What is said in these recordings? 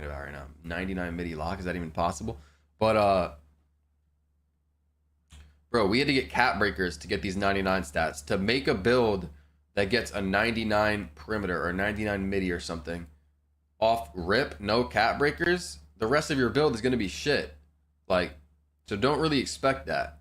about right now. 99 midi lock, is that even possible? But bro, we had to get cap breakers to get these 99 stats. To make a build that gets a 99 perimeter or 99 midi or something off rip, no cap breakers, the rest of your build is going to be shit. Like, so don't really expect that.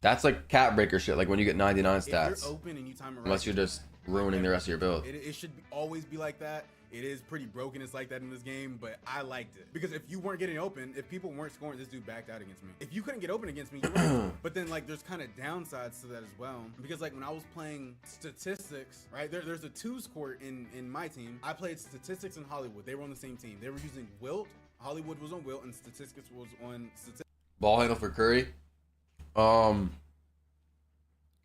That's like cap breaker shit, like when you get 99 stats. If you're open and you time it right, unless you're just ruining the rest of your build. It should always be like that. It is pretty broken. It's like that in this game, but I liked it because if you weren't getting open, if people weren't scoring, this dude backed out against me. If you couldn't get open against me, you weren't. But then like there's kind of downsides to that as well, because like when I was playing statistics, right, there's a twos court in my team. I played statistics and Hollywood. They were on the same team. They were using Wilt. Hollywood was on Wilt and statistics was on statistics. Ball handle for Curry.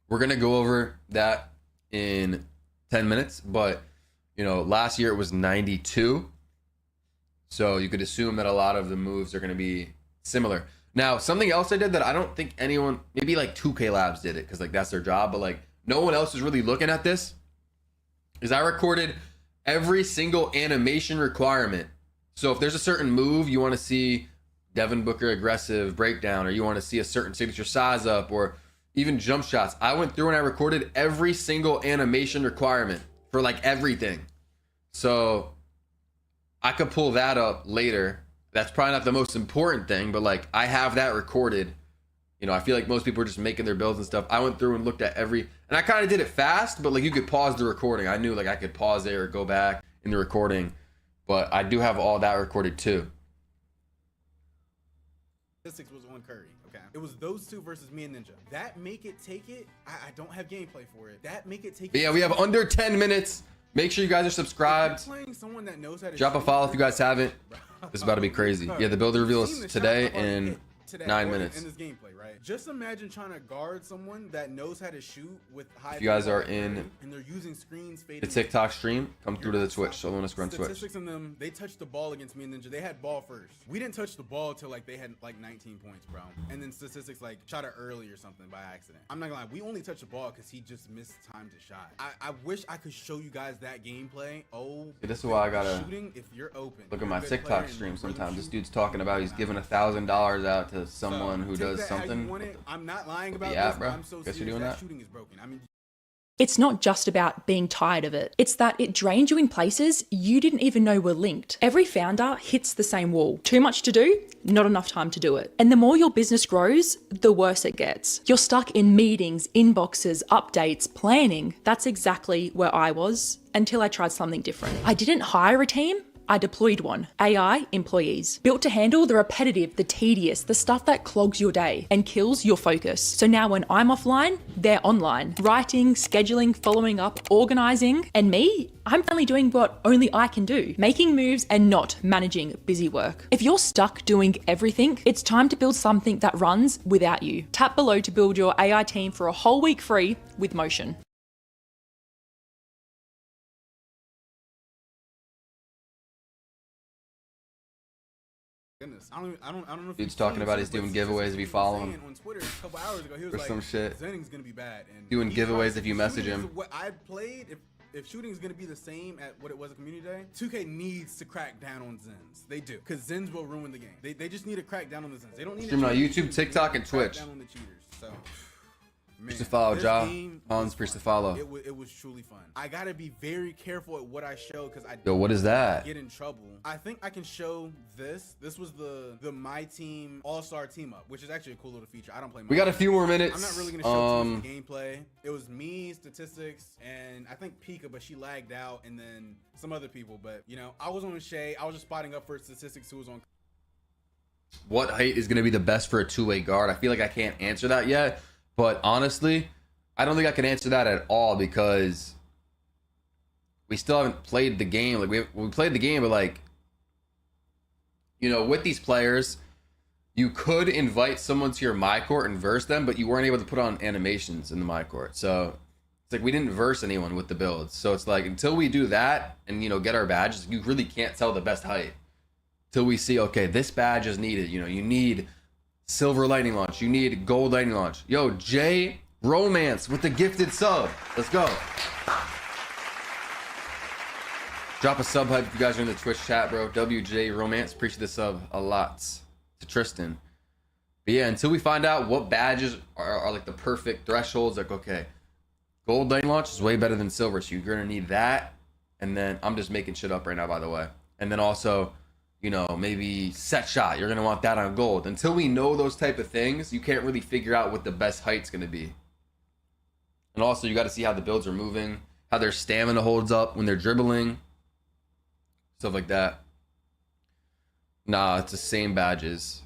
We're gonna go over that in 10 minutes, but you know, last year it was 92. So you could assume that a lot of the moves are going to be similar. Now, something else I did that I don't think anyone, maybe like 2K Labs did it because like that's their job, but like no one else is really looking at this, is I recorded every single animation requirement. So if there's a certain move you want to see Devin Booker aggressive breakdown, or you want to see a certain signature size up, or even jump shots, I went through and I recorded every single animation requirement for like everything. So I could pull that up later. That's probably not the most important thing, but like I have that recorded. You know, I feel like most people are just making their builds and stuff. I went through and looked at every, and I kind of did it fast, but like you could pause the recording. I knew like I could pause it or go back in the recording, but I do have all that recorded too. Statistics was on Curry. Okay, it was those two versus me and Ninja. That make it take it. I don't have gameplay for it. That make it take But it. yeah, we have under 10 minutes. Make sure you guys are subscribed. Playing someone that knows how to Drop a follow if you guys haven't. This is about to be crazy. Yeah, the builder reveal is today in 9 minutes. In this gameplay, right? Just imagine trying to guard someone that knows how to shoot with high. If you guys are in and they're using screens fading. the TikTok stream, come through to the Twitch. So let us run Twitch. Statistics in them, they touched the ball against me and Ninja. They had ball first. We didn't touch the ball till like they had like 19 points, bro. And then statistics like shot it early or something by accident. I'm not gonna lie, we only touched the ball because he just missed time to shot. I wish I could show you guys that gameplay. Oh, See, this is why I gotta shooting if you're open. look at my TikTok stream sometimes. This dude's talking about he's giving $1,000 out to someone who does something. I'm not lying about Yeah, this, bro. but I'm so Guess serious you're doing that. shooting is broken. I mean, It's not just about being tired of it. It's that it drains you in places you didn't even know were linked. Every founder hits the same wall. Too much to do, not enough time to do it. And the more your business grows, the worse it gets. You're stuck in meetings, inboxes, updates, planning. That's exactly where I was until I tried something different. I didn't hire a team. I deployed one. AI employees, built to handle the repetitive, the tedious, the stuff that clogs your day and kills your focus. So now when I'm offline, they're online. Writing, scheduling, following up, organizing. And me, I'm finally doing what only I can do. Making moves and not managing busy work. If you're stuck doing everything, it's time to build something that runs without you. Tap below to build your AI team for a whole week free with Motion. goodness, I don't know. If Dude's talking about he's doing giveaways if you follow him. On Twitter a couple hours ago, he was Or like, some shit. Zenning's gonna be bad. And Doing giveaways if you message shooting him. is What I played, if shooting is gonna be the same at what it was at Community Day, 2K needs to crack down on Zens. They do, because Zens will ruin the game. They just need to crack down on the Zens. They don't need Streaming to on YouTube, TikTok, and Twitch. Down on the cheaters. So. Man, Appreciate the follow, this Ja. game Hans, was appreciate the fun. follow. It was truly fun. I gotta be very careful at what I show because I Yo, what is that? get in trouble. I think I can show this. This was the My Team All-Star Team Up, which is actually a cool little feature. I don't play. We got a few more minutes. I'm not really gonna show too much gameplay. It was me, statistics, and I think Pika, but she lagged out, and then some other people. But you know, I was on Shay. I was just spotting up for statistics who was on. What height is going to be the best for a two-way guard? I feel like I can't answer that yet, but honestly, I don't think I can answer that at all because we still haven't played the game. Like we played the game, but like, you know, with these players, you could invite someone to your my court and verse them, but you weren't able to put on animations in the my court. So it's like we didn't verse anyone with the builds. So it's like until we do that and you know get our badges, you really can't tell the best height. Till we see, okay, this badge is needed. You know, you need silver lightning launch. You need gold lightning launch. Yo, Jay Romance with the gifted sub. Let's go. Drop a sub hype if you guys are in the Twitch chat, bro. WJ Romance, appreciate the sub a lot. To Tristan. But yeah, until we find out what badges are like the perfect thresholds, like, okay, gold lane launch is way better than silver, so you're gonna need that. And then I'm just making shit up right now, by the way. And then also, you know, maybe set shot, you're gonna want that on gold. Until we know those type of things, you can't really figure out what the best height's gonna be. And also, you got to see how the builds are moving, how their stamina holds up when they're dribbling, stuff like that. Nah, it's the same badges.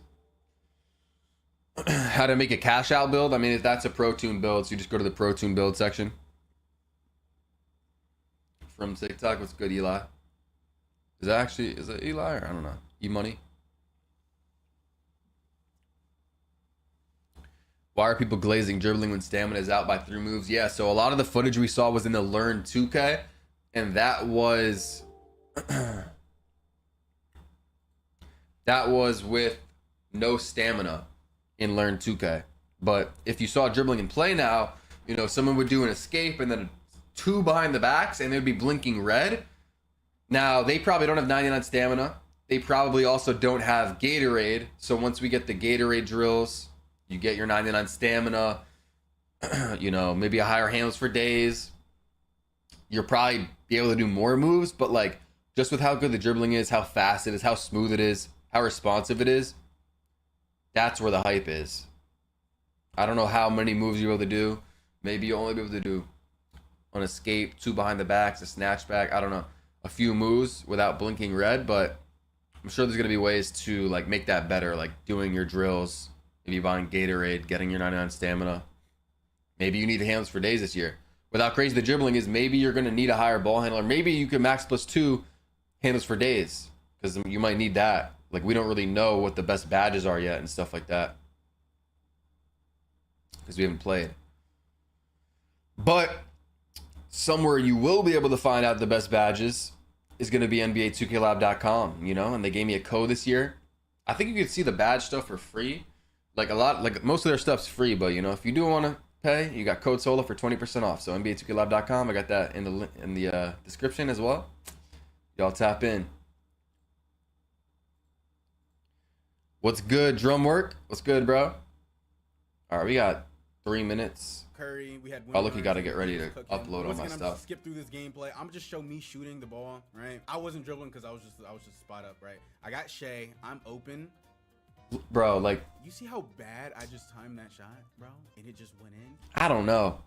How to make a cash out build? I mean, if that's a Pro Toon build, so you just go to the Pro Toon build section. From TikTok, what's good, Eli? Is it Eli or I don't know? E-Money? Why are people glazing dribbling when stamina is out by 3 moves? Yeah, so a lot of the footage we saw was in the Learn 2K, and that was that was with no stamina in Learn 2K. But if you saw dribbling in play now, you know, someone would do an escape and then 2 behind the backs and they'd be blinking red. Now, they probably don't have 99 stamina. They probably also don't have Gatorade. So once we get the Gatorade drills, you get your 99 stamina, you know, maybe a higher handles for days. You'll probably be able to do more moves, but like just with how good the dribbling is, how fast it is, how smooth it is, how responsive it is, that's where the hype is. I don't know how many moves you're able to do. Maybe you'll only be able to do an escape, 2 behind the backs, a snatch back, I don't know, a few moves without blinking red, but I'm sure there's going to be ways to like make that better, like doing your drills, maybe buying Gatorade, getting your 99 stamina. Maybe you need the handles for days this year. With how crazy the dribbling is, maybe you're going to need a higher ball handler. Maybe you can max +2 handles for days because you might need that. Like, we don't really know what the best badges are yet and stuff like that because we haven't played. But somewhere you will be able to find out the best badges is going to be NBA2KLab.com, you know, and they gave me a code this year. I think you can see the badge stuff for free. Like most of their stuff's free, but you know, if you do want to pay, you got code SOLO for 20% off. So NBA2KLab.com, I got that in the description as well. Y'all tap in. What's good, drum work? What's good, bro? All right, we got 3 minutes. Curry, we had. Oh, look, you got to get ready to upload all my stuff. I'm skip through this gameplay. I'm gonna just show me shooting the ball, right? I wasn't dribbling because I was just spot up, right? I got Shea. I'm open. Bro, like, you see how bad I just timed that shot, bro? And it just went in. I don't know.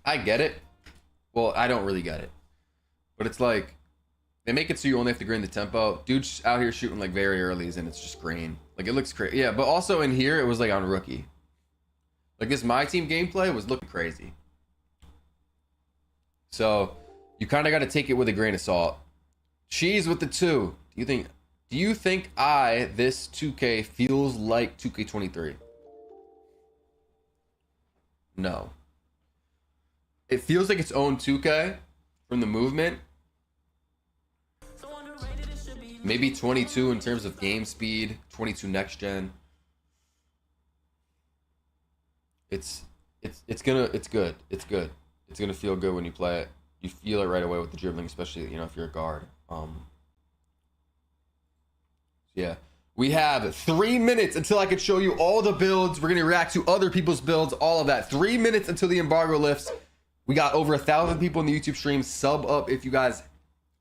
I get it. Well, I don't really get it. But it's like, they make it so you only have to green the tempo. Dude's out here shooting like very earlys and it's just green. Like, it looks crazy. Yeah, but also in here, it was like on rookie. Like, this My Team gameplay was looking crazy. So, you kind of got to take it with a grain of salt. Cheese with the 2. Do you think this 2K feels like 2K23? No. It feels like its own 2K from the movement. Maybe 22 in terms of game speed, 22 next gen. It's good. It's gonna feel good when you play it. You feel it right away with the dribbling, especially, you know, if you're a guard. Yeah, we have 3 minutes until I can show you all the builds. We're gonna react to other people's builds, all of that. 3 minutes until the embargo lifts. We got over 1,000 people in the YouTube stream. Sub up if you guys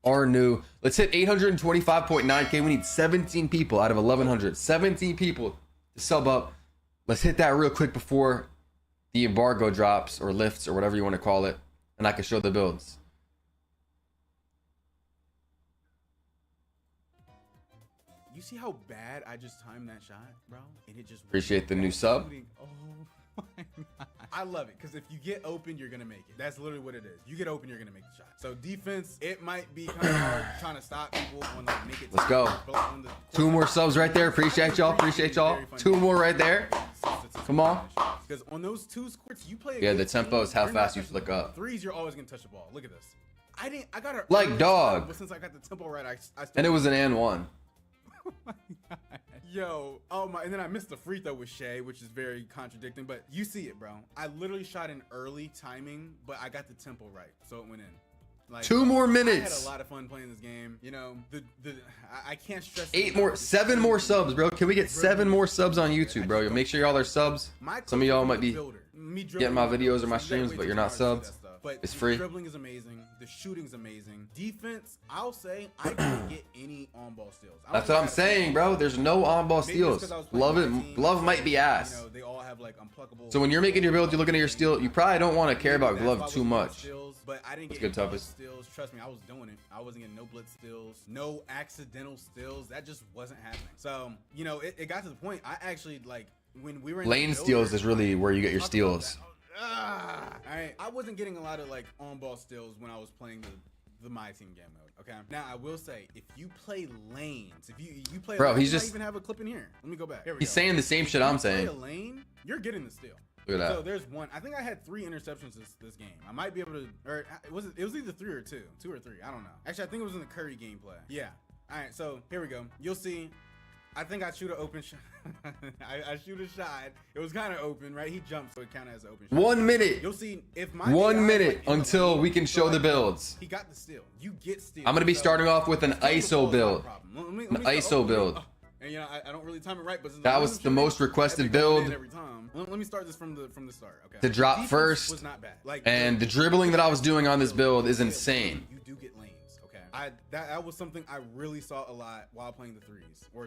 are new. Let's hit 825.9K. We need 17 people out of 1,100. 17 people to sub up. Let's hit that real quick before the embargo drops or lifts or whatever you want to call it, and I can show the builds. You see how bad I just timed that shot, bro? And it just appreciate the new sub. Oh my God. I love it because if you get open, you're gonna make it. That's literally what it is. You get open, you're gonna make the shot. So defense, it might be kind of hard trying to stop people when they make it. Let's go. Like 2 more subs right there. Appreciate y'all. 2 more right there. Come on. Because on those 2 squirts, you play. Yeah, the tempo is how fast you flick up. Threes, you're always gonna touch the ball. Look at this. I got it like dog. But since I got the tempo right, I still. And it was an and 1. Oh my God. Yo, oh my, and then I missed the free throw with Shea, which is very contradicting, but you see it, bro. I literally shot in early timing, but I got the tempo right, so it went in. Like, 2 more I had minutes. a lot of fun playing this game. You know, I can't stress. 7 more subs, bro. Can we get 7 more subs on YouTube, bro? Make sure y'all are subs. Some of y'all might be getting my videos or my streams, but you're not subs. But It's free. Dribbling is amazing. The shooting's amazing. Defense, I'll say, I can't get any on-ball steals. That's what I'm saying, bro. There's no on-ball steals. Glove might be ass. You know, they all have like unpluckable. So when you're making your build, you're looking at your steal. You probably don't want to care about glove too much. Steals, but I didn't get good, any toughest. steals. Trust me, I was doing it. I wasn't getting no blitz steals, no accidental steals. That just wasn't happening. So you know, it got to the point. I actually like when we were in Lane steals is really where you get your steals. Alright, I wasn't getting a lot of like on-ball steals when I was playing the My Team game mode. Okay. Now I will say, if you play lanes, if you play, bro, lane, he's I just even have a clip in here. Let me go back. Here we he's go. saying the same shit I'm saying. Play a lane, you're getting the steal. Look at that. So there's one. I think I had 3 interceptions this game. I might be able to, or it was either 3 or 2, 2 or 3. I don't know. Actually, I think it was in the Curry gameplay. Yeah. All right. So here we go. You'll see. I think I shoot an open shot. I shoot a shot. It was kind of open, right? He jumped, so it counted as an open shot. 1 minute. You'll see if my 1 AI, minute like, in the until lane, we can show so the I- builds. He got the steal. You get steal. I'm gonna be So, starting off with an steal the ISO ball is not a build. problem. Let An me ISO start- build. And you know, I don't really time it right, but That was the most requested build. every time. Let me start this from the start. Okay. To drop Defense first, was not bad. Like, and the dribbling that I was doing on this build is insane. You do get lanes. Okay. That was something I really saw a lot while playing the threes.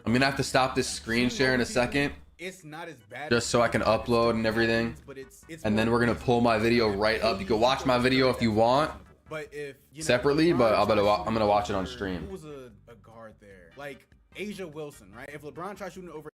I'm gonna have to stop this screen share in a second, It's not as bad. just so I can upload and everything. But it's And then we're gonna pull my video right up. You can watch my video if you want. But if you know, Separately, LeBron but I'm tries gonna watch it on shooting stream. Who was a guard there? Like Asia Wilson, right? If LeBron tries shooting over.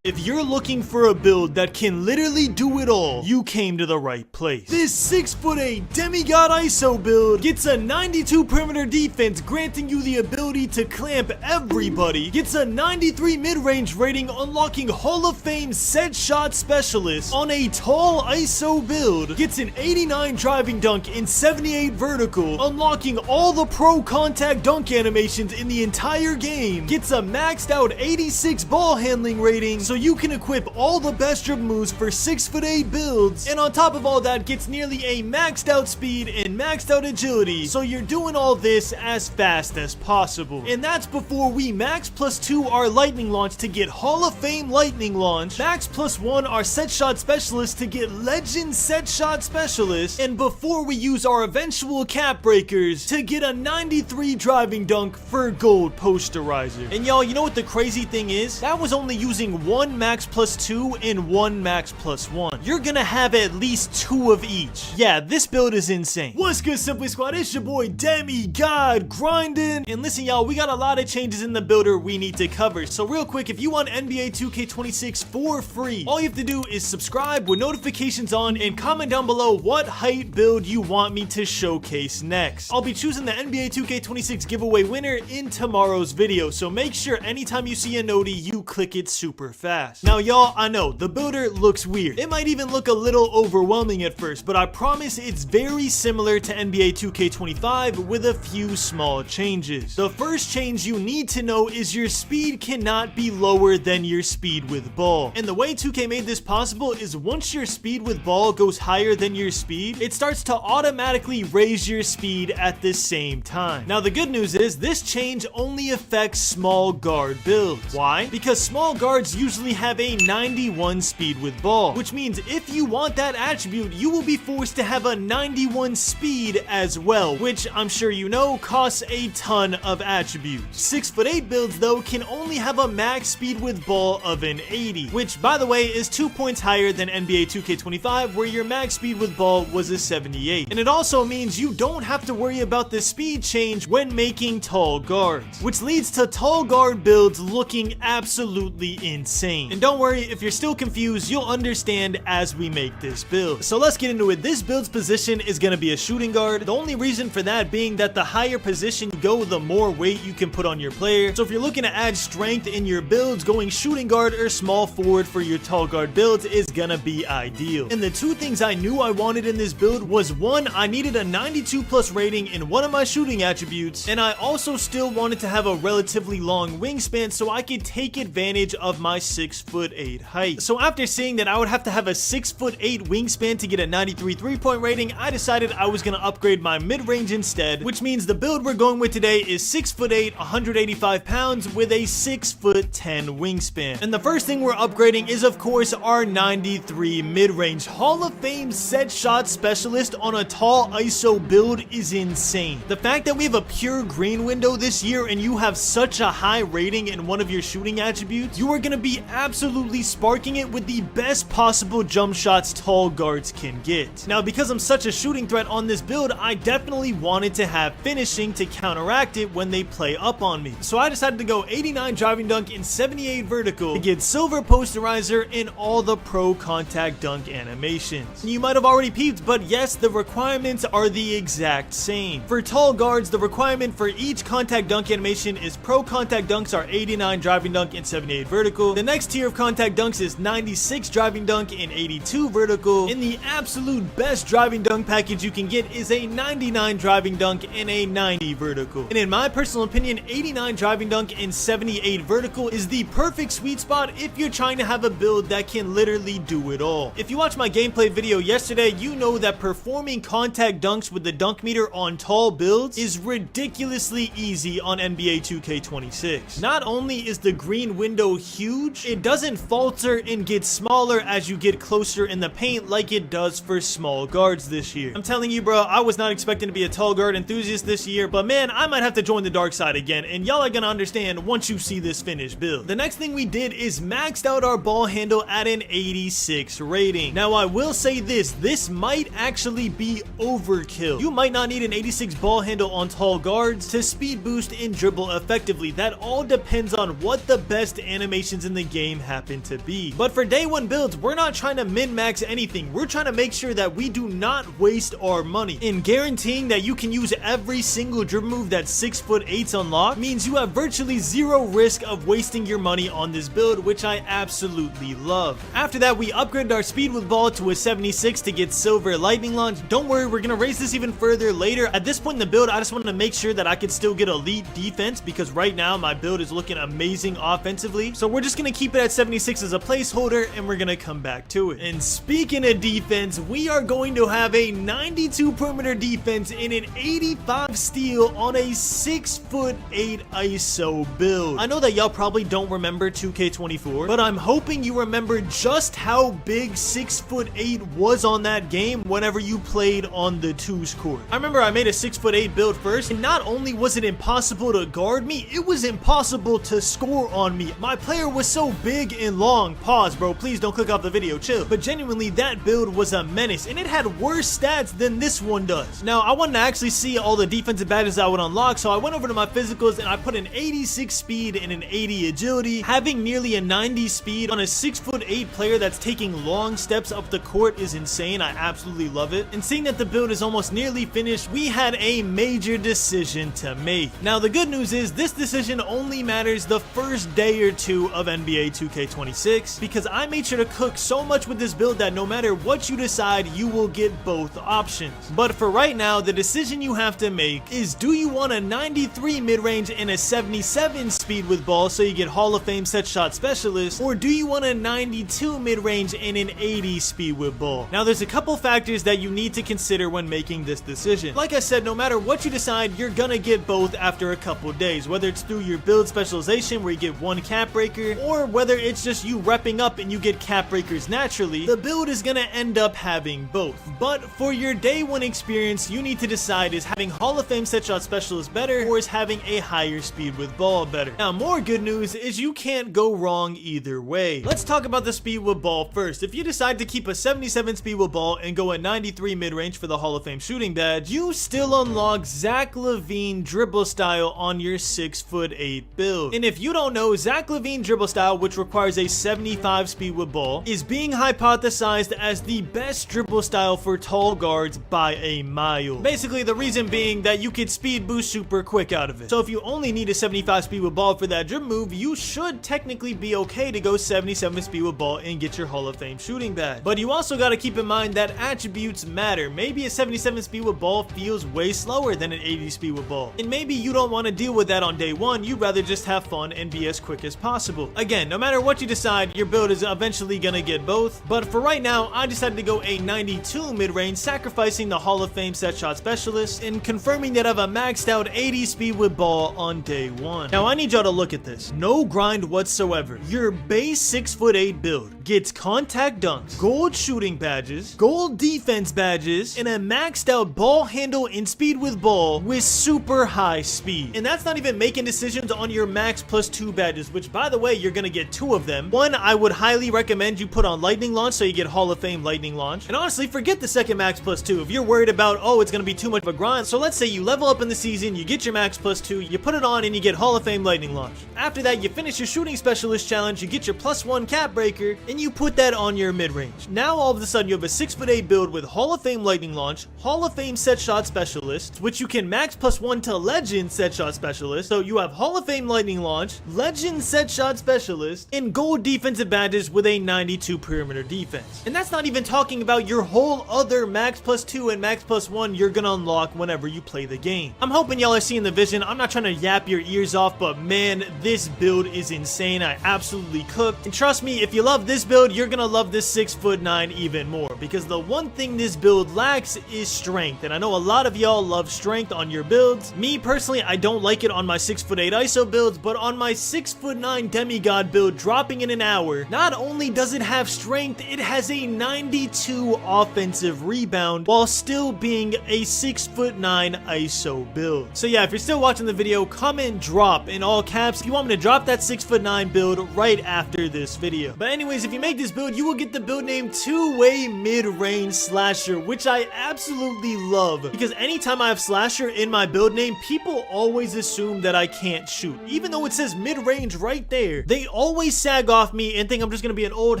If you're looking for a build that can literally do it all, you came to the right place. This 6'8" demigod ISO build gets a 92 perimeter defense, granting you the ability to clamp everybody, gets a 93 mid-range rating, unlocking Hall of Fame set shot specialist on a tall ISO build, gets an 89 driving dunk and 78 vertical, unlocking all the pro contact dunk animations in the entire game, gets a maxed out 86 ball handling rating, so you can equip all the best dribble moves for 6'8" builds, and on top of all that gets nearly a maxed out speed and maxed out agility, so you're doing all this as fast as possible. And that's before we max +2 our lightning launch to get Hall of Fame lightning launch, max +1 our set shot specialist to get legend set shot specialist, and before we use our eventual cap breakers to get a 93 driving dunk for gold posterizer. And y'all, you know what the crazy thing is? That was only using 1 max +2 and 1 max +1. You're gonna have at least 2 of each. Yeah, this build is insane. What's good, Simply Squad? It's your boy Demigod grinding. And listen, y'all, we got a lot of changes in the builder we need to cover. So real quick, if you want NBA 2K26 for free, all you have to do is subscribe with notifications on and comment down below what height build you want me to showcase next. I'll be choosing the NBA 2K26 giveaway winner in tomorrow's video, so make sure anytime you see a noti, you click it super fast. Now y'all, I know, the builder looks weird. It might even look a little overwhelming at first, but I promise it's very similar to NBA 2K25 with a few small changes. The first change you need to know is your speed cannot be lower than your speed with ball. And the way 2K made this possible is once your speed with ball goes higher than your speed, it starts to automatically raise your speed at the same time. Now the good news is this change only affects small guard builds. Why? Because small guards usually have a 91 speed with ball, which means if you want that attribute, you will be forced to have a 91 speed as well, which I'm sure you know costs a ton of attributes. 6'8" builds though can only have a max speed with ball of an 80, which by the way is 2 points higher than NBA 2K25 where your max speed with ball was a 78. And it also means you don't have to worry about the speed change when making tall guards, which leads to tall guard builds looking absolutely insane. insane. And don't worry, if you're still confused, you'll understand as we make this build. So let's get into it. This build's position is going to be a shooting guard. The only reason for that being that the higher position you go, the more weight you can put on your player. So if you're looking to add strength in your builds, going shooting guard or small forward for your tall guard builds is gonna be ideal. And the two things I knew I wanted in this build was, one, I needed a 92 plus rating in one of my shooting attributes, and I also still wanted to have a relatively long wingspan so I could take advantage of my 6'8" height. So after seeing that I would have to have a 6'8" wingspan to get a 93 3-point rating, I decided I was gonna upgrade my mid-range instead, which means the build we're going with today is 6'8", 185 pounds with a 6'10" wingspan. And the first thing we're upgrading is of course our 93 mid-range. Hall of Fame set shot specialist on a tall ISO build is insane. The fact that we have a pure green window this year and you have such a high rating in one of your shooting attributes, you are going to be absolutely sparking it with the best possible jump shots tall guards can get. Now because I'm such a shooting threat on this build, I definitely wanted to have finishing to counteract it when they play up on me. So I decided to go 89 driving dunk and 78 vertical to get silver posterizer in all the pro contact dunk animations. You might have already peeped, but yes, the requirements are the exact same. For tall guards, the requirement for each contact dunk animation is pro contact dunks are 89 driving dunk and 78 vertical. The next tier of contact dunks is 96 driving dunk and 82 vertical. And the absolute best driving dunk package you can get is a 99 driving dunk and a 90 vertical. And in my personal opinion, 89 driving dunk and 78 vertical is the perfect sweet spot if you're trying to have a build that can literally do it all. If you watched my gameplay video yesterday, you know that performing contact dunks with the dunk meter on tall builds is ridiculously easy on NBA 2K26. Not only is the green window huge, it doesn't falter and get smaller as you get closer in the paint like it does for small guards this year. I'm telling you bro, I was not expecting to be a tall guard enthusiast this year, but man, I might have to join the dark side again, and y'all are gonna understand once you see this finished build. The next thing we did is maxed out our ball handle at an 86 rating. Now I will say this might actually be overkill. You might not need an 86 ball handle on tall guards to speed boost and dribble effectively. That all depends on what the best animations in the game happen to be. But for day one builds, we're not trying to min-max anything. We're trying to make sure that we do not waste our money. And guaranteeing that you can use every single dribble move that 6'8's unlock means you have virtually zero risk of wasting your money on this build, which I absolutely love. After that, we upgraded our speed with ball to a 76 to get silver lightning launch. Don't worry, we're gonna raise this even further later. At this point in the build, I just wanted to make sure that I could still get elite defense because right now my build is looking amazing offensively. So we're just gonna keep it at 76 as a placeholder and we're gonna come back to it. And speaking of defense, we are going to have a 92 perimeter defense and an 85 steal on a 6'8" ISO build. I know that y'all probably don't remember 2K24, but I'm hoping you remember just how big 6'8" was on that game whenever you played on the 2's court. I remember I made a 6'8" build first, and not only was it impossible to guard me, it was impossible to score on me. My player was so big and long. Pause, bro. Please don't click off the video. Chill. But genuinely, that build was a menace, and it had worse stats than this one does. Now, I wanted to actually see all the defensive badges I would unlock, so I went over to my physicals and I put an 86 speed and an 80 agility. Having nearly a 90 speed on a 6'8" player that's taking long steps up the court is insane. I absolutely love it. And seeing that the build is almost nearly finished, we had a major decision to make. Now, the good news is this decision only matters the first day or two of NBA 2K26 because I made sure to cook so much with this build that no matter what you decide, you will get both options. But for right now, the decision you have to make is, do you want a 93 mid-range and a 77 speed with ball so you get Hall of Fame set shot specialist, or do you want a 92 mid-range and an 80 speed with ball? Now there's a couple factors that you need to consider when making this decision. Like I said, no matter what you decide, you're gonna get both after a couple days, whether it's through your build specialization where you get one cap breaker, or whether it's just you repping up and you get cap breakers naturally, the build is gonna end up having both. But for your day one experience, you need to decide, is having Hall of Fame set shot specialist better, or is having a higher speed with ball better? Now more good news is you can't go wrong either way. Let's talk about the speed with ball first. If you decide to keep a 77 speed with ball and go a 93 mid-range for the Hall of Fame shooting badge, you still unlock Zach LaVine dribble style on your 6'8" build. And if you don't know, Zach LaVine dribble style, which which requires a 75 speed with ball, is being hypothesized as the best dribble style for tall guards by a mile. Basically, the reason being that you could speed boost super quick out of it. So if you only need a 75 speed with ball for that dribble move, you should technically be okay to go 77 speed with ball and get your Hall of Fame shooting badge. But you also got to keep in mind that attributes matter. Maybe a 77 speed with ball feels way slower than an 80 speed with ball. And maybe you don't want to deal with that on day one, you'd rather just have fun and be as quick as possible. Again, no matter what you decide, your build is eventually gonna get both. But for right now, I decided to go a 92 mid-range, sacrificing the Hall of Fame set shot specialist and confirming that I have a maxed out 80 speed with ball on day one. Now I need y'all to look at this. No grind whatsoever. Your base 6'8" build gets contact dunks, gold shooting badges, gold defense badges, and a maxed out ball handle and speed with ball with super high speed. And that's not even making decisions on your max +2 badges, which by the way, you're gonna get 2 of them. One, I would highly recommend you put on lightning launch so you get Hall of Fame lightning launch. And honestly, forget the second max +2 if you're worried about, oh, it's gonna be too much of a grind. So let's say you level up in the season, you get your max +2, you put it on and you get Hall of Fame lightning launch. After that, you finish your shooting specialist challenge, you get your +1 cap breaker, and you put that on your mid-range. Now all of a sudden you have a 6'8" build with Hall of Fame lightning launch, Hall of Fame set shot specialist, which you can max +1 to legend set shot specialist. So you have Hall of Fame lightning launch, legend set shot specialist, and gold defensive badges with a 92 perimeter defense. And that's not even talking about your whole other max +2 and max +1 you're gonna unlock whenever you play the game. I'm hoping y'all are seeing the vision. I'm not trying to yap your ears off, but man, this build is insane. I absolutely cooked. And trust me, if you love this build, you're gonna love this 6'9" even more, because the one thing this build lacks is strength. And I know a lot of y'all love strength on your builds. Me personally, I don't like it on my 6'8" ISO builds, but on my 6'9" demigod build dropping in an hour, not only does it have strength, it has a 92 offensive rebound while still being a 6'9" ISO build. So yeah, if you're still watching the video, comment drop in all caps if you want me to drop that 6'9" build right after this video. But anyways, if you make this build, you will get the build name two-way mid-range slasher, which I absolutely love, because anytime I have slasher in my build name, people always assume that I can't shoot. Even though it says mid-range right there, they always sag off me and think I'm just gonna be an old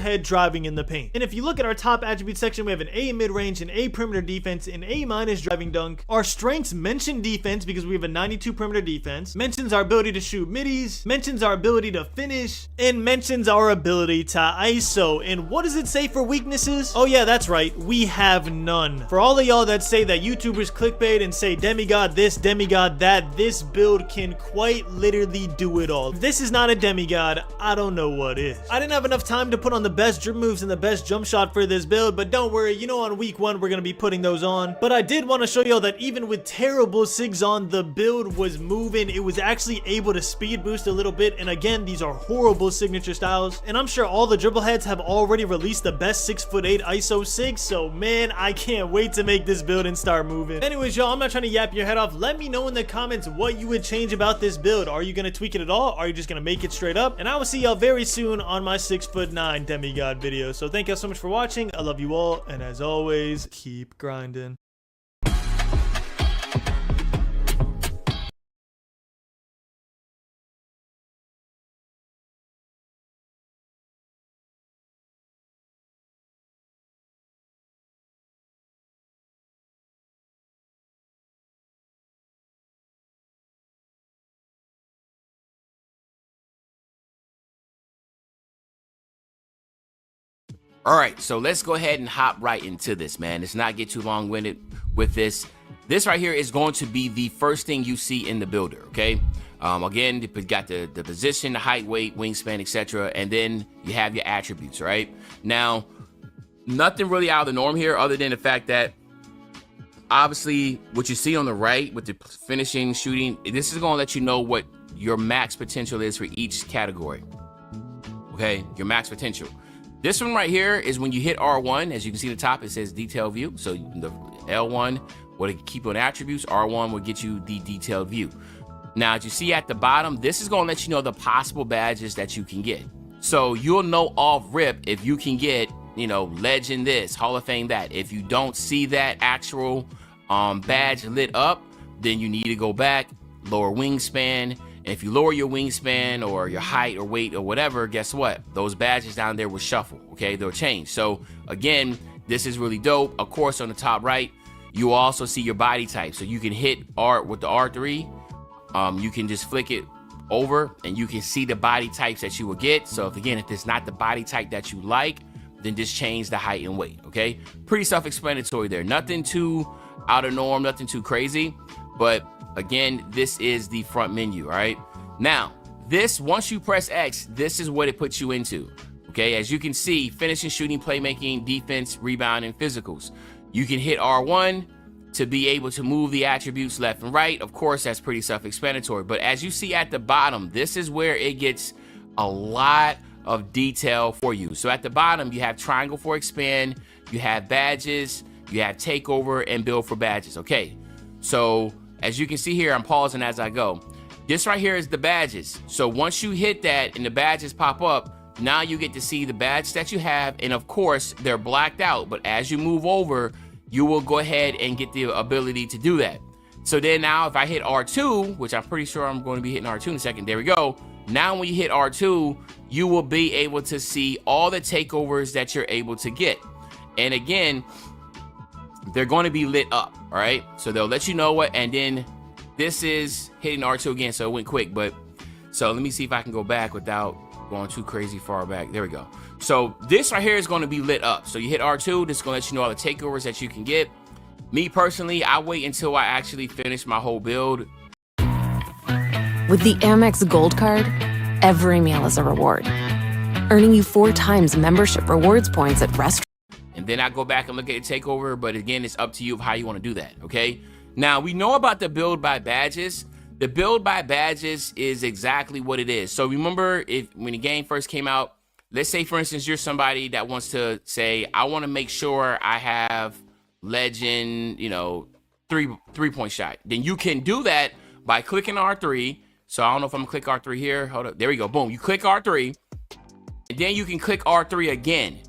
head driving in the paint. And if you look at our top attribute section, we have an A mid-range, an A perimeter defense, an A- driving dunk. Our strengths mention defense because we have a 92 perimeter defense, mentions our ability to shoot middies, mentions our ability to finish, and mentions our ability to ISO. And what does it say for weaknesses? Oh yeah, that's right, we have none. For all of y'all that say that YouTubers clickbait and say demigod this, demigod that, this build can quite literally do it all. If this is not a demigod, I don't know what is. I didn't have enough time to put on the best dribble moves and the best jump shot for this build, but don't worry, you know on week 1 we're gonna be putting those on. But I did want to show y'all that even with terrible SIGs on, the build was moving. It was actually able to speed boost a little bit, and again, these are horrible signature styles, and I'm sure all the dribble heads have already released the best 6'8" ISO SIG, so man, I can't wait to make this build and start moving. Anyways, y'all, I'm not trying to yap your head off. Let me know in the comments what you would change about this build. Are you gonna tweak it at all? Are you just gonna make it straight up? And I will see y'all very soon on my 6'9" demigod video. So thank y'all so much for watching. I love you all, and as always, keep grinding. All right, so let's go ahead and hop right into this, man. Let's not get too long-winded with this. This right here is going to be the first thing you see in the builder, okay? Again, you got the position, the height, weight, wingspan, etc., and then you have your attributes, right? Now, nothing really out of the norm here other than the fact that obviously what you see on the right with the finishing, shooting, this is going to let you know what your max potential is for each category, okay? Your max potential. This one right here is when you hit R1, as you can see at the top, it says detail view. So the L1 will keep you on attributes, R1 will get you the detailed view. Now, as you see at the bottom, this is gonna let you know the possible badges that you can get. So you'll know off rip if you can get, you know, legend this, Hall of Fame that. If you don't see that actual badge lit up, then you need to go back, lower wingspan, And if you lower your wingspan or your height or weight or whatever, guess what? Those badges down there will shuffle, okay? They'll change. So again, this is really dope. Of course, on the top right, you will also see your body type. So you can hit R with the R3. You can just flick it over and you can see the body types that you will get. So if it's not the body type that you like, then just change the height and weight, okay? Pretty self-explanatory there. Nothing too out of norm, nothing too crazy. But again, this is the front menu, all right? Now, this, once you press X, this is what it puts you into, okay? As you can see, finishing, shooting, playmaking, defense, rebound, and physicals. You can hit R1 to be able to move the attributes left and right. Of course, that's pretty self-explanatory. But as you see at the bottom, this is where it gets a lot of detail for you. So at the bottom, you have triangle for expand, you have badges, you have takeover, and build for badges, okay? So as you can see here, I'm pausing as I go. This right here is the badges. So once you hit that and the badges pop up, now you get to see the badge that you have. And of course, they're blacked out. But as you move over, you will go ahead and get the ability to do that. So then now if I hit R2, which I'm pretty sure I'm going to be hitting R2 in a second. There we go. Now when you hit R2, you will be able to see all the takeovers that you're able to get. And again, they're going to be lit up, all right? So they'll let you know what, and then this is hitting R2 again, so it went quick. But so let me see if I can go back without going too crazy far back. There we go. So this right here is going to be lit up. So you hit R2, this is going to let you know all the takeovers that you can get. Me personally, I wait until I actually finish my whole build. With the Amex Gold Card, every meal is a reward, earning you 4 times membership rewards points at restaurants. And then I go back and look at the takeover, but again, it's up to you of how you want to do that, okay? Now, we know about the build by badges. The build by badges is exactly what it is. So remember, when the game first came out, let's say, for instance, you're somebody that wants to say, I want to make sure I have legend, three-point shot. Then you can do that by clicking R3. So I don't know if I'm gonna click R3 here. Hold up. There we go. Boom. You click R3. And then you can click R3 again.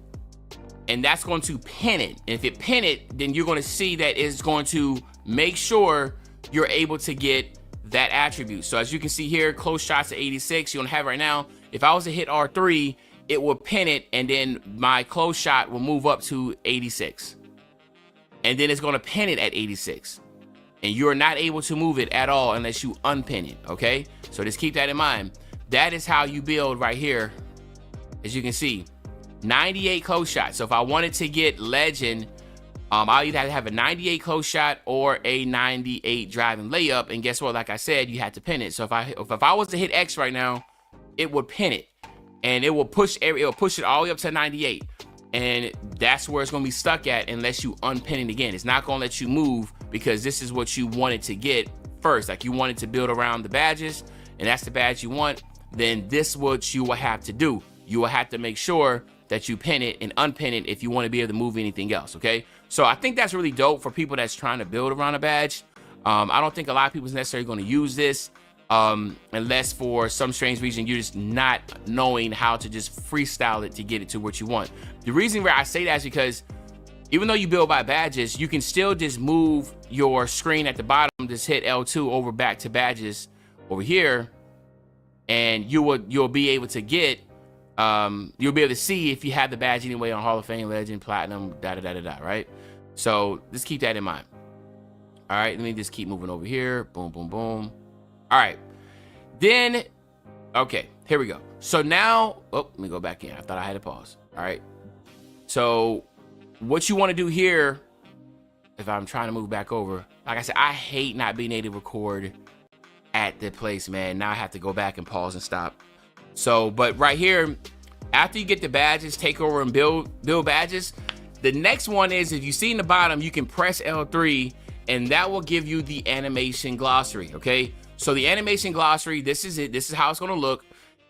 And that's going to pin it. And if it pin it, then you're going to see that it's going to make sure you're able to get that attribute. So as you can see here, close shots at 86. You don't have it right now. If I was to hit R3, it will pin it, and then my close shot will move up to 86. And then it's going to pin it at 86. And you're not able to move it at all unless you unpin it, okay? So just keep that in mind. That is how you build right here. As you can see, 98 close shots. So if I wanted to get legend, I'll either have to have a 98 close shot or a 98 driving layup. And guess what? Like I said, you have to pin it. So if I was to hit X right now, it would pin it, and it will push it all the way up to 98. And that's where it's going to be stuck at unless you unpin it again. It's not going to let you move because this is what you wanted to get first. Like you wanted to build around the badges, and that's the badge you want. Then this is what you will have to do. You will have to make sure that you pin it and unpin it if you want to be able to move anything else, okay? So I think that's really dope for people that's trying to build around a badge. I don't think a lot of people is necessarily going to use this unless for some strange reason you're just not knowing how to just freestyle it to get it to what you want. The reason why I say that is because even though you build by badges, you can still just move your screen at the bottom, just hit L2 over back to badges over here, and you'll be able to get you'll be able to see if you have the badge anyway on Hall of Fame, Legend, Platinum, right? So just keep that in mind. All right, let me just keep moving over here. Boom, boom, boom. All right, then, okay, here we go. So now, let me go back in. I thought I had to pause. All right, so what you want to do here, if I'm trying to move back over, like I said, I hate not being able to record at the place, man. Now I have to go back and pause and stop. So, but right here, after you get the badges, take over and build badges, the next one is, if you see in the bottom, you can press L3, and that will give you the animation glossary, okay? So the animation glossary, this is it. This is how it's going to look.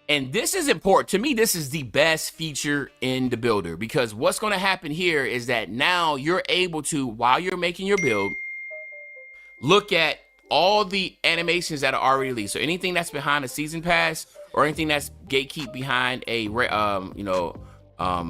And this is important. To me, this is the best feature in the builder, because what's going to happen here is that now you're able to, while you're making your build, look at all the animations that are already released. So anything that's behind a season pass or anything that's gatekeep behind a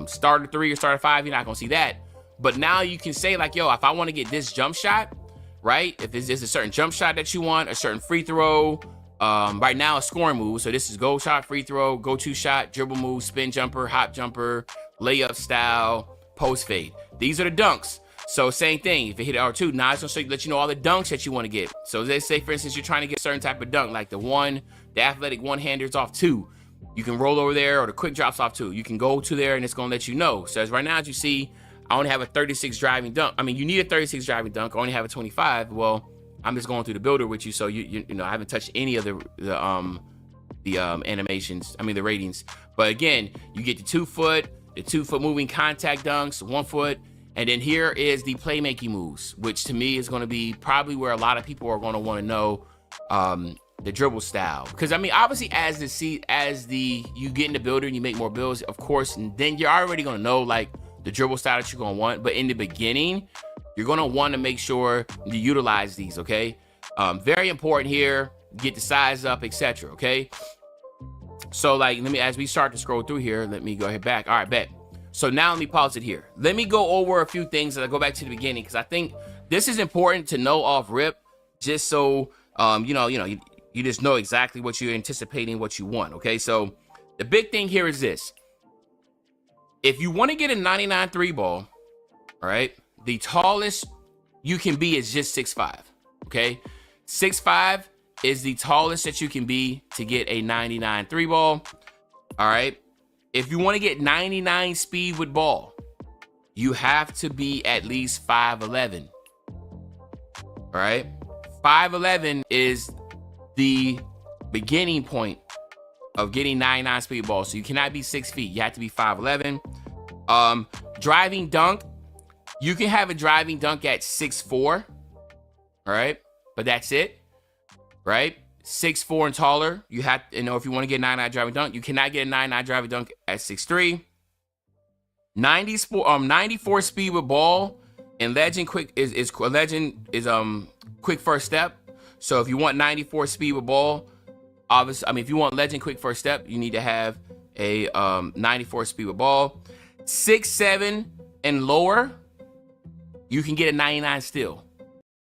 starter 3 or starter 5, you're not going to see that. But now you can say like, yo, if I want to get this jump shot, right? If there's a certain jump shot that you want, a certain free throw, Right now, a scoring move. So this is go shot, free throw, go to shot, dribble move, spin jumper, hop jumper, layup style, post fade. These are the dunks. So same thing. If you hit R2, now it's gonna let you know all the dunks that you want to get. So let's say, for instance, you're trying to get a certain type of dunk, like the athletic one-handers off 2. You can roll over there, or the quick drops off 2. You can go to there, and it's gonna let you know. So as right now, as you see, I only have a 36 driving dunk. I mean, you need a 36 driving dunk. I only have a 25. Well, I'm just going through the builder with you, so you know I haven't touched any of the animations. I mean the ratings. But again, you get the 2 foot, the 2 foot moving contact dunks, 1 foot, and then here is the playmaking moves, which to me is going to be probably where a lot of people are going to want to know the dribble style. Because I mean, obviously, as you get in the builder and you make more builds, of course, and then you're already going to know like the dribble style that you're going to want. But in the beginning, you're going to want to make sure you utilize these, okay? Very important here, get the size up, etc., okay? So like, as we start to scroll through here, let me go ahead back. All right, bet. So now let me pause it here. Let me go over a few things that I go back to the beginning, because I think this is important to know off rip, just so, you just know exactly what you're anticipating, what you want, okay? So the big thing here is this. If you want to get a 99 3 ball, all right, the tallest you can be is just 6'5", okay? 6'5" is the tallest that you can be to get a 99 3 ball, all right? If you want to get 99 speed with ball, you have to be at least 5'11", all right? 5'11" is the beginning point of getting 99 speed ball. So you cannot be 6 feet. You have to be 5'11". Driving dunk, you can have a driving dunk at 6'4", all right? But that's it, right? 6'4" and taller, you have to, if you want to get a 99 driving dunk, you cannot get a 99 driving dunk at 6'3". 94 speed with ball, and legend quick is quick first step. So if you want 94 speed with ball, obviously, if you want legend quick first step, you need to have a 94 speed with ball. 6'7" and lower, you can get a 99 still.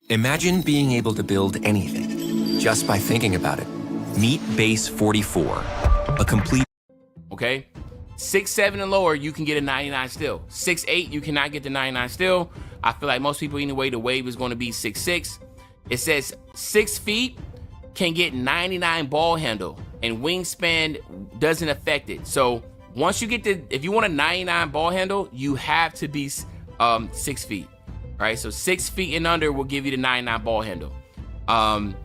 Imagine being able to build anything just by thinking about it. Meet Base 44, a complete... Okay? 6'7" and lower, you can get a 99 still. 6'8", you cannot get the 99 still. I feel like most people, anyway, the wave is going to be 6'6". It says 6 feet can get 99 ball handle, and wingspan doesn't affect it. So once you get if you want a 99 ball handle, you have to be 6 feet. All right, so 6 feet and under will give you the 99 ball handle. And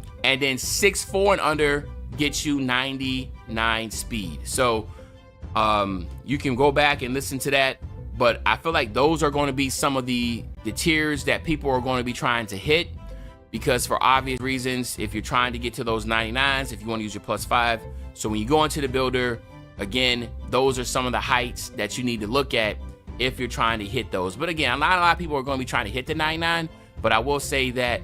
then 6'4" and under gets you 99 speed. So you can go back and listen to that. But I feel like those are going to be some of the tiers that people are going to be trying to hit. Because for obvious reasons, if you're trying to get to those 99s, if you want to use your +5. So when you go into the builder, again, those are some of the heights that you need to look at if you're trying to hit those. But again, a lot of people are going to be trying to hit the 99. But I will say that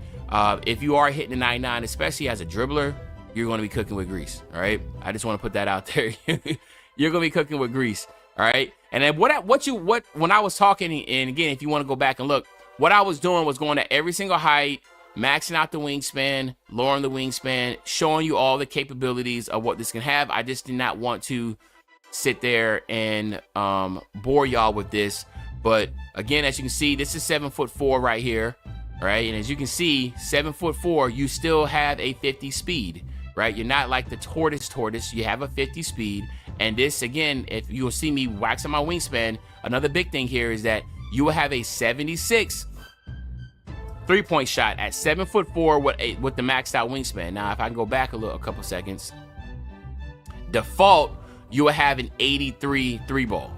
if you are hitting the 99, especially as a dribbler, you're going to be cooking with grease. All right. I just want to put that out there. You're going to be cooking with grease. All right. And then when I was talking, and again, if you want to go back and look, what I was doing was going to every single height, maxing out the wingspan, lowering the wingspan, showing you all the capabilities of what this can have. I just did not want to sit there and bore y'all with this. But again, as you can see, this is 7'4" right here, right? And as you can see, 7'4", you still have a 50 speed, right? You're not like the tortoise. You have a 50 speed. And this, again, if you'll see me waxing my wingspan, another big thing here is that you will have a 76 3-point shot at 7'4" with the maxed out wingspan. Now, if I can go back a couple seconds, default, you will have an 83 3-ball.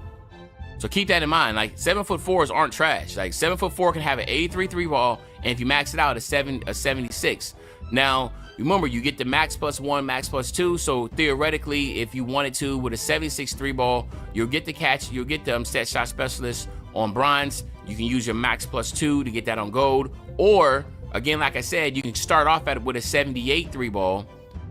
So keep that in mind. Like 7'4"s aren't trash. Like 7'4" can have an 83 3-ball, and if you max it out, a 76. Now, remember, you get the max +1, max +2. So theoretically, if you wanted to, with a 76 3-ball, you'll get the catch. You'll get the set shot specialist on bronze. You can use your max +2 to get that on gold. Or, again, like I said, you can start off with a 78 3-ball,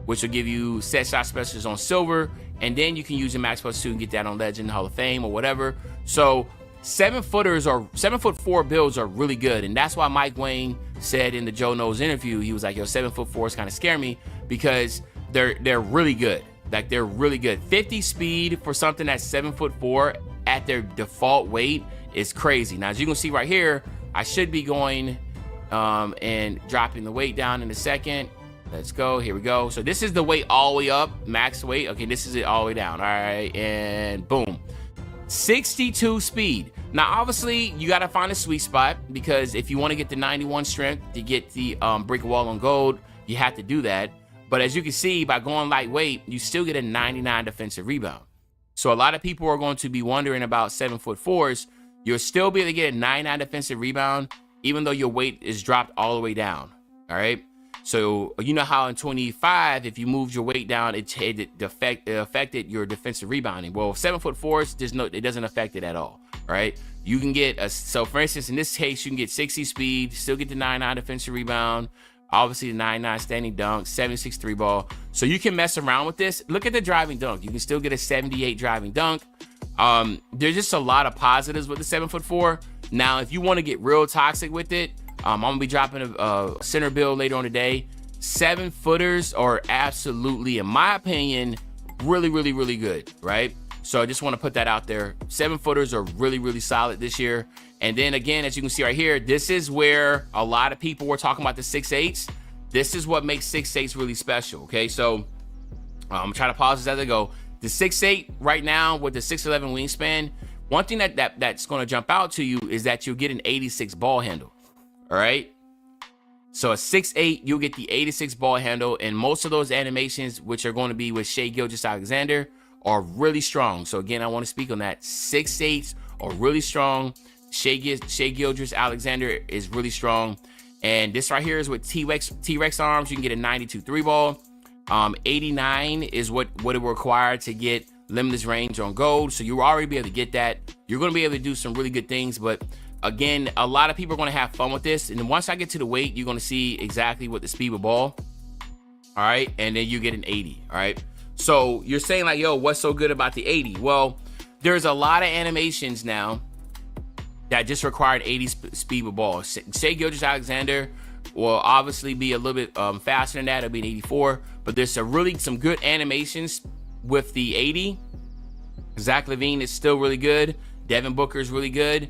which will give you set shot specialists on silver. And then you can use your max +2 and get that on Legend, Hall of Fame, or whatever. So 7'4" builds are really good. And that's why Mike Wayne said in the Joe Knows interview, he was like, yo, 7'4" kind of scare me, because they're really good. Like, they're really good. 50 speed for something that's 7'4" at their default weight is crazy. Now, as you can see right here, I should be going and dropping the weight down in a second. Let's go. Here we go. So this is the weight all the way up, max weight. Okay, this is it all the way down. All right, and boom. 62 speed. Now, obviously, you got to find a sweet spot, because if you want to get the 91 strength to get the brick wall on gold, you have to do that. But as you can see, by going lightweight, you still get a 99 defensive rebound. So a lot of people are going to be wondering about 7'4s. You'll still be able to get a 99 defensive rebound, even though your weight is dropped all the way down. All right. So you know how in 25, if you moved your weight down, it affected your defensive rebounding. Well, 7'4s, it doesn't affect it at all. All right. You can get so for instance, in this case, you can get 60 speed, still get the 99 defensive rebound. Obviously, the 99 standing dunk, 76 3 ball. So you can mess around with this. Look at the driving dunk. You can still get a 78 driving dunk. There's just a lot of positives with the 7'4". Now, if you want to get real toxic with it, I'm gonna be dropping a center build later on today. 7-footers are absolutely, in my opinion, really, really, really good, right? So I just want to put that out there. 7-footers are really, really solid this year. And then again, as you can see right here, this is where a lot of people were talking about the 6'8s. This is what makes 6'8s really special, okay? So I'm trying to pause this as I go. The 6'8 right now with the 6'11 wingspan, one thing that's going to jump out to you is that you'll get an 86 ball handle, all right? So a 6'8, you'll get the 86 ball handle, and most of those animations, which are going to be with Shai Gilgeous-Alexander, are really strong. So again, I want to speak on that. 6'8s are really strong. Shai Gilgeous-Alexander is really strong. And this right here is with T-Rex arms. You can get a 92 3 ball. 89 is what it will require to get limitless range on gold. So you'll already be able to get that. You're going to be able to do some really good things. But again, a lot of people are going to have fun with this. And then once I get to the weight, you're going to see exactly what the speed of ball. All right. And then you get an 80. All right. So you're saying like, yo, what's so good about the 80? Well, there's a lot of animations now that just required 80 speed with ball. Shai Gilgeous-Alexander will obviously be a little bit faster than that. It'll be an 84. But there's some good animations with the 80. Zach LaVine is still really good. Devin Booker is really good.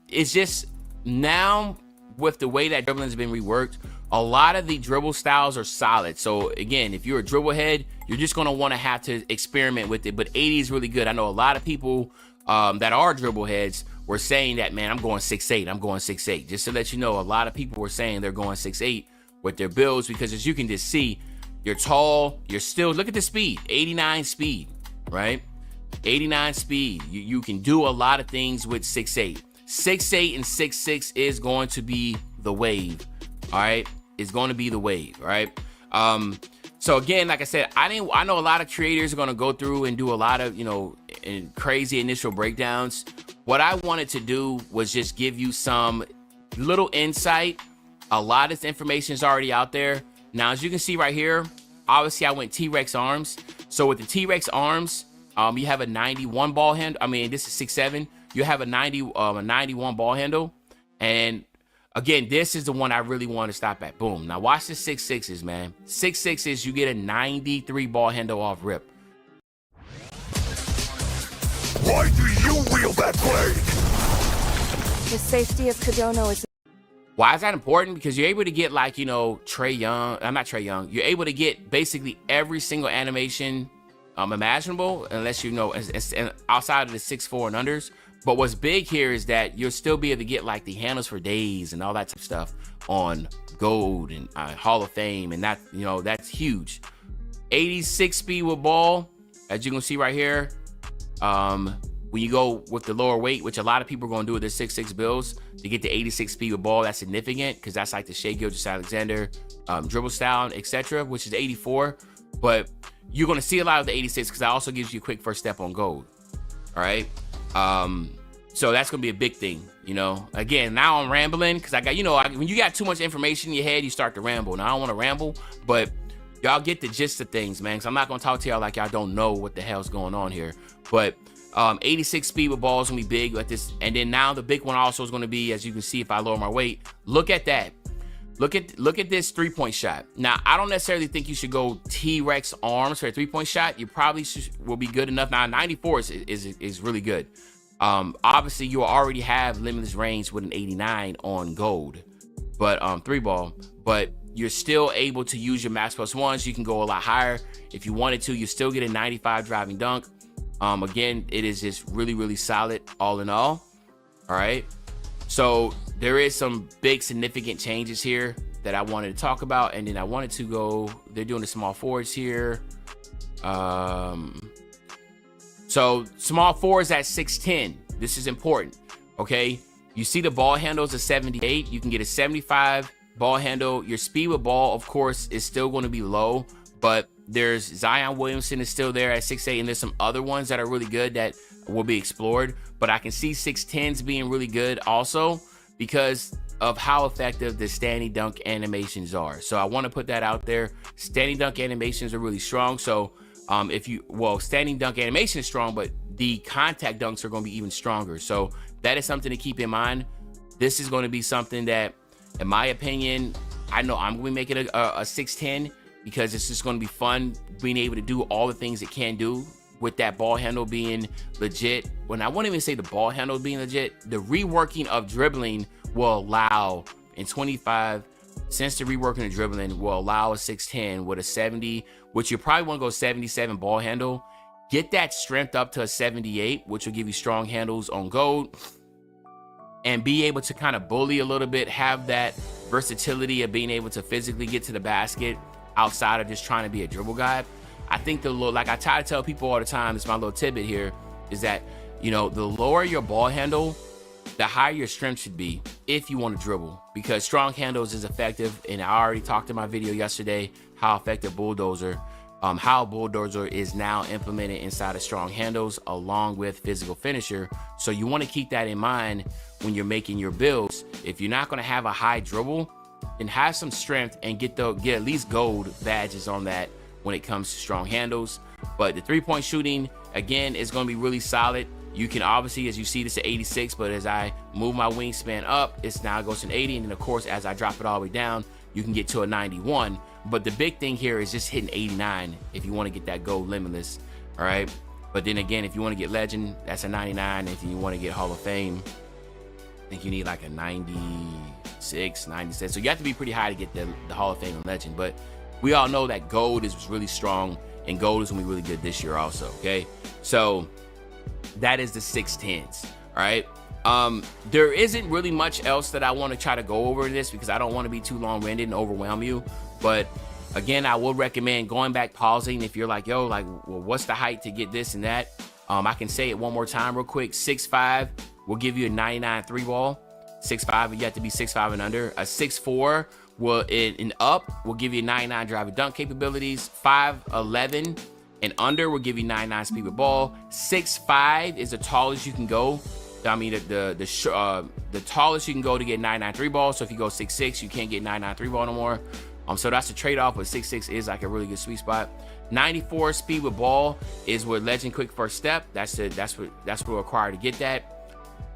It's just now with the way that dribbling has been reworked, a lot of the dribble styles are solid. So again, if you're a dribble head, you're just going to want to have to experiment with it. But 80 is really good. I know a lot of people that are dribble heads were saying that, man, I'm going 6'8". I'm going 6'8". Just to let you know, a lot of people were saying they're going 6'8" with their builds, because as you can just see, you're tall, you're still, look at the speed, 89 speed, right? 89 speed. You can do a lot of things with 6'8". 6'8" and 6'6" is going to be the wave, all right? It's going to be the wave, all right? So again, like I said, I know a lot of creators are going to go through and do a lot of, crazy initial breakdowns. What I wanted to do was just give you some little insight. A lot of this information is already out there. Now, as you can see right here, obviously I went T-Rex arms. So with the T-Rex arms, you have a 91 ball handle. I mean, this is 6'7". You have a 91 ball handle. And again, this is the one I really want to stop at. Boom. Now watch the 6'6s, man. 6'6s, you get a 93 ball handle off rip. Why do you wield that blade? The safety of Kodono is... Why is that important? Because you're able to get like, Trae Young. I'm not Trae Young. You're able to get basically every single animation imaginable, unless it's outside of the 6'4" and unders. But what's big here is that you'll still be able to get like the handles for days and all that type of stuff on gold and Hall of Fame, and that that's huge. 86 speed with ball, as you can see right here. When you go with the lower weight, which a lot of people are going to do with their 6'6" builds, to get the 86 speed with ball, that's significant, because that's like the Shai Gilgeous-Alexander dribble style, etc., which is 84. But you're going to see a lot of the 86 because that also gives you a quick first step on gold. All right. So that's going to be a big thing, Again, now I'm rambling because I got, when you got too much information in your head, you start to ramble. Now I don't want to ramble, but y'all get the gist of things, man, because I'm not going to talk to y'all like y'all don't know what the hell's going on here. But 86 speed with ball is going to be big like this. And then now the big one also is going to be, as you can see, if I lower my weight, look at that. Look at this 3-point shot. Now, I don't necessarily think you should go T-Rex arms for a 3-point shot. You probably will be good enough. Now, 94 is really good. Obviously, you already have limitless range with an 89 on gold, but 3-ball. But you're still able to use your max plus ones. You can go a lot higher if you wanted to. You still get a 95 driving dunk. Again, it is just really, really solid all in all. All right. So there is some big significant changes here that I wanted to talk about. And then I wanted to go, they're doing the small forwards here. So small forwards at 6'10". This is important. Okay. You see the ball handles at 78. You can get a 75 ball handle. Your speed with ball, of course, is still going to be low, but there's Zion Williamson is still there at 6'8", and there's some other ones that are really good that will be explored. But I can see 6'10s being really good also because of how effective the standing dunk animations are. So I want to put that out there. Standing dunk animations are really strong. So standing dunk animation is strong, but the contact dunks are going to be even stronger. So that is something to keep in mind. This is going to be something that, in my opinion, I know I'm going to be making a 6'10", because it's just going to be fun being able to do all the things it can do with that ball handle being legit. When I won't even say the ball handle being legit, the reworking of dribbling will allow, in 25, since the reworking of dribbling will allow a 6'10" with a 70, which you probably want to go 77 ball handle. Get that strength up to a 78, which will give you strong handles on gold, and be able to kind of bully a little bit, have that versatility of being able to physically get to the basket outside of just trying to be a dribble guy. I think like I try to tell people all the time, it's my little tidbit here, is that, the lower your ball handle, the higher your strength should be if you want to dribble, because strong handles is effective. And I already talked in my video yesterday how effective Bulldozer is now implemented inside of strong handles along with physical finisher. So you want to keep that in mind when you're making your builds. If you're not going to have a high dribble, then have some strength and get at least gold badges on that when it comes to strong handles. But the 3-point shooting, again, is going to be really solid. You can obviously, as you see, this at 86, but as I move my wingspan up, it's now goes to an 80. And then of course, as I drop it all the way down, you can get to a 91. But the big thing here is just hitting 89 if you want to get that gold limitless. All right. But then again, if you want to get legend, that's a 99. If you want to get Hall of Fame, I think you need like a 96, 97. So you have to be pretty high to get the Hall of Fame and legend. But we all know that gold is really strong, and gold is going to be really good this year also. Okay. So that is the 6'10s. All right. There isn't really much else that I want to try to go over in this because I don't want to be too long-winded and overwhelm you. But again, I would recommend going back, pausing if you're like, yo, like, well, what's the height to get this and that? I can say it one more time real quick. 6'5" will give you a 99 3-ball. 6'5", you have to be 6'5" and under. A 6'4" will give you 99 driving dunk capabilities. 5'11" and under will give you 99 speed with ball. 6'5" is the tallest you can go. I mean, the tallest you can go to get 99 3-ball. So if you go 6'6", you can't get 99 3-ball no more. So that's the trade-off, but 6'6" is like a really good sweet spot. 94 speed with ball is what legend quick first step. That's what required to get that.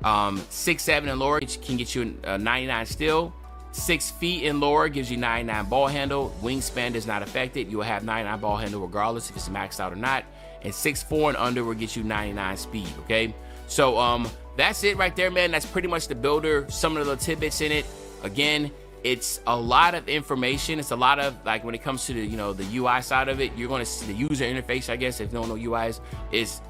6'7" and lower can get you a 99 still. 6 feet and lower gives you 99 ball handle. Wingspan does not affect it. You will have 99 ball handle regardless if it's maxed out or not. And 6'4" and under will get you 99 speed. Okay, so that's it right there, man. That's pretty much the builder. Some of the little tidbits in it. Again, it's a lot of information. It's a lot of, like, when it comes to the the UI side of it, you're going to see the user interface, I guess, if you don't know UIs,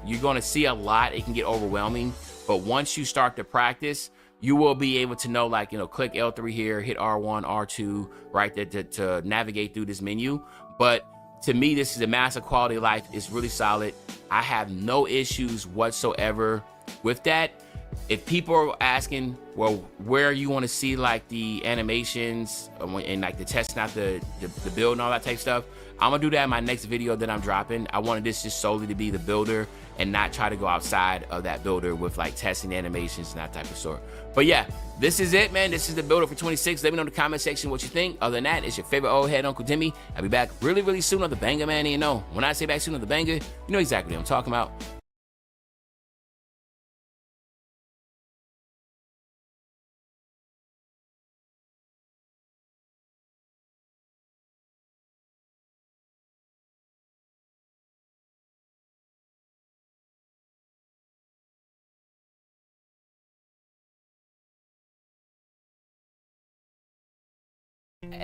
you're going to see a lot. It can get overwhelming, but once you start to practice, you will be able to know, like, click L3 here, hit R1, R2, right there to navigate through this menu. But to me, this is a massive quality of life. It's really solid. I have no issues whatsoever with that. If people are asking, well, where you want to see like the animations and like the testing out the build and all that type of stuff, I'm gonna do that in my next video that I'm dropping. I wanted this just solely to be the builder and not try to go outside of that builder with like testing animations and that type of sort. But yeah, this is it, man. This is the builder for 26. Let me know in the comment section what you think. Other than that, it's your favorite old head Uncle Timmy. I'll be back really, really soon on the banger, man. And when I say back soon on the banger, you know exactly what I'm talking about.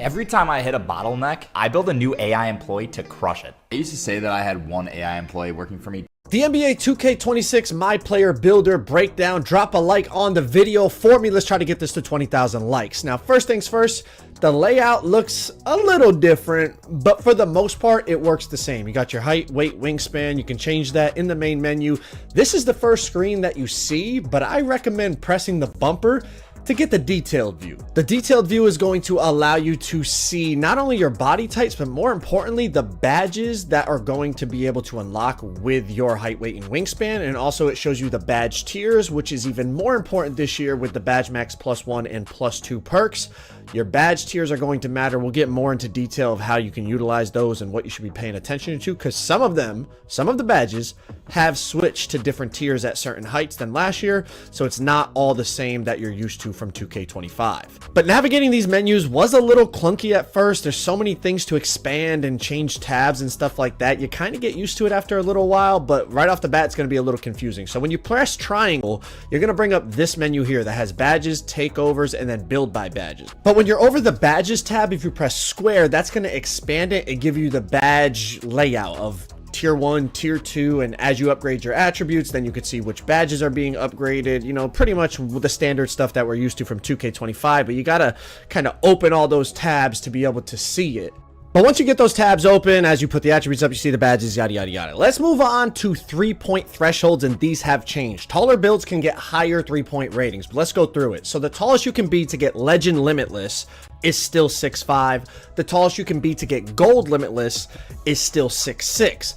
Every time I hit a bottleneck, I build a new AI employee to crush it. I used to say that I had one AI employee working for me. The NBA 2K26 My Player Builder breakdown. Drop a like on the video for me. Let's try to get this to 20,000 likes. Now, first things first, the layout looks a little different, but for the most part, it works the same. You got your height, weight, wingspan. You can change that in the main menu. This is the first screen that you see, but I recommend pressing the bumper to get the detailed view. The detailed view is going to allow you to see not only your body types, but more importantly, the badges that are going to be able to unlock with your height, weight, and wingspan. And also it shows you the badge tiers, which is even more important this year with the Badge Max +1 and +2 perks. Your badge tiers are going to matter. We'll get more into detail of how you can utilize those and what you should be paying attention to, because some of the badges have switched to different tiers at certain heights than last year, so it's not all the same that you're used to from 2K25. But navigating these menus was a little clunky at first. There's so many things to expand and change tabs and stuff like that. You kind of get used to it after a little while, but right off the bat, it's going to be a little confusing. So when you press triangle, you're going to bring up this menu here that has badges, takeovers, and then build by badges. But when you're over the badges tab, if you press square, that's going to expand it and give you the badge layout of tier 1, tier 2, and as you upgrade your attributes, then you can see which badges are being upgraded, you know, pretty much the standard stuff that we're used to from 2K25, but you gotta kind of open all those tabs to be able to see it. But once you get those tabs open, as you put the attributes up, you see the badges, yada, yada, yada. Let's move on to 3-point thresholds, and these have changed. Taller builds can get higher 3-point ratings, but let's go through it. So the tallest you can be to get Legend Limitless is still 6'5". The tallest you can be to get Gold Limitless is still 6'6".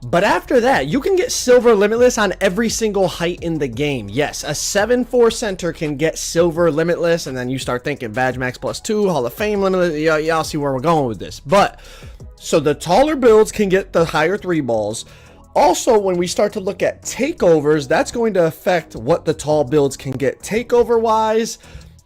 But after that, you can get Silver Limitless on every single height in the game. Yes, a 7'4" center can get Silver Limitless, and then you start thinking Badge Max +2, Hall of Fame Limitless. Y'all see where we're going with this. But, so the taller builds can get the higher 3 balls. Also, when we start to look at takeovers, that's going to affect what the tall builds can get takeover-wise.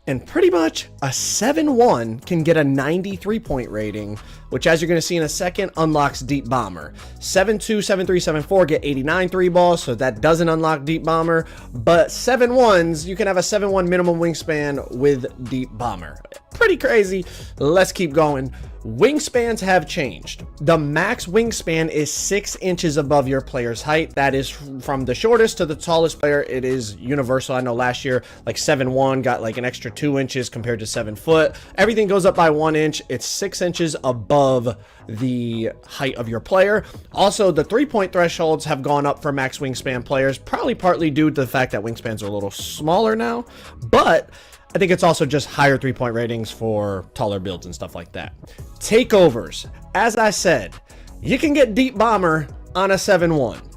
And pretty much a 7'1" can get a 93-point rating, which, as you're going to see in a second, unlocks Deep Bomber. 7'2", 7'3", 7'4" get 89 3 balls, so that doesn't unlock Deep Bomber. But 7'1s, you can have a 7'1" minimum wingspan with Deep Bomber. Pretty crazy. Let's keep going. Wingspans have changed. The max wingspan is 6 inches above your player's height. That is from the shortest to the tallest player. It is universal. I know last year, like 7'1" got like an extra 2 inches compared to 7 foot. Everything goes up by 1 inch. It's 6 inches above the height of your player. Also, the 3-point thresholds have gone up for max wingspan players, probably partly due to the fact that wingspans are a little smaller now, but I think it's also just higher 3-point ratings for taller builds and stuff like that. Takeovers. As I said, you can get Deep Bomber on a 7'1".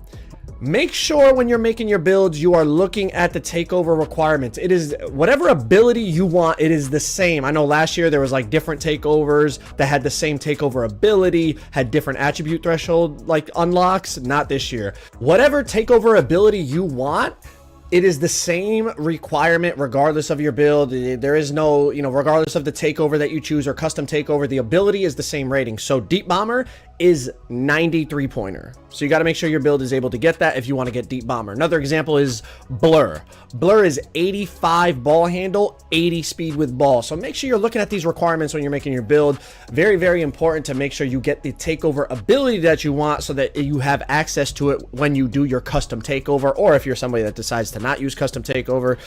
Make sure when you're making your builds, you are looking at the takeover requirements. It is whatever ability you want, it is the same. I know last year there was like different takeovers that had the same takeover ability, had different attribute threshold like unlocks. Not this year. Whatever takeover ability you want, it is the same requirement regardless of your build. There is no, regardless of the takeover that you choose or custom takeover, the ability is the same rating. So Deep Bomber is 93 pointer. So you got to make sure your build is able to get that if you want to get Deep Bomber. Another example is Blur. Blur is 85 ball handle, 80 speed with ball. So make sure you're looking at these requirements when you're making your build. Very, very important to make sure you get the takeover ability that you want so that you have access to it when you do your custom takeover, or if you're somebody that decides to not use custom takeover.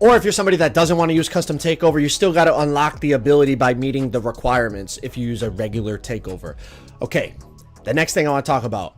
Or if you're somebody that doesn't want to use custom takeover, you still got to unlock the ability by meeting the requirements if you use a regular takeover. Okay, the next thing I want to talk about.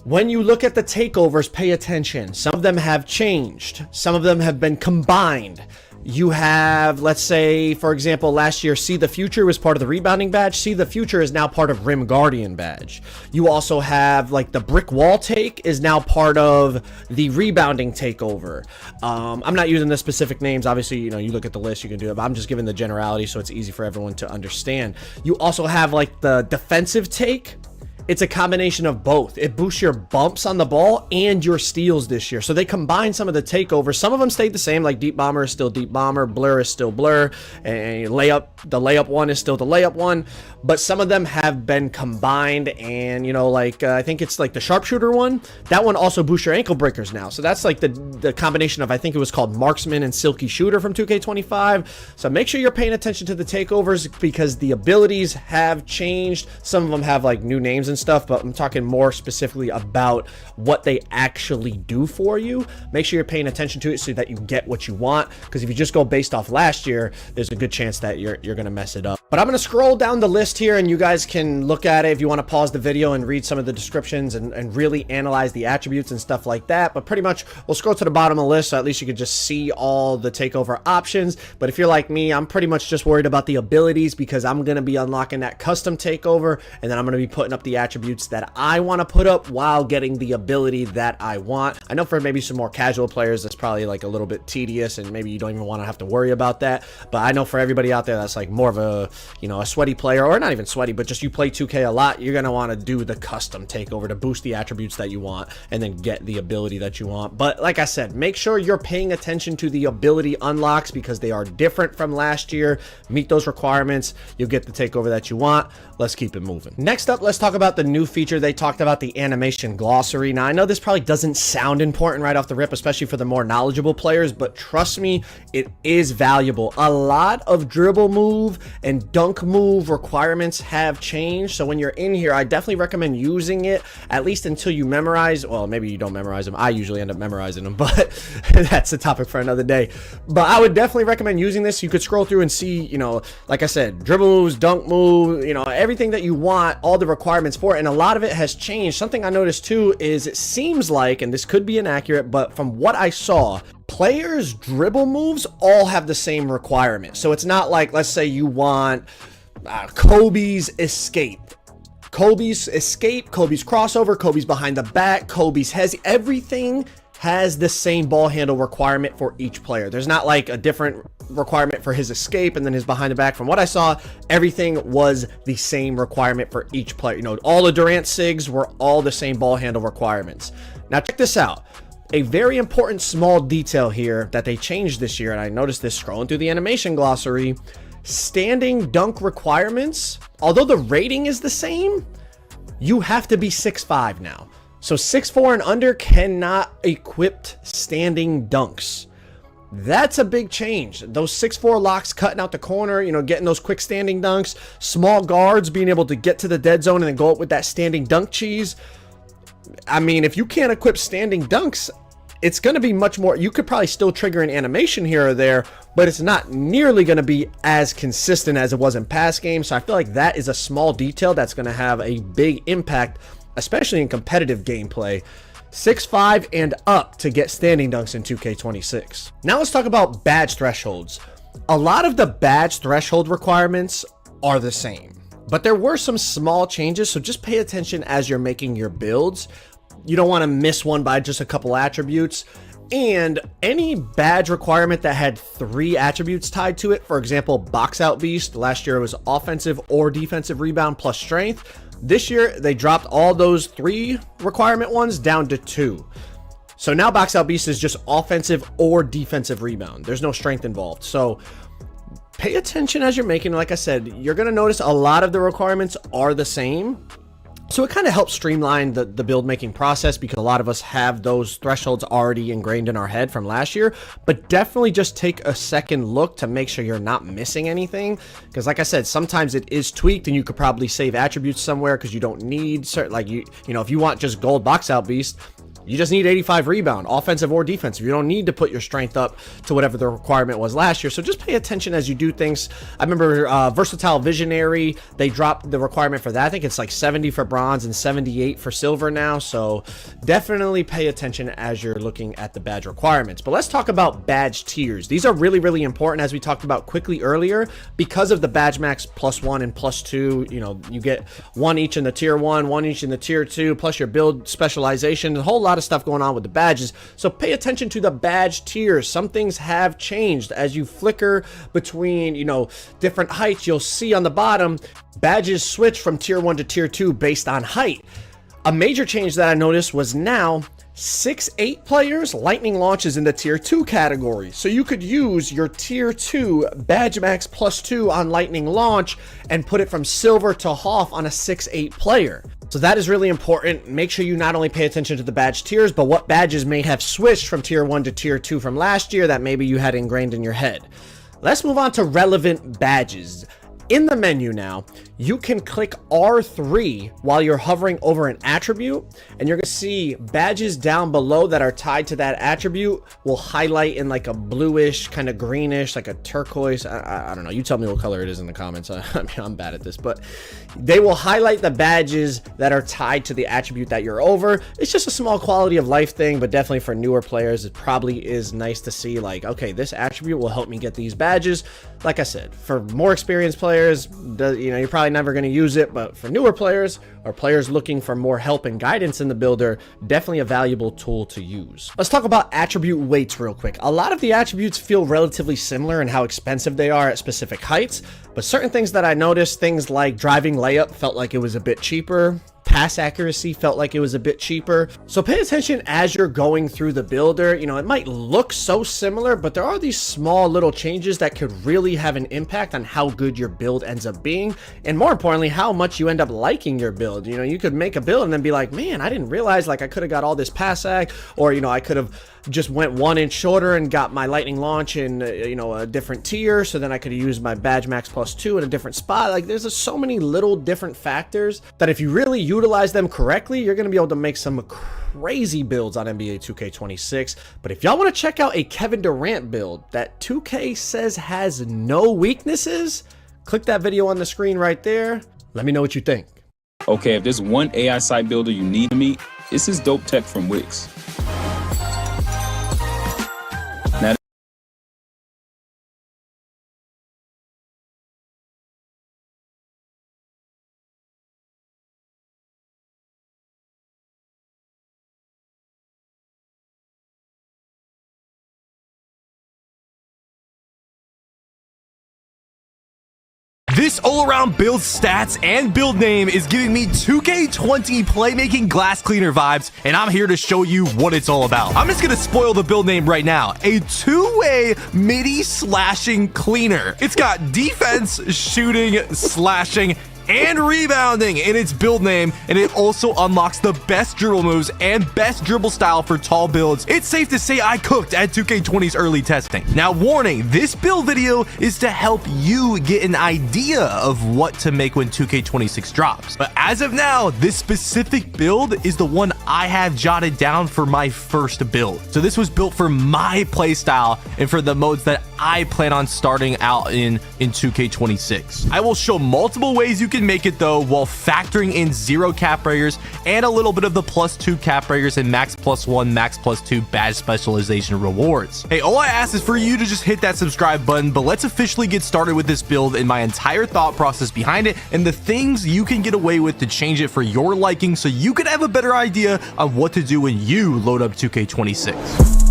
When you look at the takeovers, pay attention. Some of them have changed. Some of them have been combined. You have, let's say, for example, last year, See the Future was part of the rebounding badge. See the Future is now part of Rim Guardian badge. You also have, like, the brick wall take is now part of the rebounding takeover. I'm not using the specific names. Obviously, you look at the list, you can do it, but I'm just giving the generality so it's easy for everyone to understand. You also have, like, the defensive take it's a combination of both. It boosts your bumps on the ball and your steals this year. So they combine some of the takeovers. Some of them stayed the same, like Deep Bomber is still Deep Bomber, Blur is still Blur, and the layup one is still the layup one. But some of them have been combined, and you know, like I think it's like the sharpshooter one. That one also boosts your ankle breakers now. So that's like the combination of, I think it was called Marksman and Silky Shooter from 2K25. So make sure you're paying attention to the takeovers because the abilities have changed. Some of them have like new names and stuff, but I'm talking more specifically about what they actually do for you. Make sure you're paying attention to it so that you get what you want, because if you just go based off last year, there's a good chance that you're gonna mess it up. But I'm gonna scroll down the list here and you guys can look at it if you want to pause the video and read some of the descriptions and really analyze the attributes and stuff like that. But pretty much we'll scroll to the bottom of the list so at least you could just see all the takeover options. But if you're like me, I'm pretty much just worried about the abilities because I'm gonna be unlocking that custom takeover, and then I'm gonna be putting up the attributes that I want to put up while getting the ability that I want. I know for maybe some more casual players that's probably like a little bit tedious and maybe you don't even want to have to worry about that, but I know for everybody out there that's like more of a, you know, a sweaty player, or not even sweaty, but just you play 2K a lot, you're gonna want to do the custom takeover to boost the attributes that you want and then get the ability that you want. But like I said, make sure you're paying attention to the ability unlocks because they are different from last year. Meet those requirements, you'll get the takeover that you want. Let's keep it moving. Next up, let's talk about the new feature. They talked about the animation glossary. Now I know this probably doesn't sound important right off the rip, especially for the more knowledgeable players, but trust me, it is valuable. A lot of dribble move and dunk move requirements have changed, so when you're in here, I definitely recommend using it at least until you memorize. Well, maybe you don't memorize them. I usually end up memorizing them, but that's a topic for another day. But I would definitely recommend using this. You could scroll through and see, you know, like I said, dribble moves, dunk move, you know, everything that you want, all the requirements for it, and a lot of it has changed. Something I noticed too is it seems like, and this could be inaccurate, but from what I saw, players' dribble moves all have the same requirement. So it's not like, let's say you want Kobe's escape. Kobe's escape, Kobe's crossover, Kobe's behind the back, Kobe's hezzy. Everything has the same ball handle requirement for each player. There's not like a different requirement for his escape and then his behind the back. From what I saw, everything was the same requirement for each player. You know, all the Durant SIGs were all the same ball handle requirements. Now check this out. A very important small detail here that they changed this year, and I noticed this scrolling through the animation glossary. Standing dunk requirements, although the rating is the same, you have to be 6'5" now. So 6'4" and under cannot equip standing dunks. That's a big change. Those 6'4" locks cutting out the corner, you know, getting those quick standing dunks, small guards being able to get to the dead zone and then go up with that standing dunk cheese. I mean, if you can't equip standing dunks, it's going to be much more. You could probably still trigger an animation here or there, but it's not nearly going to be as consistent as it was in past games. So I feel like that is a small detail that's going to have a big impact, especially in competitive gameplay. 6'5" and up to get standing dunks in 2K26. Now let's talk about badge thresholds. A lot of the badge threshold requirements are the same, but there were some small changes, so just pay attention as you're making your builds. You don't want to miss one by just a couple attributes. And any badge requirement that had 3 attributes tied to it, for example, box out beast, last year it was offensive or defensive rebound plus strength. This year they dropped all those 3 requirement ones down to 2. So now box out beast is just offensive or defensive rebound. There's no strength involved. So pay attention as you're making. Like I said, you're going to notice a lot of the requirements are the same. So it kind of helps streamline the build making process because a lot of us have those thresholds already ingrained in our head from last year. But definitely just take a second look to make sure you're not missing anything. Because like I said, sometimes it is tweaked and you could probably save attributes somewhere because you don't need certain, like you know, if you want just gold box out beast, you just need 85 rebound, offensive or defensive. You don't need to put your strength up to whatever the requirement was last year. So just pay attention as you do things. I remember Versatile Visionary, they dropped the requirement for that. I think it's like 70 for bronze and 78 for silver now. So definitely pay attention as you're looking at the badge requirements. But let's talk about badge tiers. These are really, really important, as we talked about quickly earlier, because of the badge max +1 and +2. You know, you get 1 each in the tier 1, 1 each in the tier 2, plus your build specialization, a whole lot lot of stuff going on with the badges. So pay attention to the badge tiers. Some things have changed. As you flicker between, you know, different heights, you'll see on the bottom, badges switch from tier 1 to tier 2 based on height. A major change that I noticed was now 6-8 players, lightning launch is in the tier 2 category. So you could use your tier 2 badge max +2 on lightning launch and put it from silver to Hoff on a 6-8 player. So that is really important. Make sure you not only pay attention to the badge tiers, but what badges may have switched from tier 1 to tier 2 from last year that maybe you had ingrained in your head. Let's move on to relevant badges. In the menu now, you can click R3 while you're hovering over an attribute, and you're gonna see badges down below that are tied to that attribute will highlight in like a bluish, kind of greenish, like a turquoise. I don't know. You tell me what color it is in the comments. I mean, I'm bad at this, but they will highlight the badges that are tied to the attribute that you're over. It's just a small quality of life thing, but definitely for newer players, it probably is nice to see like, okay, this attribute will help me get these badges. Like I said, for more experienced players, you know, you're probably never going to use it, but for newer players or players looking for more help and guidance in the builder, definitely a valuable tool to use. Let's talk about attribute weights real quick. A lot of the attributes feel relatively similar in how expensive they are at specific heights, but certain things that I noticed, things like driving layup felt like it was a bit cheaper. Pass accuracy felt like it was a bit cheaper. So pay attention as you're going through the builder. You know, it might look so similar, but there are these small little changes that could really have an impact on how good your build ends up being. And more importantly, how much you end up liking your build. You know, you could make a build and then be like, man, I didn't realize like I could have got all this pass ac, or, you know, I could have just went 1 inch shorter and got my lightning launch in, you know, a different tier. So then I could have used my badge max +2 in a different spot. Like there's just so many little different factors that if you really utilize them correctly, you're going to be able to make some crazy builds on NBA 2K26. But if y'all want to check out a Kevin Durant build that 2K says has no weaknesses, click that video on the screen right there. Let me know what you think. Okay, if there's one AI site builder you need to meet, it's this dope tech from Wix. Now, this all-around build stats and build name is giving me 2K20 playmaking glass cleaner vibes, and I'm here to show you what it's all about. I'm just gonna spoil the build name right now. A two-way midi slashing cleaner. It's got defense, shooting, slashing, and rebounding in its build name, and it also unlocks the best dribble moves and best dribble style for tall builds. It's safe to say I cooked at 2K20's early testing. Now warning, this build video is to help you get an idea of what to make when 2K26 drops. But as of now, this specific build is the one I have jotted down for my first build. So this was built for my playstyle and for the modes that I plan on starting out in 2K26. I will show multiple ways you can make it though, while factoring in 0 cap breakers and a little bit of the +2 cap breakers and max +1, max +2 badge specialization rewards. Hey, all I ask is for you to just hit that subscribe button, but let's officially get started with this build and my entire thought process behind it and the things you can get away with to change it for your liking so you could have a better idea of what to do when you load up 2K26.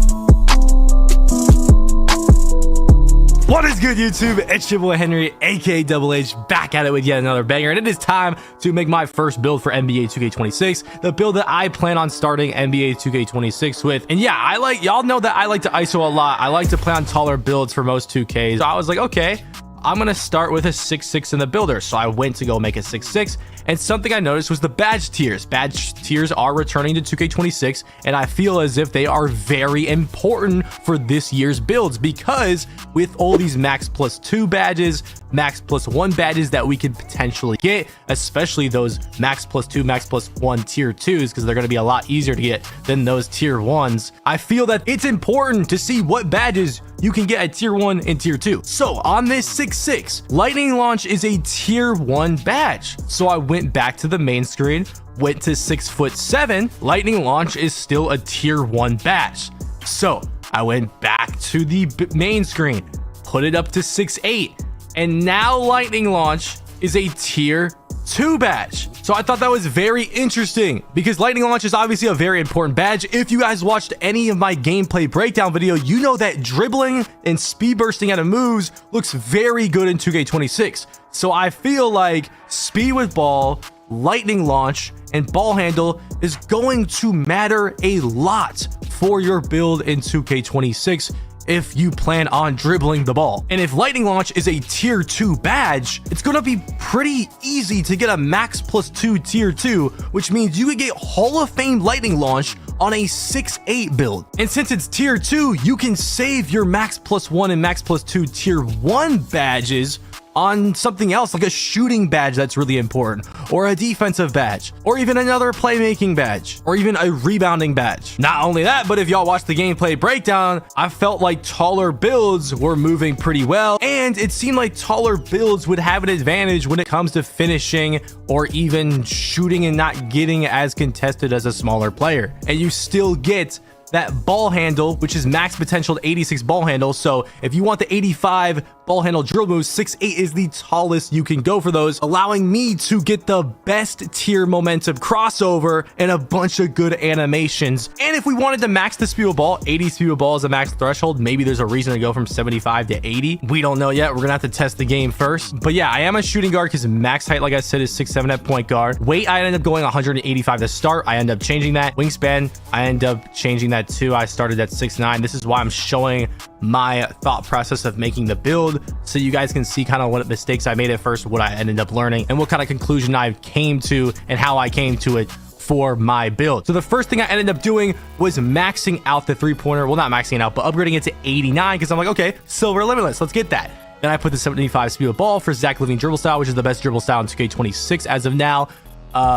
What is good, YouTube? It's your boy Henry, aka Double H, back at it with yet another banger, and it is time to make my first build for NBA 2K26, the build that I plan on starting NBA 2K26 with. And yeah, y'all know that I like to ISO a lot. I like to play on taller builds for most 2Ks. So I was like, okay, I'm gonna start with a 6'6" in the builder. So I went to go make a 6'6", and something I noticed was the badge tiers. Badge tiers are returning to 2K26, and I feel as if they are very important for this year's builds, because with all these max +2 badges, max +1 badges that we could potentially get, especially those max +2, max +1 tier 2s, because they're going to be a lot easier to get than those tier 1s. I feel that it's important to see what badges you can get at tier 1 and tier 2. So on this 6'6", lightning launch is a tier 1 badge. So I went back to the main screen, went to 6'7", lightning launch is still a tier 1 badge. So I went back to the main screen, put it up to 6'8", and now lightning launch is a tier 2 badge. So I thought that was very interesting because lightning launch is obviously a very important badge. If you guys watched any of my gameplay breakdown video, you know that dribbling and speed bursting out of moves looks very good in 2K26. So I feel like speed with ball, lightning launch, and ball handle is going to matter a lot for your build in 2K26 if you plan on dribbling the ball. And if lightning launch is a tier 2 badge, it's gonna be pretty easy to get a max +2 tier 2, which means you could get Hall of Fame lightning launch on a 6-8 build. And since it's tier 2, you can save your max +1 and max +2 tier 1 badges on something else, like a shooting badge that's really important, or a defensive badge, or even another playmaking badge, or even a rebounding badge. Not only that, but if y'all watch the gameplay breakdown, I felt like taller builds were moving pretty well, and it seemed like taller builds would have an advantage when it comes to finishing or even shooting and not getting as contested as a smaller player. And you still get that ball handle, which is max potential 86 ball handle. So if you want the 85 ball handle drill moves, 6'8" is the tallest you can go for those, allowing me to get the best tier momentum crossover and a bunch of good animations. And if we wanted to max the speed of ball, 80 speed of ball is a max threshold. Maybe there's a reason to go from 75 to 80. We don't know yet. We're gonna have to test the game first. But yeah, I am a shooting guard because max height, like I said, is 6'7" at point guard. Weight, I ended up going 185 to start. I end up changing that. Wingspan, I end up changing that too. I started at 6'9". This is why I'm showing my thought process of making the build, so you guys can see kind of what mistakes I made at first, what I ended up learning, and what kind of conclusion I came to and how I came to it for my build. So the first thing I ended up doing was maxing out the three-pointer. Well, not maxing it out, but upgrading it to 89 because I'm like, okay, silver limitless, let's get that. Then I put the 75 speed of ball for Zach LaVine dribble style, which is the best dribble style in 2K26 as of now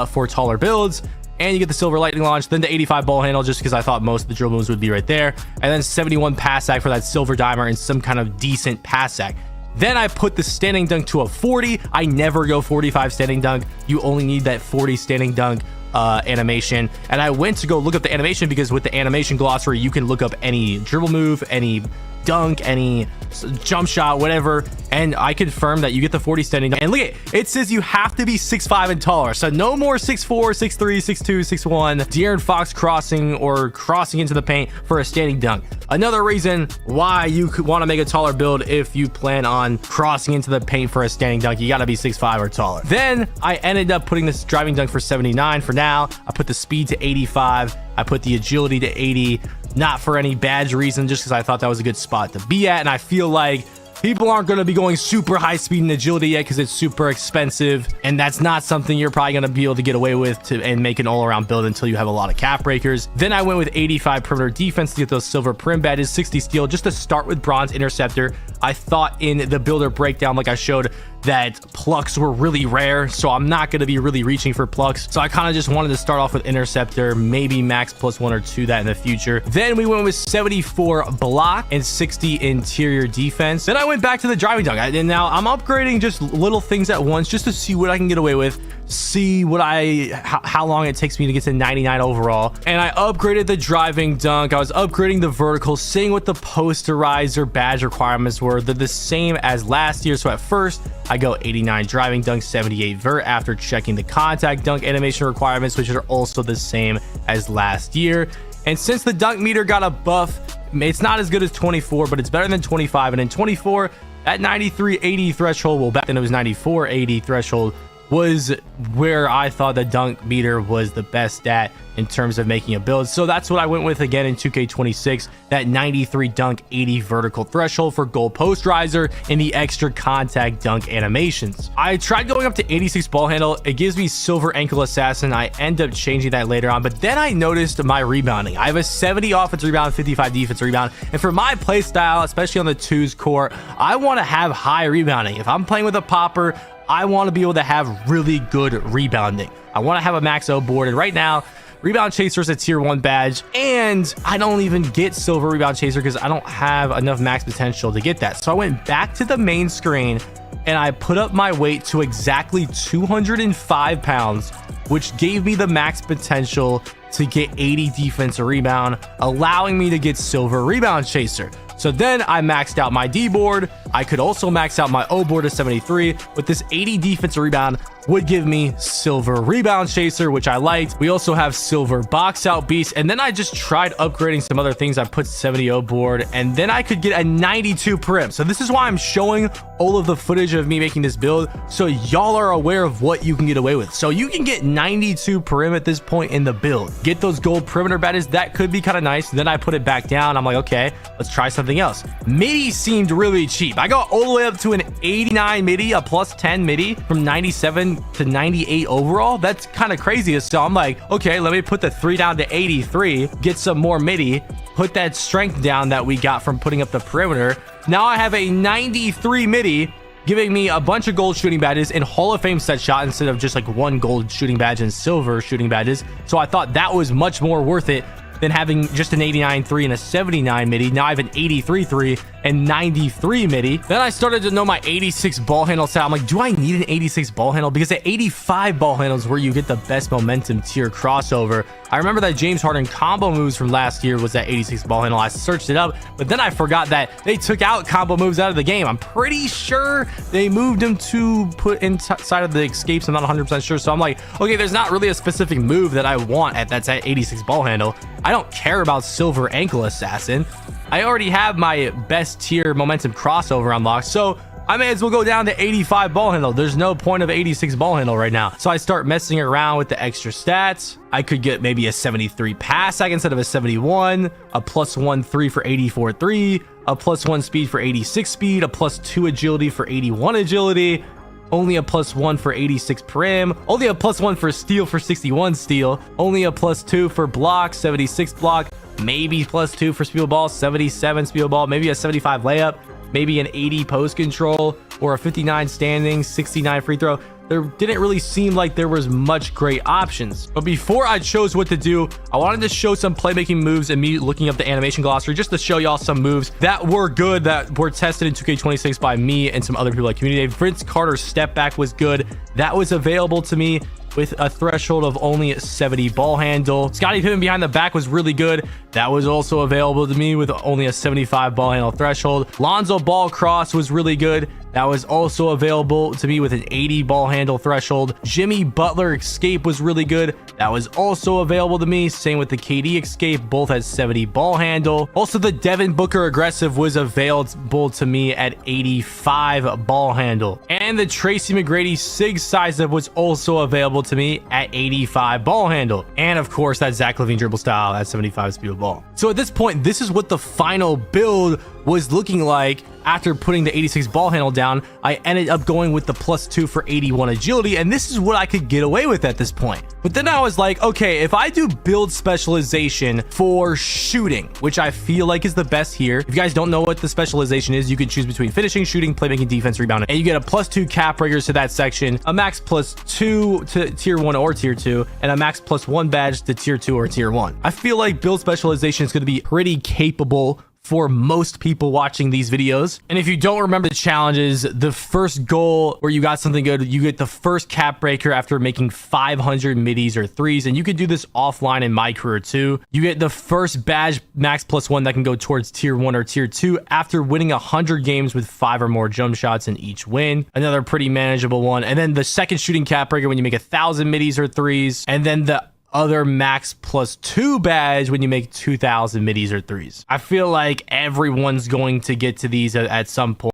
for taller builds. And you get the silver lightning launch, then the 85 ball handle, just because I thought most of the drill moves would be right there. And then 71 pass sack for that silver dimer and some kind of decent pass sack. Then I put the standing dunk to a 40. I never go 45 standing dunk. You only need that 40 standing dunk animation. And I went to go look up the animation because with the animation glossary, you can look up any dribble move, any dunk, any jump shot, whatever, and I confirmed that you get the 40 standing dunk. And look at it says you have to be 6'5" and taller, so no more 6'4", 6'3", 6'2", 6'1 De'Aaron Fox crossing or crossing into the paint for a standing dunk. Another reason why you could want to make a taller build if you plan on crossing into the paint for a standing dunk, you got to be 6'5" or taller. Then I ended up putting this driving dunk for 79 for now. I put the speed to 85. I put the agility to 80, not for any badge reason, just because I thought that was a good spot to be at. And I feel like people aren't going to be going super high speed and agility yet because it's super expensive, and that's not something you're probably going to be able to get away with and make an all-around build until you have a lot of cap breakers. Then I went with 85 perimeter defense to get those silver prim badges, 60 steal just to start with bronze interceptor. I thought in the builder breakdown, like I showed, that plucks were really rare, so I'm not going to be really reaching for plucks. So I kind of just wanted to start off with interceptor, maybe max +1 or 2 that in the future. Then we went with 74 block and 60 interior defense. Then I went back to the driving dunk, and now I'm upgrading just little things at once just to see what I can get away with, see what how long it takes me to get to 99 overall. And I upgraded the driving dunk. I was upgrading the vertical, seeing what the posterizer badge requirements were. They're the same as last year. So at first I go 89 driving dunk, 78 vert after checking the contact dunk animation requirements, which are also the same as last year. And since the dunk meter got a buff, it's not as good as 24, but it's better than 25. And in 24, that 93-80 threshold, well, back then it was 94-80 threshold, was where I thought the dunk meter was the best stat in terms of making a build. So that's what I went with again in 2K26, that 93 dunk, 80 vertical threshold for goal post riser and the extra contact dunk animations. I tried going up to 86 ball handle. It gives me silver ankle assassin. I end up changing that later on, but then I noticed my rebounding. I have a 70 offense rebound, 55 defense rebound, and for my play style, especially on the twos core, I want to have high rebounding. If I'm playing with a popper, I want to be able to have really good rebounding. I want to have a max O board, and right now Rebound Chaser is a tier 1 badge, and I don't even get silver Rebound Chaser because I don't have enough max potential to get that. So I went back to the main screen and I put up my weight to exactly 205 pounds, which gave me the max potential to get 80 defense or rebound, allowing me to get silver Rebound Chaser. So then I maxed out my D board. I could also max out my O board to 73 with this 80 defense rebound, would give me silver rebound chaser, which I liked. We also have silver box out beast. And then I just tried upgrading some other things. I put 70 board, and then I could get a 92 prim. So this is why I'm showing all of the footage of me making this build, so y'all are aware of what you can get away with. So you can get 92 prim at this point in the build. Get those gold perimeter badges. That could be kind of nice. Then I put it back down. I'm like, okay, let's try something else. Midi seemed really cheap. I got all the way up to an 89 midi, a plus 10 midi from 97 to 98 overall. That's kind of crazy. So I'm like, okay, let me put the 3 down to 83, get some more midi, put that strength down that we got from putting up the perimeter. Now I have a 93 midi, giving me a bunch of gold shooting badges and Hall of Fame set shot instead of just like 1 gold shooting badge and silver shooting badges. So I thought that was much more worth it than having just an 89-3 and a 79 midi. Now I have an 83-3 and 93 midi. Then I started to know my 86 ball handle set. I'm like, do I need an 86 ball handle? Because at 85 ball handle is where you get the best momentum tier crossover. I remember that James Harden combo moves from last year was that 86 ball handle. I searched it up, but then I forgot that they took out combo moves out of the game. I'm pretty sure they moved them to put inside of the escapes. I'm not 100% sure. So I'm like, okay, there's not really a specific move that I want that's at 86 ball handle. I don't care about silver ankle assassin. I already have my best tier momentum crossover unlocked, so I may as well go down to 85 ball handle. There's no point of 86 ball handle right now. So I start messing around with the extra stats. I could get maybe a 73 pass sack instead of a 71, a +1 3 for 84 3, a +1 speed for 86 speed, a +2 agility for 81 agility, only a +1 for 86 prim, only a +1 for steal for 61 steal, only a +2 for block, 76 block, maybe +2 for speed ball, 77 speed ball, maybe a 75 layup, maybe an 80 post control, or a 59 standing, 69 free throw. There didn't really seem like there was much great options. But before I chose what to do, I wanted to show some playmaking moves and me looking up the animation glossary just to show y'all some moves that were good, that were tested in 2K26 by me and some other people like Community. Vince Carter's step back was good. That was available to me with a threshold of only 70 ball handle. Scottie Pippen behind the back was really good. That was also available to me with only a 75 ball handle threshold. Lonzo Ball cross was really good. That was also available to me with an 80 ball handle threshold. Jimmy Butler escape was really good. That was also available to me. Same with the KD escape, both at 70 ball handle. Also, the Devin Booker aggressive was available to me at 85 ball handle. And the Tracy McGrady Sig size up was also available to me at 85 ball handle. And of course, that Zach LaVine dribble style at 75 speed of ball. So at this point, this is what the final build was looking like. After putting the 86 ball handle down, I ended up going with the +2 for 81 agility, and this is what I could get away with at this point. But then I was like, okay, if I do build specialization for shooting, which I feel like is the best here. If you guys don't know what the specialization is, you can choose between finishing, shooting, playmaking, defense, rebounding, and you get a +2 cap breakers to that section, a max +2 to tier 1 or tier 2, and a max +1 badge to tier 2 or tier 1. I feel like build specialization is going to be pretty capable for most people watching these videos. And if you don't remember the challenges, the first goal where you got something good, you get the first cap breaker after making 500 middies or threes, and you can do this offline in my career too. You get the first badge max +1 that can go towards tier 1 or tier 2 after winning 100 games with 5 or more jump shots in each win. Another pretty manageable one. And then the second shooting cap breaker when you make 1,000 middies or threes, and then the other max +2 badge when you make 2,000 middies or threes. I feel like everyone's going to get to these at some point.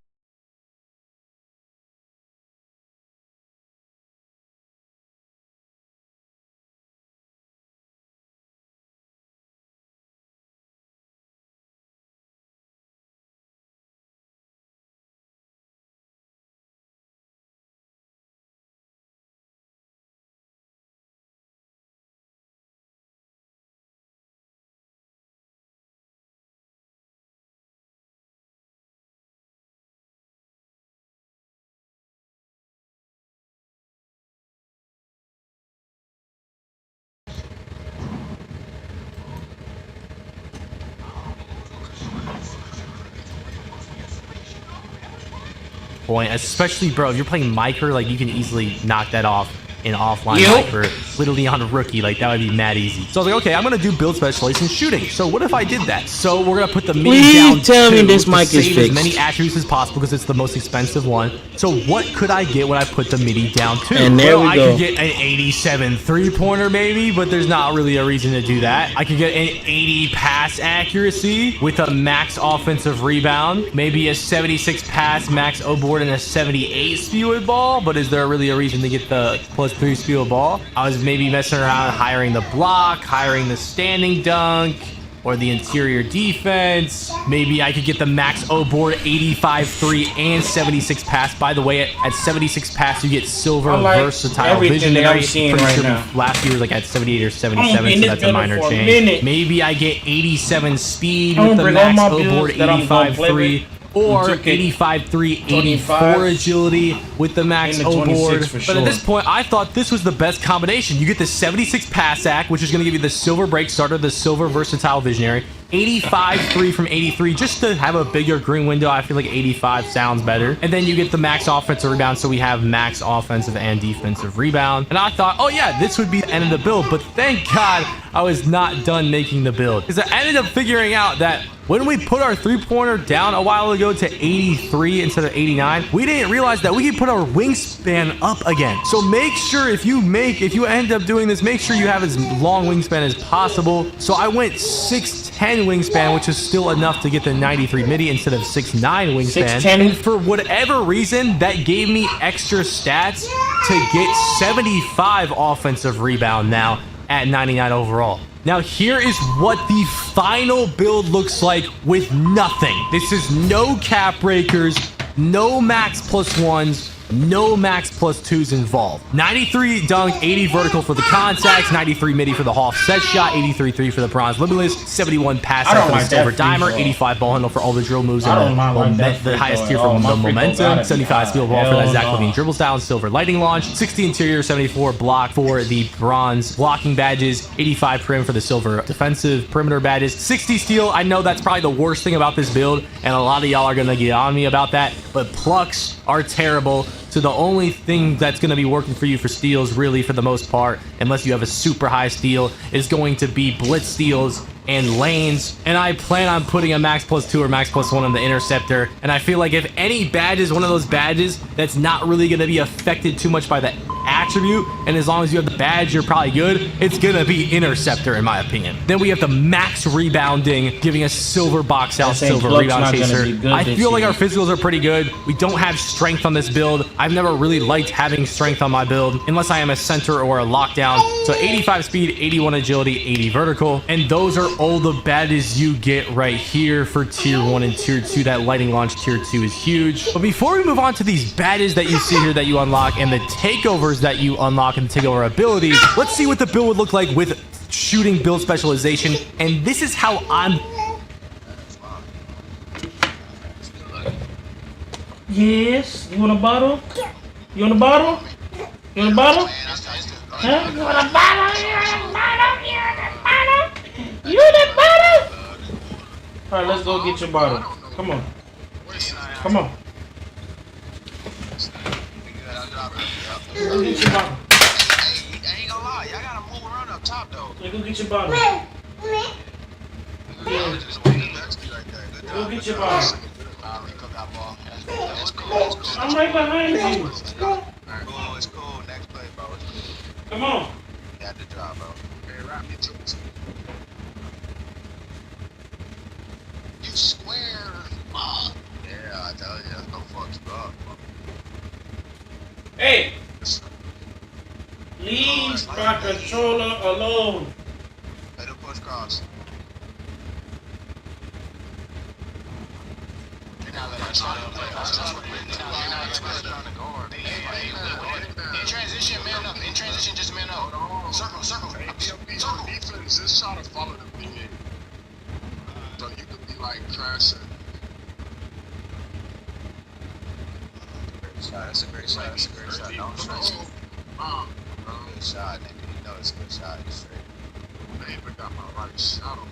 Point, especially bro, if you're playing Miker, like you can easily knock that off in offline for literally on a rookie. Like, that would be mad easy. So I was like, okay, I'm going to do build specialization shooting. So what if I did that? So we're going to put the mini down tell me this to mic is save fixed. as many attributes as possible because it's the most expensive one. So what could I get when I put the midi down to? And there we I go. could get an 87 three-pointer maybe, but there's not really a reason to do that. I could get an 80 pass accuracy with a max offensive rebound, maybe a 76 pass max O board and a 78 speed with ball, but is there really a reason to get the +3 speed with ball? I was maybe messing around hiring the block, hiring the standing dunk, or the interior defense. Maybe I could get the max O board 85-3 and 76 pass. By the way, at 76 pass, you get silver versatile visionary. Pretty sure last year was like at 78 or 77, so that's a minor change. Maybe I get 87 speed with the max O board 85-3. Or 85-3, 84 agility with the max O board. But at this point, I thought this was the best combination. You get the 76 pass act, which is going to give you the silver break starter, the silver versatile visionary, 85-3 from 83, just to have a bigger green window. I feel like 85 sounds better. And then you get the max offensive rebound, so we have max offensive and defensive rebound. And I thought, oh yeah, this would be the end of the build. But thank God I was not done making the build, because I ended up figuring out that when we put our three-pointer down a while ago to 83 instead of 89, we didn't realize that we could put our wingspan up again. So make sure if you end up doing this, make sure you have as long wingspan as possible. So I went 6'10 wingspan, which is still enough to get the 93 midi instead of 6'9 wingspan. 6'10. And for whatever reason, that gave me extra stats to get 75 offensive rebound now at 99 overall. Now here is what the final build looks like with nothing. This is no cap breakers, no max +1s, no max +2s involved. 93 dunk, 80 vertical for the contacts, 93 midi for the half set shot, 83-3 for the bronze limitless, 71 pass set for the silver dimer, 85 ball handle for all the drill moves, and the highest tier for the momentum, 75 steal ball for that Zach Levine dribble style and silver lighting launch, 60 interior, 74 block for the bronze blocking badges, 85 prim for the silver defensive perimeter badges, 60 steal. I know that's probably the worst thing about this build, and a lot of y'all are gonna get on me about that, but plucks are terrible. So the only thing that's going to be working for you for steals, really, for the most part, unless you have a super high steal, is going to be blitz steals and lanes. And I plan on putting a max +2 or max +1 on the interceptor. And I feel like if any badge is one of those badges that's not really going to be affected too much by the attribute, and as long as you have the badge, you're probably good, it's going to be interceptor, in my opinion. Then we have the max rebounding, giving us silver box out, silver rebound chaser. I feel like our physicals are pretty good. We don't have strength on this build. I've never really liked having strength on my build unless I am a center or a lockdown. So 85 speed, 81 agility, 80 vertical. And those are all the badges you get right here for tier 1 and tier 2. That lighting launch tier 2 is huge. But before we move on to these badges that you see here that you unlock and the takeovers that you unlock and the takeover abilities, let's see what the build would look like with shooting build specialization. And this is how I'm... Yes. You want a bottle? You want a bottle? You want a bottle? Huh? You want a bottle? You want a bottle? You want a bottle? You want a bottle? Alright, let's go get your bottle. Come on. Come on. Go get your bottle. I ain't gonna lie, y'all gotta move around up top though. Yeah, go get your bottle. Go get your bottle. I'm right behind you. Alright, cool, it's cool. Next play, bro. Come on. You got the job, bro. Hey, Rob, get to it. You square. Yeah, I tell you, no fucks up. Hey! Leave my controller alone. Let him push cross. You're not letting us play. In transition, man up. In transition, just man up. Circle, circle. Circle. Defense, just try to follow the lead. So you could be like crashing. That's a great shot. That's a great shot. Don't stress it. Good shot, nigga. You know it's a good shot. It's straight. Man, I got my right shot on.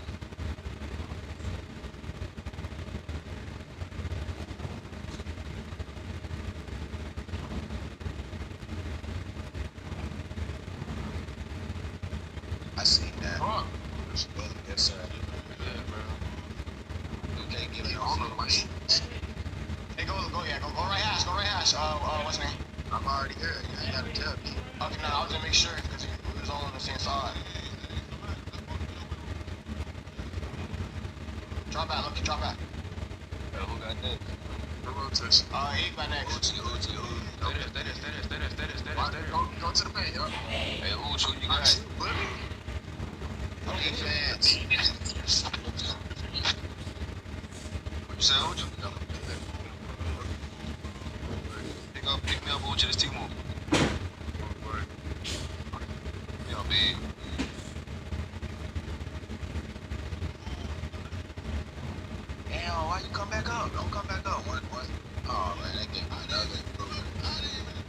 Yes, sir. Yeah, bro. Okay, give me all the money. Hey, go right hash, what's his name? I'm already here. You gotta tell me. Okay, no, I was gonna make sure because we was all on the same side. Drop back, look, drop back. Who got next? Who rotation? He got next. Go to the paint, yo. Hey, who you got? Defense. What you say, who you got? Pick me up, who you this team move? You know, big. Damn, why you come back up? Don't come back up. What? Oh, man, that game,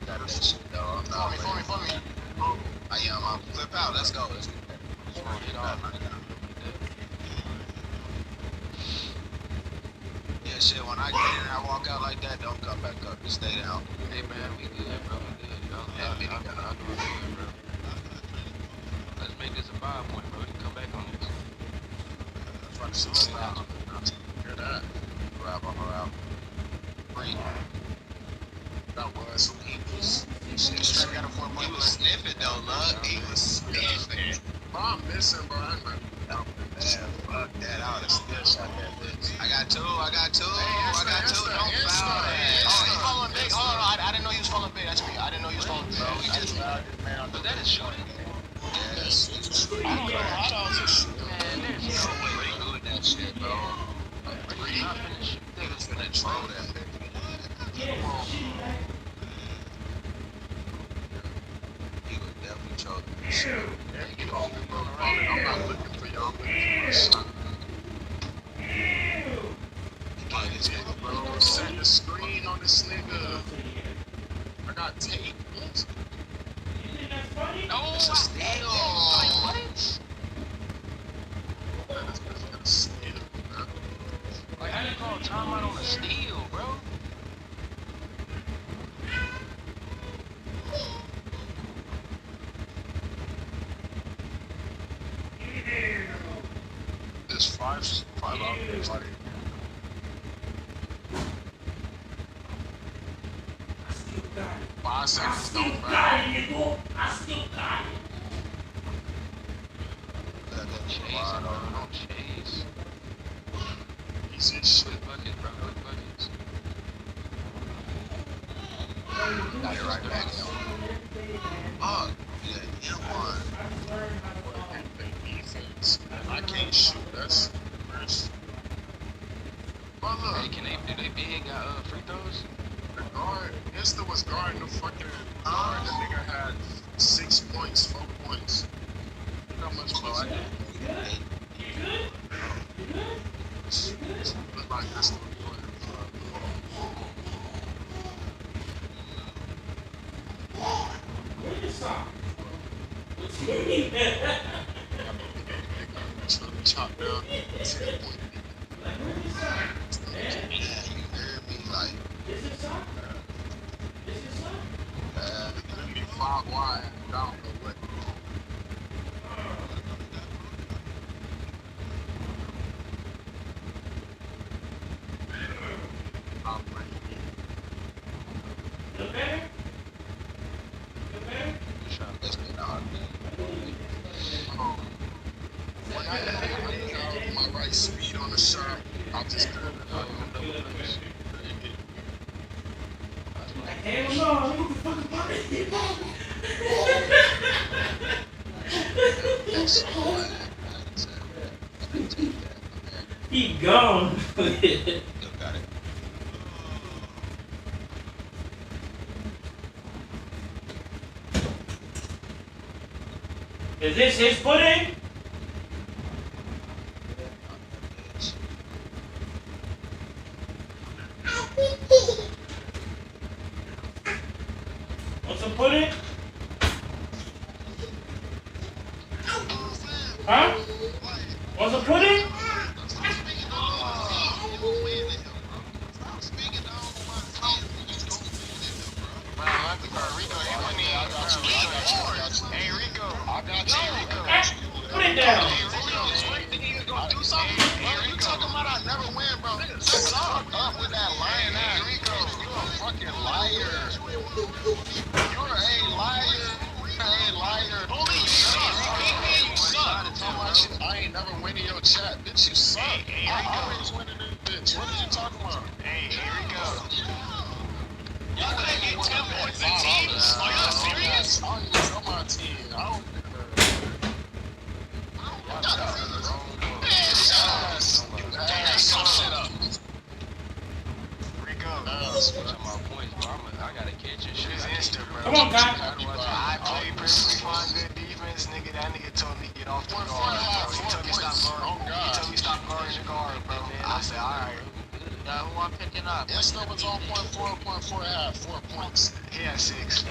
that was that shit, though. For me. Oh, yeah, I'm flip out. Let's go. Yeah, shit, when I get in and I walk out like that, don't come back up. Just stay down. Hey, man, we good, bro. We good. I'll do it, bro. Let's make this a 5-point, bro. You can come back on this. Let's run some style. Hear that? Grab her out. Great. That was some English. He was sniffing though, look. He was sniffing. Bro, I'm missing, bro. Man, fuck that. I would have still shot that bitch. I got two. Don't foul that. Oh, he's falling big. Hold on, I didn't know he was falling big. That's me. I didn't know he was falling big. Bro, he just fouled this man. But that is shooting. Yes, he's shooting. I don't know how to also shoot. Man, there's no way they doing that shit, bro. Niggas finna troll that bitch. Come on. He would definitely troll that shit. Yeah, get off me, bro. I'm not looking for y'all. I'm looking for a shot. Get this nigga, bro. Set the screen on this nigga. I got tape. No, it's a steal. What? That is a steal, bro. Like, how you call timeout on a steal, bro? There's five out there, buddy. 5 seconds, don't matter. I still got it. Don't chase. Easy shit. Buckets, bro. Buckets. Got it right back. Oh, yeah, M1. Defense. I can't shoot. That's worse. But look. Hey, do they big got free throws? The guard, Insta was guarding the fucking guard. The nigga had 6 points, 4 points. Look how much more I did. Look like this one. Chop down 10 points. You hear me? Like, let me 5 wide. I don't know what. My right speed on the shot. I'll just cut it out. Hell no, what the fuck about it? He gone. Got it. Is this his footing? Want some pudding? Huh? Want some pudding? Hey Rico, I got you. Put it down. You talking about I never win, bro? Shut up with that lying ass. You a fucking liar. You're a liar. You're a liar. Only you suck. You suck. I ain't never winning your chat, bitch. You suck. I always winning this bitch. What are you talking about? Hey, here we go. Y'all couldn't get 10 points in teams? Are y'all serious? I don't even know my team. I don't. Come on, guy. I play perfectly fine, good defense, nigga. That nigga told me get off the guard, bro. He told me stop guarding. He told me stop guarding the guard, bro. I said, alright. Who I'm picking up? That stuff was on point 4 half, 4 points. He had 6.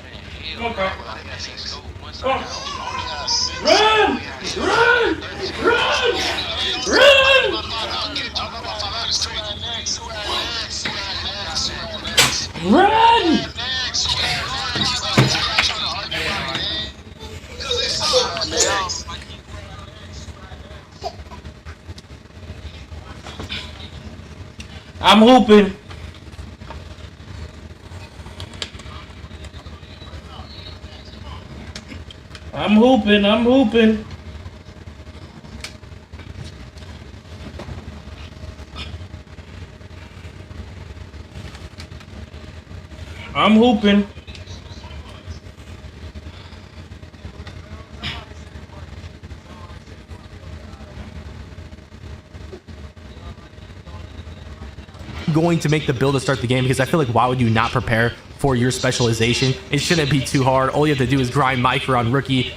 Come on, guy. He had 6. Come on. Only had 6. Run! Run! Run! Run! I'm hooping. I'm hooping. I'm hooping. I'm hooping. Going to make the build to start the game, because I feel like why would you not prepare for your specialization? It shouldn't be too hard. All you have to do is grind micro on rookie,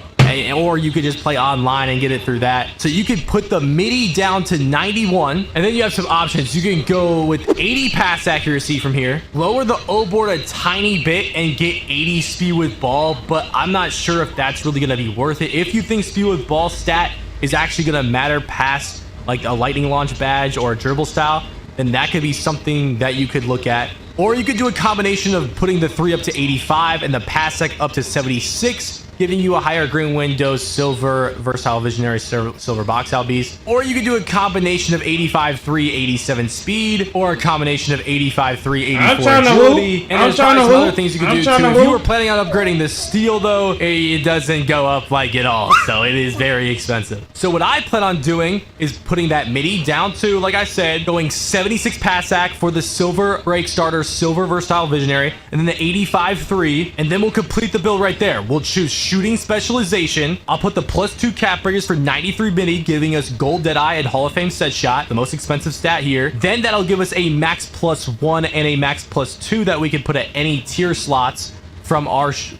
or you could just play online and get it through that. So you could put the MIDI down to 91, and then you have some options. You can go with 80 pass accuracy from here, lower the O board a tiny bit and get 80 speed with ball, but I'm not sure if that's really going to be worth it. If you think speed with ball stat is actually going to matter past like a lightning launch badge or a dribble style, then that could be something that you could look at. Or you could do a combination of putting the 3 up to 85 and the pass sec up to 76, giving you a higher green window, silver, versatile visionary, silver box out beast. Or you could do a combination of 85-3, 87 speed, or a combination of 85-3, 84 agility. And there's probably some other things you could do too. If you were planning on upgrading the steel though, it doesn't go up like at all. So it is very expensive. So what I plan on doing is putting that MIDI down to, like I said, going 76 pass sack for the silver break starter, silver versatile visionary, and then the 85-3, and then we'll complete the build right there. We'll choose shooting specialization. I'll put the +2 cap breakers for 93 MIDI, giving us gold Deadeye and Hall of Fame set shot, the most expensive stat here. Then that'll give us a max +1 and a max +2 that we can put at any tier slots from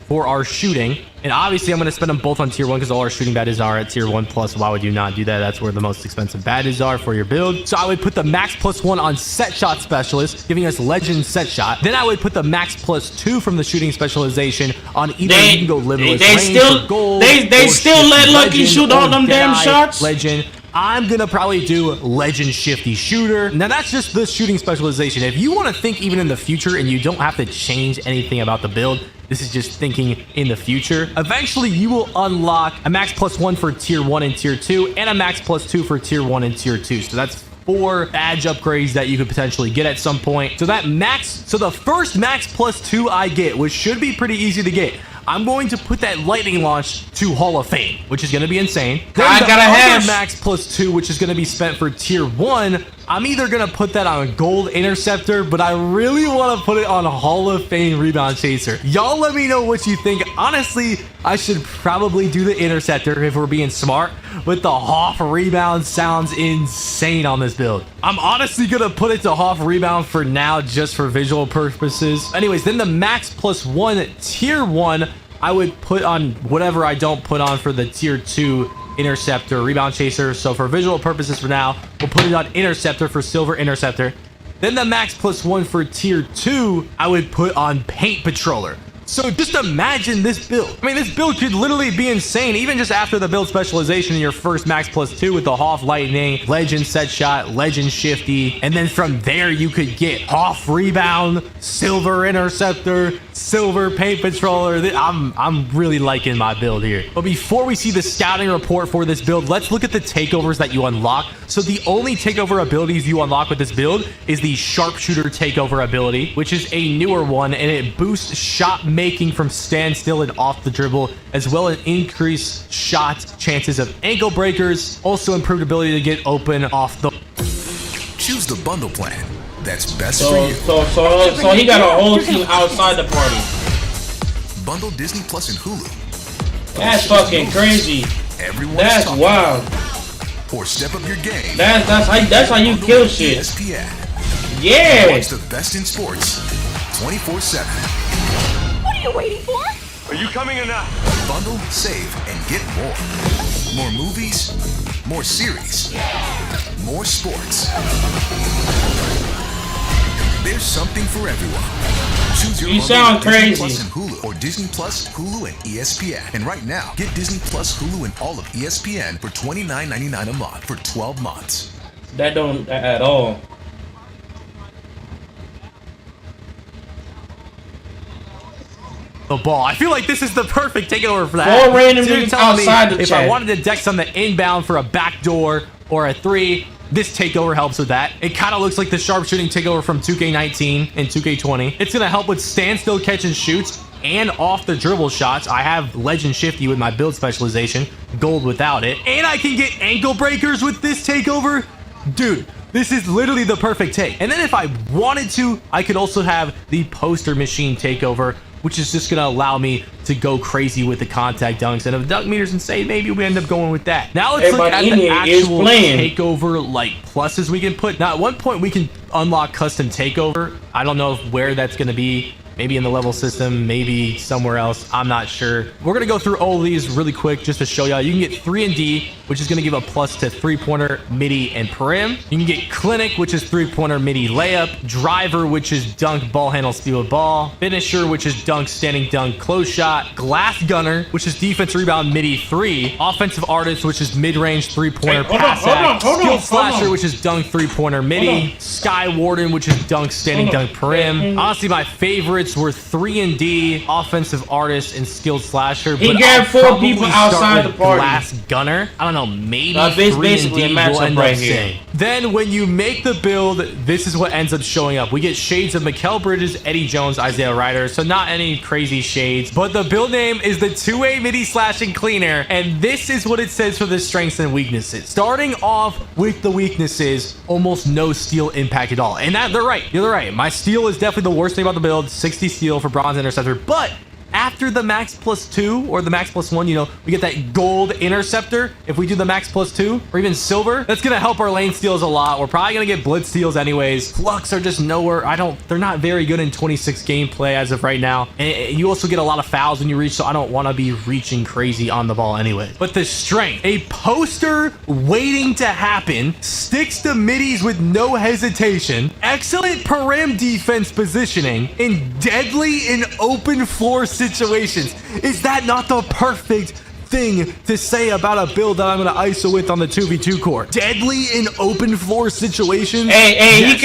for our shooting. And obviously I'm going to spend them both on tier 1 because all our shooting badges are at tier 1 plus. Why would you not do that? That's where the most expensive badges are for your build. So I would put the max +1 on set shot specialist, giving us legend set shot. Then I would put the max +2 from the shooting specialization on either you can go limitless range for gold. They still let Lucky shoot all them damn shots. Legend. I'm gonna probably do legend shifty shooter. Now that's just the shooting specialization. If you want to think even in the future and you don't have to change anything about the build, this is just thinking in the future. Eventually you will unlock a max +1 for tier 1 and tier 2 and a max +2 for tier 1 and tier 2. So that's 4 badge upgrades that you could potentially get at some point. So the first max +2 I get, which should be pretty easy to get, I'm going to put that lightning launch to Hall of Fame, which is going to be insane. Then I gotta have max +2, which is going to be spent for tier 1. I'm either going to put that on gold interceptor, but I really want to put it on Hall of Fame rebound chaser. Y'all let me know what you think. Honestly, I should probably do the interceptor if we're being smart, but the Hoff rebound sounds insane on this build. I'm honestly going to put it to Hoff rebound for now, just for visual purposes. Anyways, then the max +1 tier 1, I would put on whatever I don't put on for the tier 2 interceptor, rebound chaser. So for visual purposes for now, we'll put it on interceptor for silver interceptor. Then the max +1 for tier 2, I would put on paint patroller. So just imagine this build. I mean, this build could literally be insane, even just after the build specialization in your first Max Plus 2 with the Hoff Lightning, Legend Set Shot, Legend Shifty, and then from there you could get Hoff Rebound, Silver Interceptor, Silver Paint Patroller. I'm really liking my build here. But before we see the scouting report for this build, let's look at the takeovers that you unlock. So the only takeover abilities you unlock with this build is the Sharpshooter takeover ability, which is a newer one, and it boosts shot making from standstill and off the dribble, as well as increased shot chances of ankle breakers, also improved ability to get open off the... Choose the bundle plan that's best So, for you. so he got a whole team outside the party. Bundle Disney Plus and Hulu. That's fucking crazy. Everyone's That's talking. wild. Or step up your game. That's how you kill shit. ESPN. Yeah. Watch the best in sports 24/7. What are you waiting for? Are you coming or not? Bundle, save, and get more. More movies, more series, more sports. There's something for everyone. Choose your You bundle sound with Disney crazy. Plus and Hulu, or Disney Plus, Hulu, and ESPN. And right now, get Disney Plus, Hulu, and all of ESPN for $29.99 a month for 12 months. That don't at all. The ball. I feel like this is the perfect takeover for that. 4 random So you're niggas telling me outside the if chat. I wanted to deck something inbound for a backdoor or a 3, this takeover helps with that. It kind of looks like the sharpshooting takeover from 2K19 and 2K20. It's going to help with standstill catch and shoots and off the dribble shots. I have Legend Shifty with my build specialization, gold without it. And I can get ankle breakers with this takeover. Dude, this is literally the perfect take. And then if I wanted to, I could also have the poster machine takeover, which is just going to allow me to go crazy with the contact dunks. And if dunk meter's insane, maybe we end up going with that. Now let's look at the actual takeover like pluses we can put. Now at one point we can unlock custom takeover. I don't know where that's going to be. Maybe in the level system, maybe somewhere else. I'm not sure. We're going to go through all of these really quick just to show y'all. You can get 3 and D, which is going to give a plus to 3-pointer, midi, and prim. You can get Clinic, which is 3-pointer, midi, layup. Driver, which is dunk, ball handle, speed with ball. Finisher, which is dunk, standing dunk, close shot. Glass Gunner, which is defense, rebound, midi, 3. Offensive Artist, which is mid-range, 3-pointer, pass act. Skilled Slasher, which is dunk, 3-pointer, midi. Sky Warden, which is dunk, standing dunk, prim. Honestly, my favorites were 3 and D, offensive artist, and skilled slasher. He but grabbed I'll 4 probably people start outside with the party. Glass Gunner. I don't know, maybe It's 3 basically and a D matchup will end right up here. staying. Then when you make the build, this is what ends up showing up. We get shades of Mikal Bridges, Eddie Jones, Isaiah Ryder. So not any crazy shades, but the build name is the 2A midi slashing cleaner. And this is what it says for the strengths and weaknesses. Starting off with the weaknesses, almost no steal impact at all. And that they're right. You're right. My steal is definitely the worst thing about the build. 60 steal for bronze interceptor, but after the max plus 2 or the max plus 1, you know, we get that gold interceptor. If we do the max plus 2 or even silver, that's gonna help our lane steals a lot. We're probably gonna get blitz steals anyways. Flux are just nowhere. They're not very good in 26 gameplay as of right now. And you also get a lot of fouls when you reach, so I don't want to be reaching crazy on the ball anyway. But the strength, a poster waiting to happen, sticks to middies with no hesitation, excellent perim defense positioning, and deadly in open floor situations. Is that not the perfect thing to say about a build that I'm going to ISO with on the 2v2 court? Deadly in open floor situations. Hey, he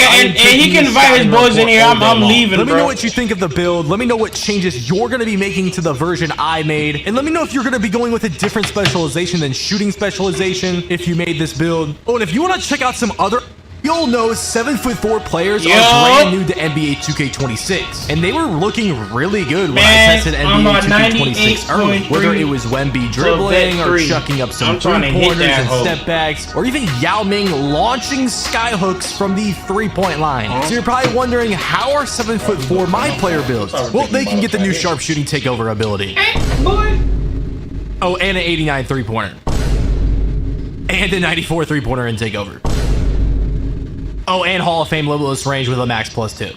can invite his boys in here. I'm leaving, Let me bro. know what you think of the build. Let me know what changes you're going to be making to the version I made. And let me know if you're going to be going with a different specialization than shooting specialization if you made this build. Oh, and if you want to check out some other... You'll know 7'4" players are brand new to NBA 2K26, and they were looking really good when I tested NBA 2K26 early. Whether it was Wemby dribbling or chucking up some three-pointers and step backs, or even Yao Ming launching skyhooks from the three-point line. So you're probably wondering, how are 7'4" my player builds? Well, they can get the new sharpshooting takeover ability. Oh, and an 89 three-pointer. And a 94 three-pointer in takeover. Oh, and Hall of Fame limitless range with a max plus 2.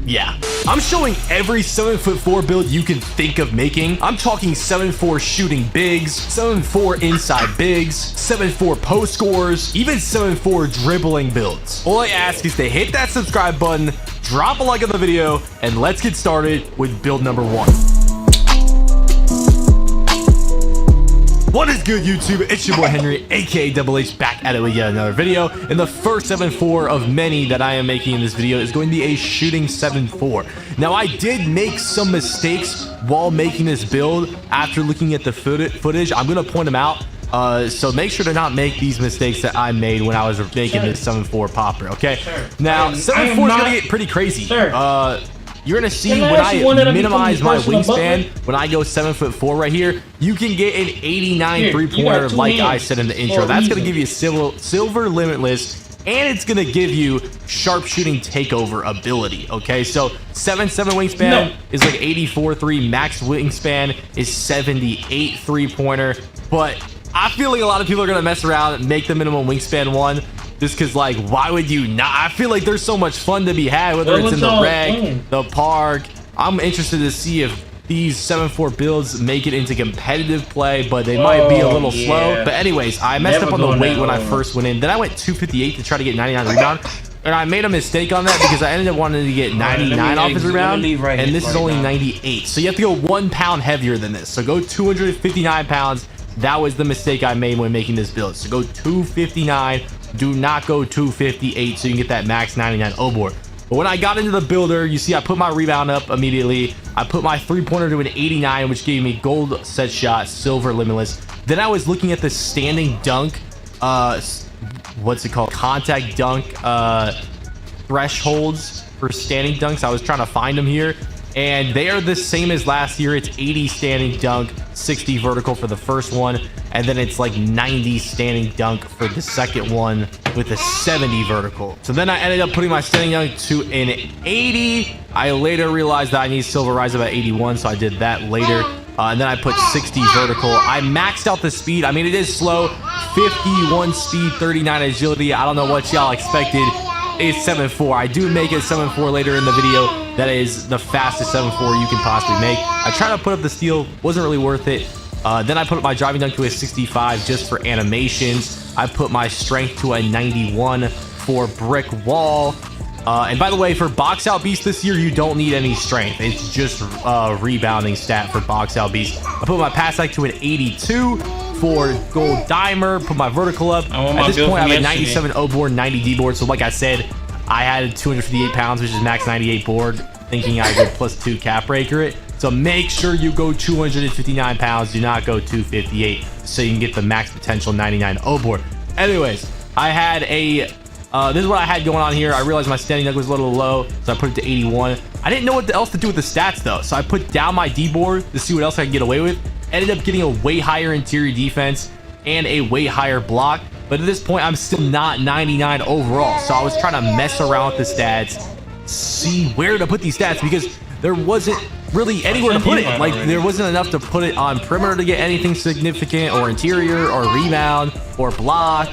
Yeah. I'm showing every 7'4" build you can think of making. I'm talking 7'4" shooting bigs, 7'4" inside bigs, 7'4" post scores, even 7'4" dribbling builds. All I ask is to hit that subscribe button, drop a like on the video, and let's get started with build number 1. What is good, YouTube? It's your boy Henry, aka Double H, back at it with yet another video. And the first 7'4" of many that I am making in this video is going to be a shooting 7'4". Now, I did make some mistakes while making this build. After looking at the footage, I'm going to point them out. So make sure to not make these mistakes that I made when I was making this 7'4" popper, okay? Now, 7'4" is going to get pretty crazy. You're gonna see when I minimize my wingspan, when I go 7'4" right here, you can get an 89 3-pointer like I said in the intro. That's gonna give you silver limitless, and it's gonna give you sharpshooting takeover ability. Okay, so 7'7" wingspan is like 84 3, max wingspan is 78 3-pointer, but I feel like a lot of people are gonna mess around and make the minimum wingspan 1. Just because, like, why would you not? I feel like there's so much fun to be had, whether it's in the rec, the park. I'm interested to see if these 7'4" builds make it into competitive play, but they might be a little slow. But anyways, I messed up on the weight when I first went in. Then I went 258 to try to get 99 rebound. And I made a mistake on that because I ended up wanting to get 99 off his rebound, and this is only 98. So you have to go 1 pound heavier than this. So go 259 pounds. That was the mistake I made when making this build. So go 259. Do not go 258 so you can get that max 99 O board. But when I got into the builder, you see I put my rebound up immediately. I put my 3-pointer to an 89, which gave me gold set shot, silver limitless. Then I was looking at the standing dunk, what's it called? Contact dunk thresholds for standing dunks. I was trying to find them here, and they are the same as last year. It's 80 standing dunk, 60 vertical for the first one, and then it's like 90 standing dunk for the second one with a 70 vertical. So then I ended up putting my standing dunk to an 80. I later realized that I need silver rise up at 81, so I did that later. And then I put 60 vertical. I maxed out the speed. I mean, it is slow. 51 speed, 39 agility. I don't know what y'all expected. It's 7'4". I do make it 7'4" later in the video. That is the fastest 7'4" you can possibly make. I tried to put up the steal, wasn't really worth it. Then I put my driving dunk to a 65 just for animations. I put my strength to a 91 for brick wall. And by the way, for box out beast this year, you don't need any strength. It's just rebounding stat for box out beast. I put my pass act to an 82 for gold dimer. Put my vertical up. At this point, I have a 97 O board, 90 D board. So like I said, I had 258 pounds, which is max 98 board, thinking I would +2 cap breaker it. So make sure you go 259 pounds. Do not go 258 so you can get the max potential 99 O board. Anyways, I had a this is what I had going on here. I realized my standing dunk was a little low, so I put it to 81. I didn't know what else to do with the stats though, so I put down my D board to see what else I could get away with. Ended up getting a way higher interior defense and a way higher block, but at this point I'm still not 99 overall. So I was trying to mess around with the stats, see where to put these stats, because there wasn't really anywhere to put it. Like, there wasn't enough to put it on perimeter to get anything significant, or interior, or rebound, or block.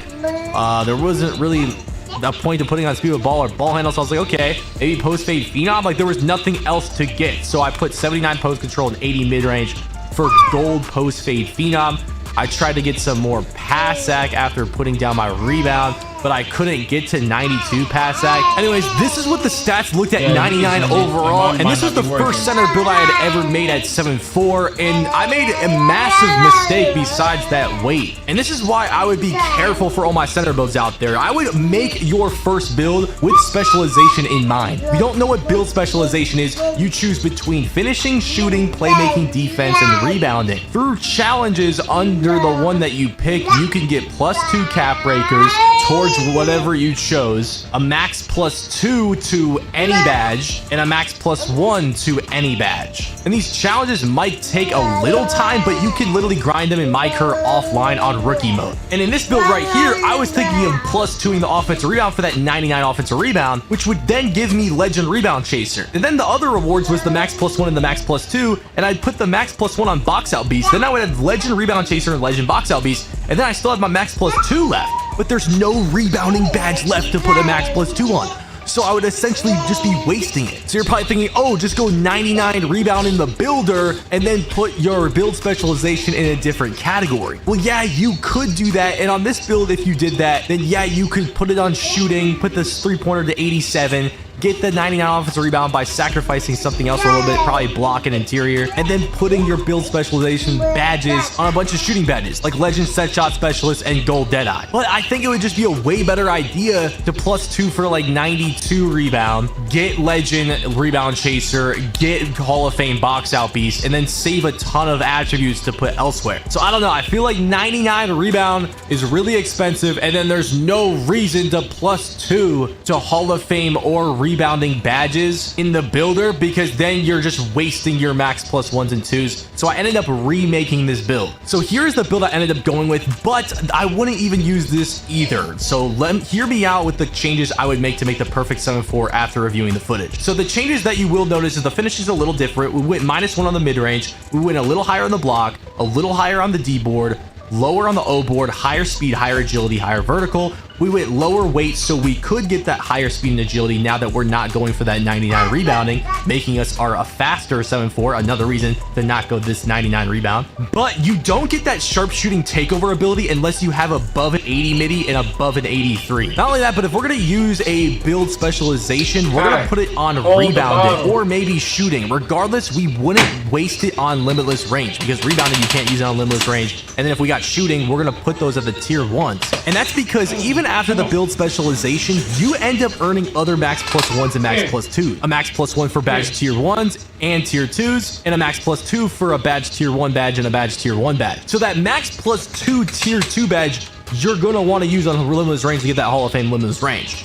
There wasn't really a point to putting on speed with ball or ball handle. So I was like, okay, maybe post fade phenom. Like, there was nothing else to get. So I put 79 post control and 80 mid range for gold post fade phenom. I tried to get some more pass sack after putting down my rebound, but I couldn't get to 92 pass sack. Anyways, this is what the stats looked at 99 overall, and this was the first center build I had ever made at 7'4", and I made a massive mistake besides that weight. And this is why I would be careful for all my center builds out there. I would make your first build with specialization in mind. If you don't know what build specialization is, you choose between finishing, shooting, playmaking, defense, and rebounding. Through challenges under the one that you pick, you can get +2 cap breakers towards whatever you chose, a max +2 to any badge, and a max +1 to any badge. And these challenges might take a little time, but you can literally grind them in my curve offline on rookie mode. And in this build right here, I was thinking of +2ing the offensive rebound for that 99 offensive rebound, which would then give me legend rebound chaser. And then the other rewards was the max +1 and the max +2, and I'd put the max +1 on box out beast. Then I would have legend rebound chaser and legend box out beast, and then I still have my max +2 left. But there's no rebounding badge left to put a max +2 on. So I would essentially just be wasting it. So you're probably thinking, oh, just go 99 rebound in the builder and then put your build specialization in a different category. Well, yeah, you could do that. And on this build, if you did that, then yeah, you could put it on shooting, put this 3-pointer to 87, get the 99 offensive rebound by sacrificing something else a little bit, probably block and interior, and then putting your build specialization badges on a bunch of shooting badges like Legend Set Shot Specialist and Gold Deadeye. But I think it would just be a way better idea to +2 for like 92 rebound, get Legend Rebound Chaser, get Hall of Fame Box Out Beast, and then save a ton of attributes to put elsewhere. So I don't know, I feel like 99 rebound is really expensive, and then there's no reason to +2 to Hall of Fame or rebounding badges in the builder, because then you're just wasting your max +1s and 2s. So I ended up remaking this build. So here's the build I ended up going with, but I wouldn't even use this either. So hear me out with the changes I would make to make the perfect 7-4 after reviewing the footage. So the changes that you will notice is the finish is a little different. We went -1 on the mid-range. We went a little higher on the block, a little higher on the D board, lower on the O board, higher speed, higher agility, higher vertical. We went lower weight so we could get that higher speed and agility now that we're not going for that 99 rebounding, making us a faster 7-4, another reason to not go this 99 rebound. But you don't get that sharpshooting takeover ability unless you have above an 80 midi and above an 83. Not only that, but if we're going to use a build specialization, we're going to put it on rebounding or maybe shooting. Regardless, we wouldn't waste it on limitless range, because rebounding you can't use it on limitless range. And then if we got shooting, we're going to put those at the tier 1s. And that's because even after the build specialization, you end up earning other max +1s and max +2s. A max +1 for badge tier 1s and tier 2s, and a max +2 for a badge tier 1 badge and a badge tier 1 badge. So that max +2 tier 2 badge, you're going to want to use on limitless range to get that Hall of Fame limitless range.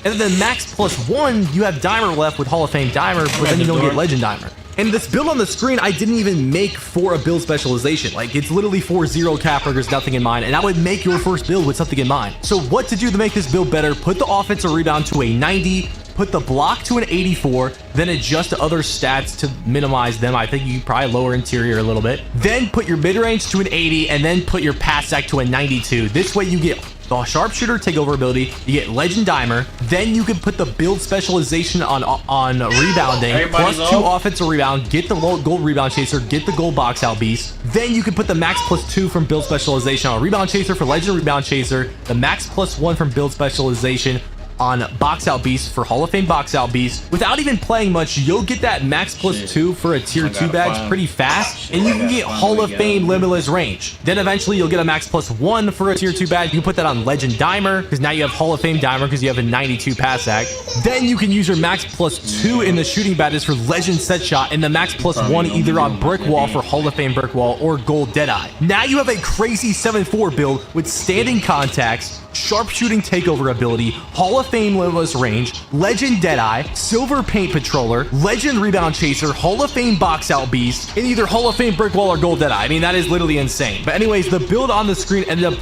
And then max +1, you have Dimer left with Hall of Fame Dimer, but then you don't get Legend Dimer. And this build on the screen, I didn't even make for a build specialization. Like, it's literally for 0 cap burgers, nothing in mind. And I would make your first build with something in mind. So what to do to make this build better? Put the offensive rebound to a 90, put the block to an 84, then adjust the other stats to minimize them. I think you probably lower interior a little bit. Then put your mid-range to an 80, and then put your pass sack to a 92. This way you get the sharpshooter takeover ability, you get Legend Dimer, then you can put the build specialization on rebounding, +2 offensive rebound, get the gold rebound chaser, get the gold box out beast. Then you can put the max +2 from build specialization on rebound chaser for Legend rebound chaser, the max +1 from build specialization on box out beast for Hall of Fame box out beast. Without even playing much, you'll get that max +2 for a tier 2 badge pretty fast, and you can get Hall of Fame limitless range. Then eventually you'll get a max +1 for a tier 2 badge. You can put that on Legend Dimer, because now you have Hall of Fame Dimer because you have a 92 pass sack. Then you can use your max +2 in the shooting badges for Legend Set Shot, and the max +1 either on Brick Wall for Hall of Fame Brick Wall or Gold Deadeye. Now you have a crazy 7-4 build with standing contacts, sharpshooting takeover ability, Hall of Fame limitless range, Legend Deadeye, Silver Paint Patroller, Legend Rebound Chaser, Hall of Fame Box Out Beast, and either Hall of Fame Brick Wall or Gold Deadeye. I mean, that is literally insane. But anyways, the build on the screen ended up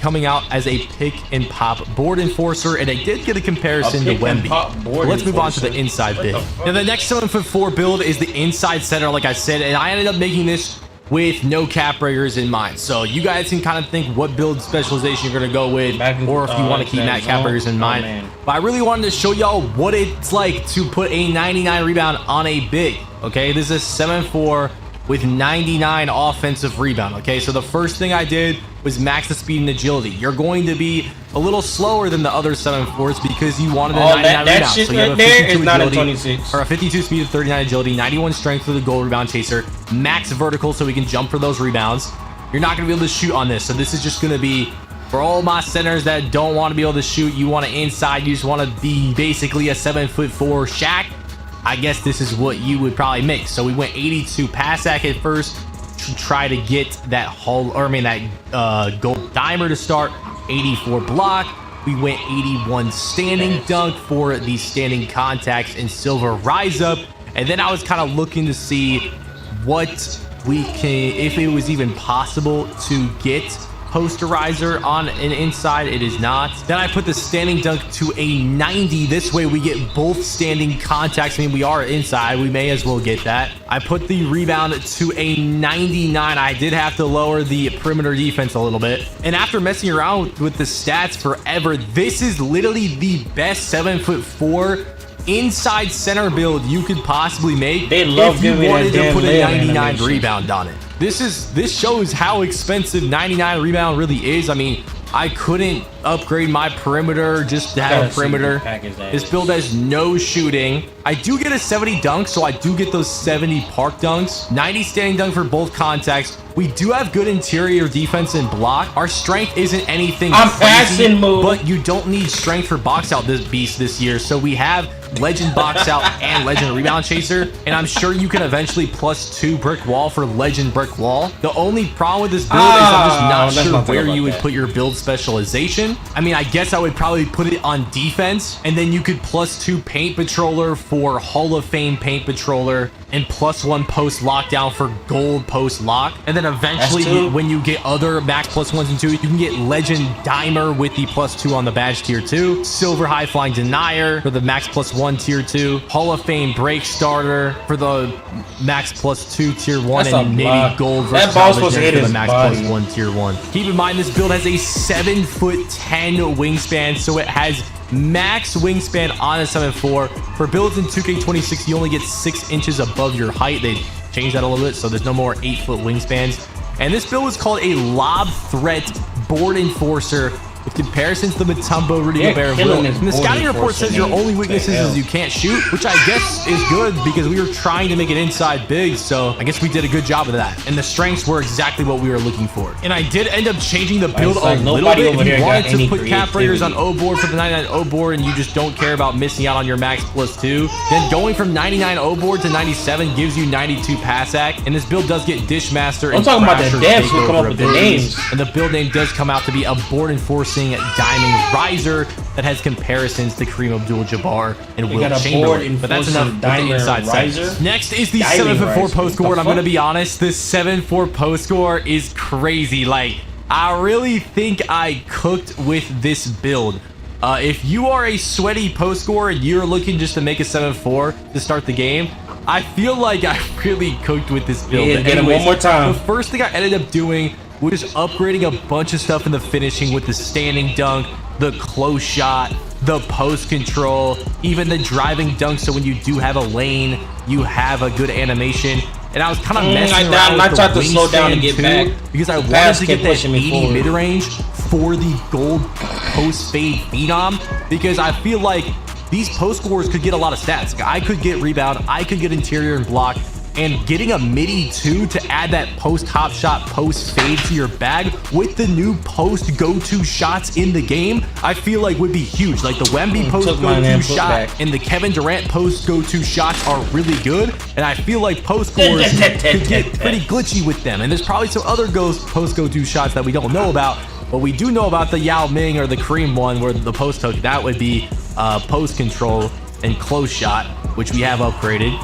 coming out as a pick and pop board enforcer, and I did get a comparison to Wemby. But let's move on to the inside bit. Now the next 7-4 build is the inside center, like I said, and I ended up making this with no cap breakers in mind. So you guys can kind of think what build specialization you're going to go with, or if you want to keep that cap breakers in mind. But I really wanted to show y'all what it's like to put a 99 rebound on a big. Okay, this is 7-4 with 99 offensive rebound. Okay, so the first thing I did was max the speed and agility. You're going to be a little slower than the other 7-4s because you wanted a 99 rebound. So you have a 52 agility, or a 52 speed of 39 agility, 91 strength for the gold rebound chaser, max vertical so we can jump for those rebounds. You're not going to be able to shoot on this, so this is just going to be for all my centers that don't want to be able to shoot. You want to inside, you just want to be basically a 7'4" Shaq. I guess this is what you would probably make. So we went 82 pass sack at first to try to get that gold dimer to start, 84 block. We went 81 standing dunk for the standing contacts and silver rise up. And then I was kind of looking to see what we can, if it was even possible to get posterizer on an inside. It is not. Then I put the standing dunk to a 90. This way we get both standing contacts. I mean, we are inside. We may as well get that. I put the rebound to a 99. I did have to lower the perimeter defense a little bit. And after messing around with the stats forever, this is literally the best 7'4" inside center build you could possibly make. They love if you giving wanted that to put a damn 99 animation. rebound on it. This shows how expensive 99 rebound really is. I mean, I couldn't upgrade my perimeter just to have a perimeter. This build has no shooting. I do get a 70 dunk, so I do get those 70 park dunks. 90 standing dunk for both contacts. We do have good interior defense and block. Our strength isn't anything crazy, but you don't need strength for box out this beast this year. So we have legend box out and legend rebound chaser, and I'm sure you can eventually +2 brick wall for legend brick wall. The only problem with this build is I'm just not sure where you would put your build specialization. I mean, I guess I would probably put it on defense, and then you could +2 paint patroller for Hall of Fame paint patroller, and +1 post lockdown for gold post lock. And then eventually when you get other max +1s and 2, you can get legend dimer with the +2 on the badge tier 2, silver high flying denier for the max +1 tier 2, Hall of Fame break starter for the max +2 tier 1, and maybe gold versus for the max +1 tier 1. Keep in mind, this build has a 7'10" wingspan, so it has max wingspan on a 7'4". For builds in 2K26, you only get 6 inches above your height. They changed that a little bit, so there's no more 8-foot wingspans. And this build is called a lob threat board enforcer with comparisons to Mutombo, Rudy Gobert, and Will. And the scouting report says your only weaknesses is you can't shoot, which I guess is good because we were trying to make it inside big, so I guess we did a good job of that. And the strengths were exactly what we were looking for. And I did end up changing the build a little bit. If you wanted to put cap raiders on O board for the 99 O board and you just don't care about missing out on your max +2, then going from 99 O board to 97 gives you 92 pass ac. And this build does get Dishmaster. I'm talking about the devs who come up with the names. And the build name does come out to be a board enforcing diamond riser that has comparisons to Kareem Abdul-Jabbar and Will Chamberlain. But that's enough with the inside side. Next is the 7'4" post score. I'm going to be honest, this 7'4" post score is crazy. Like, I really think I cooked with this build. If you are a sweaty post scorer and you're looking just to make a 7'4" to start the game, I feel like I really cooked with this build. Yeah, get him one more time. The first thing I ended up doing was just upgrading a bunch of stuff in the finishing with the standing dunk, the close shot, the post control, even the driving dunk, so when you do have a lane, you have a good animation. And I was kind of messing around with the slow down and get back because I wanted to get that 80 mid-range for the gold post fade phenom, because I feel like these post scorers could get a lot of stats. I could get rebound, I could get interior and block, and getting a midi 2 to add that post hop shot, post fade to your bag with the new post go-to shots in the game, I feel like would be huge. Like the Wemby post go-to shot and the Kevin Durant post go-to shots are really good, and I feel like post scorers could get pretty glitchy with them. And there's probably some other post go-to shots that we don't know about, but we do know about the Yao Ming or the Kareem one where the post hook, that would be post control and close shot, which we have upgraded.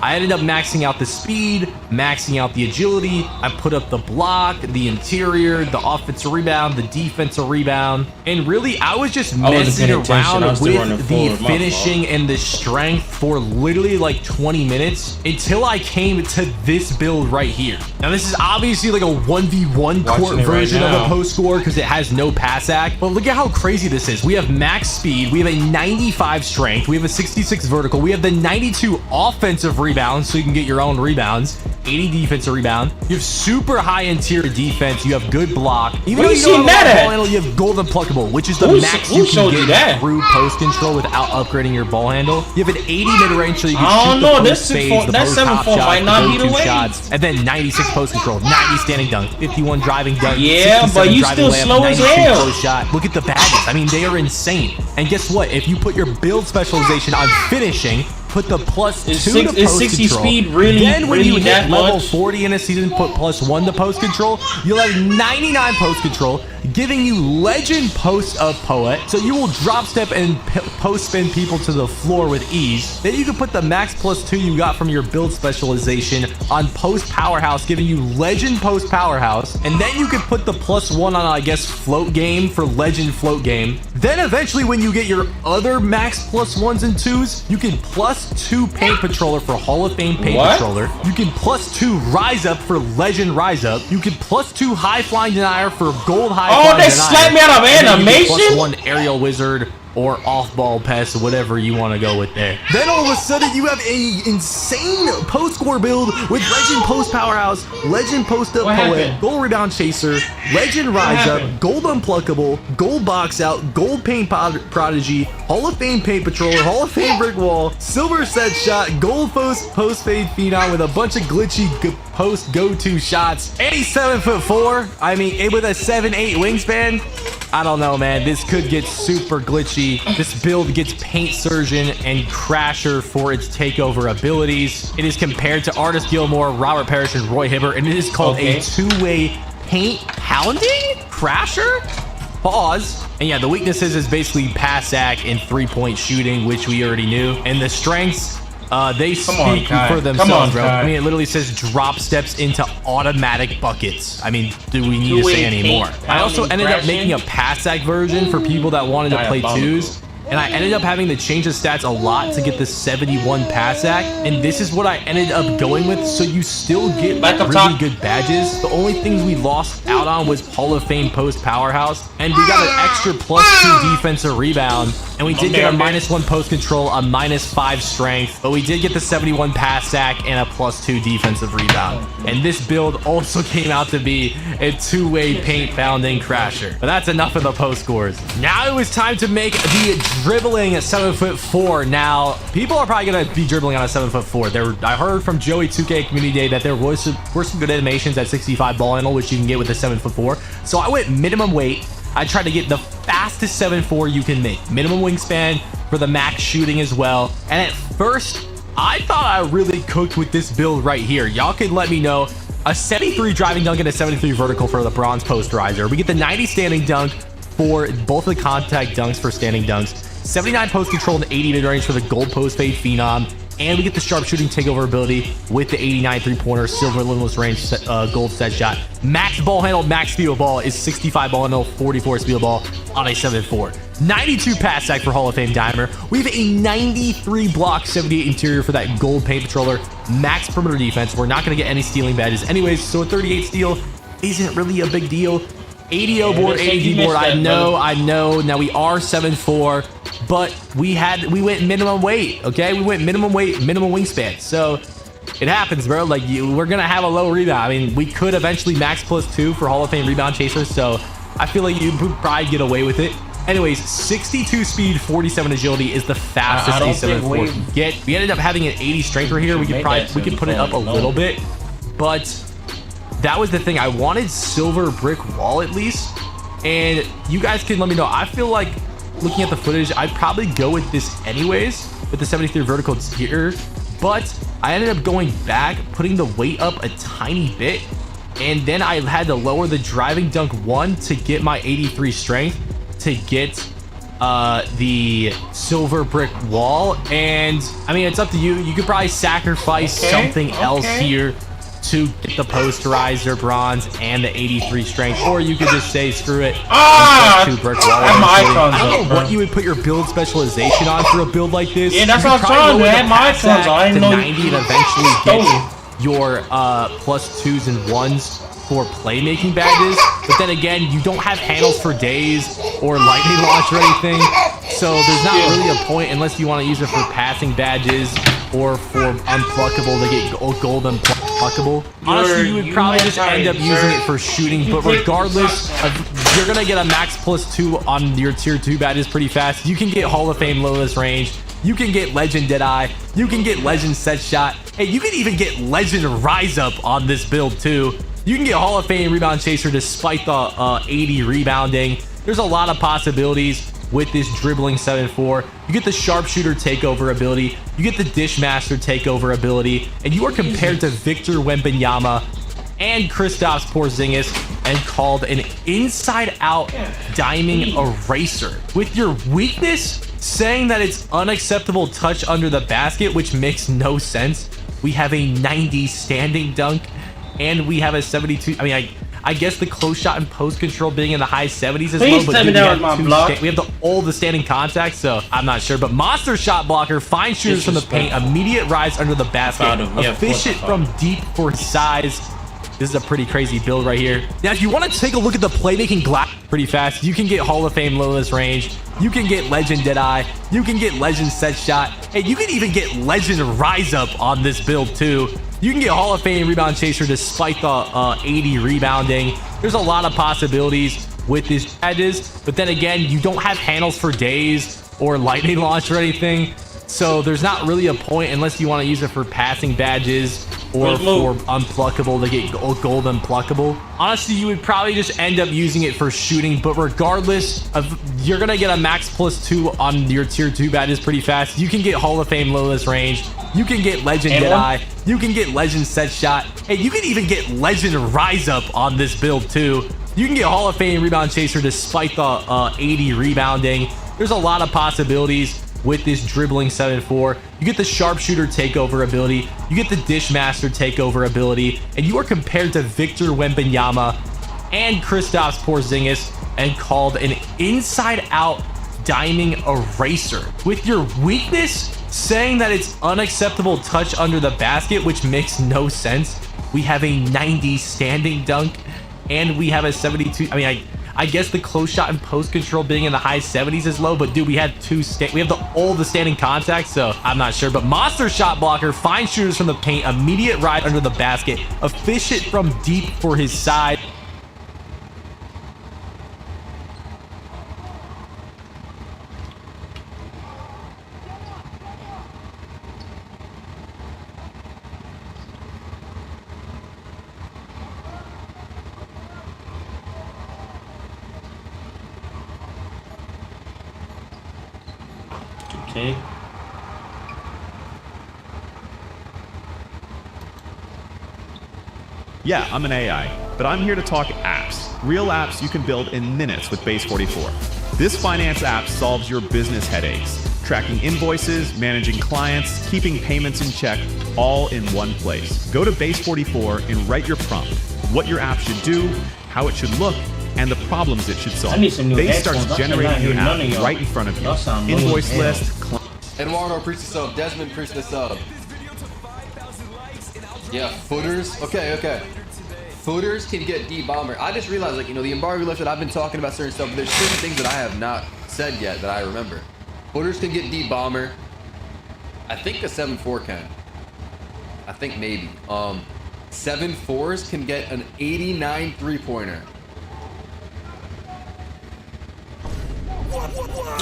I ended up maxing out the speed, maxing out the agility. I put up the block, the interior, the offensive rebound, the defensive rebound. And really, I was just messing around with the finishing and the strength for literally like 20 minutes until I came to this build right here. Now, this is obviously like a 1v1 court version of a post score because it has no pass ac. But look at how crazy this is. We have max speed. We have a 95 strength. We have a 66 vertical. We have the 92 offensive rebound, so you can get your own rebounds, 80 defensive rebound. You have super high interior defense. You have good block. Even though you don't have a ball handle, you have golden pluckable, which is the max you can get through post control without upgrading your ball handle. You have an 80 mid-range, so you can shoot the post fades, the post top shot, the go-to shots, and then 96 post control, 90 standing dunk, 51 driving dunk, yeah, but you still slow as hell. Shot. Look at the badges. I mean, they are insane. And guess what? If you put your build specialization on finishing, put the +2 to post 60 control. speed really, then when really you hit level much? 40 in a season, put +1 to post control. You'll have 99 post control, giving you legend post of Poet. So you will drop step and post spin people to the floor with ease. Then you can put the max +2 you got from your build specialization on post powerhouse, giving you legend post powerhouse. And then you could put the +1 on, I guess, float game for legend float game. Then eventually when you get your other max +1s and 2s, you can +2 paint patroller for Hall of Fame paint patroller. You can +2 rise up for legend rise up. You can +2 high flying denier for gold high flying denier. Oh, they slapped me out of animation? +1 aerial wizard or off-ball pest, whatever you want to go with there. Then all of a sudden you have a insane post score build with legend post powerhouse, legend post up poet, gold rebound chaser, legend rise up, gold unpluckable, gold box out, gold paint prodigy, Hall of Fame paint patroller, Hall of Fame brick wall, silver set shot, gold post fade phenom with a bunch of glitchy post go-to shots, and he's 7'4". I mean, with a 7'8" wingspan. I don't know, man. This could get super glitchy. This build gets Paint Surgeon and Crasher for its takeover abilities. It is compared to Artist Gilmore, Robert Parrish, and Roy Hibbert, and it is called a two-way paint pounding Crasher? Pause. And yeah, the weaknesses is basically pass sack and three-point shooting, which we already knew. And the strengths, they speak for themselves, bro. I mean, it literally says drop steps into automatic buckets. I mean, do we need to say any more? I also ended up making a pass sack version for people that wanted to play twos. And I ended up having to change the stats a lot to get the 71 pass sack. And this is what I ended up going with. So you still get really good badges. The only things we lost out on was Hall of Fame post powerhouse. And we got an extra +2 defensive rebound. And we did get a -1 post control, a -5 strength. But we did get the 71 pass sack and a +2 defensive rebound. And this build also came out to be a two-way paint pounding Crasher. But that's enough of the post scores. Now it was time to make the dribbling at 7'4". Now, people are probably going to be dribbling on a 7'4". I heard from Joey 2K Community Day that there were some good animations at 65 ball handle, which you can get with a 7'4". So I went minimum weight. I tried to get the fastest 7'4" you can make. Minimum wingspan for the max shooting as well. And at first, I thought I really cooked with this build right here. Y'all can let me know. A 73 driving dunk and a 73 vertical for the bronze post riser. We get the 90 standing dunk for both of the contact dunks for standing dunks. 79 post control and 80 mid-range for the gold post fade phenom. And we get the sharpshooting takeover ability with the 89 three-pointer, silver limitless range gold set shot. Max ball handle, max steal ball is 65 ball handle, 44 steal ball on a 7'4". 92 pass sack for Hall of Fame dimer. We have a 93 block, 78 interior for that gold paint patroller. Max perimeter defense. We're not going to get any stealing badges anyways, so a 38 steal isn't really a big deal. 80 O board, 80 D board. I know. Now we are 7'4", but we went minimum weight. Okay, we went minimum weight, minimum wingspan. So it happens, bro. Like we're gonna have a low rebound. I mean, we could eventually max +2 for Hall of Fame rebound chaser. So I feel like you would probably get away with it. Anyways, 62 speed, 47 agility is the fastest a 7'4" can get. We ended up having an 80 strength right here. We could put it up a little bit, but that was the thing. I wanted silver brick wall at least, and you guys can let me know. I feel like looking at the footage, I'd probably go with this anyways with the 73 vertical here, but I ended up going back, putting the weight up a tiny bit, and then I had to lower the driving dunk 1 to get my 83 strength to get the silver brick wall. And I mean, it's up to you. You could probably sacrifice something else here to get the posterizer bronze and the 83 strength, or you could just say screw it. Two brick wall. I don't know what you would put your build specialization on for a build like this. Yeah, that's what I'm trying to have my icons on. I didn't know 90 and eventually get your +2s and 1s for playmaking badges. But then again, you don't have handles for days or lightning launch or anything, so there's not really a point unless you want to use it for passing badges or for unpluckable to get gold unpluckable. Honestly, you would probably just end up using it for shooting, but regardless, you're gonna get a max +2 on your tier 2 badges pretty fast. You can get Hall of Fame limitless range. You can get Legend Deadeye. You can get Legend Set Shot. Hey, you can even get Legend Rise Up on this build too. You can get Hall of Fame Rebound Chaser despite the 80 rebounding. There's a lot of possibilities with this dribbling 7'4". You get the Sharpshooter takeover ability. You get the Dishmaster takeover ability. And you are compared to Victor Wembanyama and Kristaps Porzingis and called an inside-out diming eraser. With your weakness saying that it's unacceptable touch under the basket, which makes no sense. We have a 90 standing dunk, and we have a 72. I mean, I guess the close shot and post control being in the high 70s is low, but dude, we have all the standing contact, so I'm not sure. But monster shot blocker, fine shooters from the paint, immediate rise under the basket, efficient from deep for size. This is a pretty crazy build right here. Now, if you want to take a look at the playmaking glass pretty fast, you can get Hall of Fame limitless range. You can get Legend Deadeye. You can get Legend set shot. Hey, you can even get Legend rise up on this build too. You can get Hall of Fame rebound chaser despite the 80 rebounding. There's a lot of possibilities with these badges, but then again, you don't have handles for days or lightning launch or anything. So there's not really a point unless you want to use it for passing badges or for unpluckable to get gold unpluckable. Honestly, you would probably just end up using it for shooting, but regardless of, you're gonna get a max +2 on your tier 2 badges pretty fast. You can get Hall of Fame limitless range. You can get Legend Deadeye. You can get Legend set shot. Hey, you can even get Legend rise up on this build too. You can get Hall of Fame rebound chaser despite the 80 rebounding. There's a lot of possibilities with this dribbling 7-4. You get the sharpshooter takeover ability, you get the dish master takeover ability, and you are compared to Victor Wembanyama and Kristaps Porzingis and called an inside-out diming eraser. With your weakness saying that it's unacceptable touch under the basket, which makes no sense. We have a 90 standing dunk, and we have a 72. I mean, I guess the close shot and post control being in the high 70s is low, but dude, we have all the standing contact, so I'm not sure. But monster shot blocker, fine shooters from the paint, immediate ride under the basket, efficient from deep for his side. Okay. Yeah, I'm an AI, but I'm here to talk apps. Real apps you can build in minutes with Base 44. This finance app solves your business headaches. Tracking invoices, managing clients, keeping payments in check, all in one place. Go to Base 44 and write your prompt, what your app should do, how it should look, and the problems it should solve. Base starts generating your app right in front of you. Invoice list. Eduardo, preach the sub. Desmond, preach the sub. Yeah, footers. Okay. Footers can get D-bomber. I just realized, like, you know, the embargo lifted, I've been talking about certain stuff, but there's certain things that I have not said yet that I remember. Footers can get D-bomber. I think the 7-4 can. I think maybe. 7-4s can get an 89 3-pointer.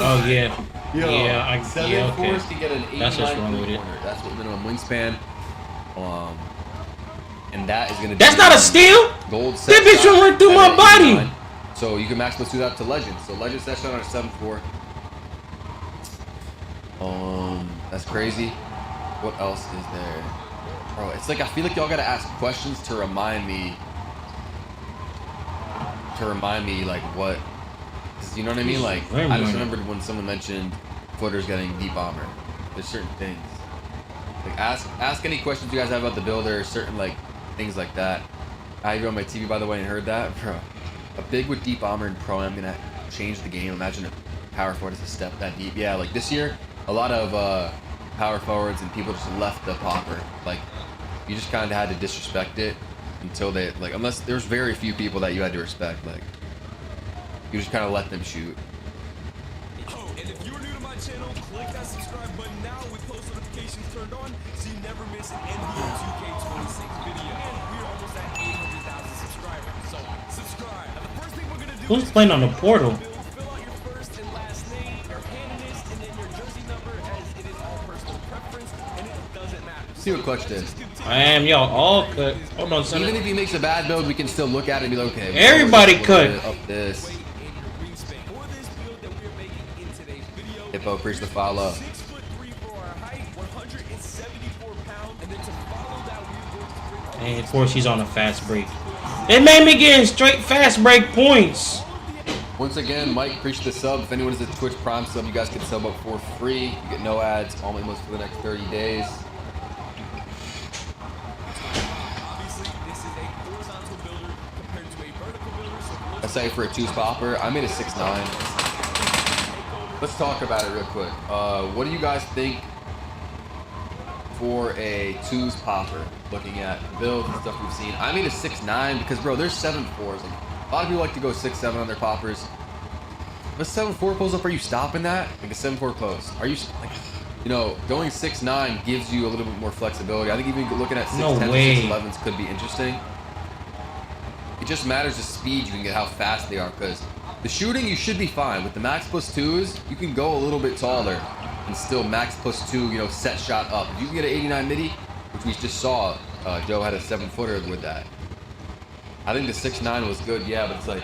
Oh yeah. Yo, Yeah, 7-4s can get an 89 That's what's wrong with it. three-pointer. That's what minimum wingspan. And that is gonna. That's not a steal. Gold. That bitch went right through my body. So you can max plus 2 that to legend. So legend set shot on a 7-4. That's crazy. What else is there? Bro, it's like I feel like y'all gotta ask questions to remind me. Like what. You know what I mean? Like, I just remembered when someone mentioned footers getting deep bomber. There's certain things. Like, ask any questions you guys have about the builder, certain, like, things like that. I have you on my TV, by the way, and heard that. Bro, a big with deep bomber and pro, I'm gonna change the game. Imagine if power forward is a step that deep. Yeah, like, this year, a lot of power forwards and people just left the popper. Like, you just kind of had to disrespect it until they, like, unless there's very few people that you had to respect, like, you just kind of let them shoot. Oh, and if you're new to my channel, click that subscribe button now with post notifications turned on so you never miss an NBA 2K26 video. And we're almost at 800,000 subscribers, so subscribe. Now, the first thing we're gonna do Who's playing on the portal? fill out your first and last name, your handiness, and then your jersey number, as it is all personal preference, and it doesn't matter. See what Clutch did. I am, y'all all cut. Hold on, son. Even if he makes a bad build, we can still look at it and be like, okay. Everybody cut. Up this. Hippo, preach the follow. 6'3" for our height, 174 pounds, and then to follow that, we're going to bring And of course, he's on a fast break. It made me get straight fast break points. Once again, Mike, appreciate the sub. If anyone is a Twitch Prime sub, you guys can sub up for free. You get no ads, all my emos for the next 30 days. I say for a 2's popper, I made a 6'9". Let's talk about it real quick. What do you guys think for a 2's popper? Looking at builds and stuff we've seen, I made a 6'9" because, bro, there's 7'4s. Like, a lot of people like to go 6'7" on their poppers. If a 7'4" pulls up, are you stopping that? Like a 7'4" post, are you like, you know, going 6'9" gives you a little bit more flexibility. I think even looking at 6'10" or 6'11s could be interesting. It just matters the speed you can get, how fast they are, because the shooting you should be fine. With the max plus 2's, you can go a little bit taller and still max plus 2, you know, set shot up. If you can get an 89 midi, which we just saw, Joe had a 7-footer with that. I think the 6'9" was good, yeah, but it's like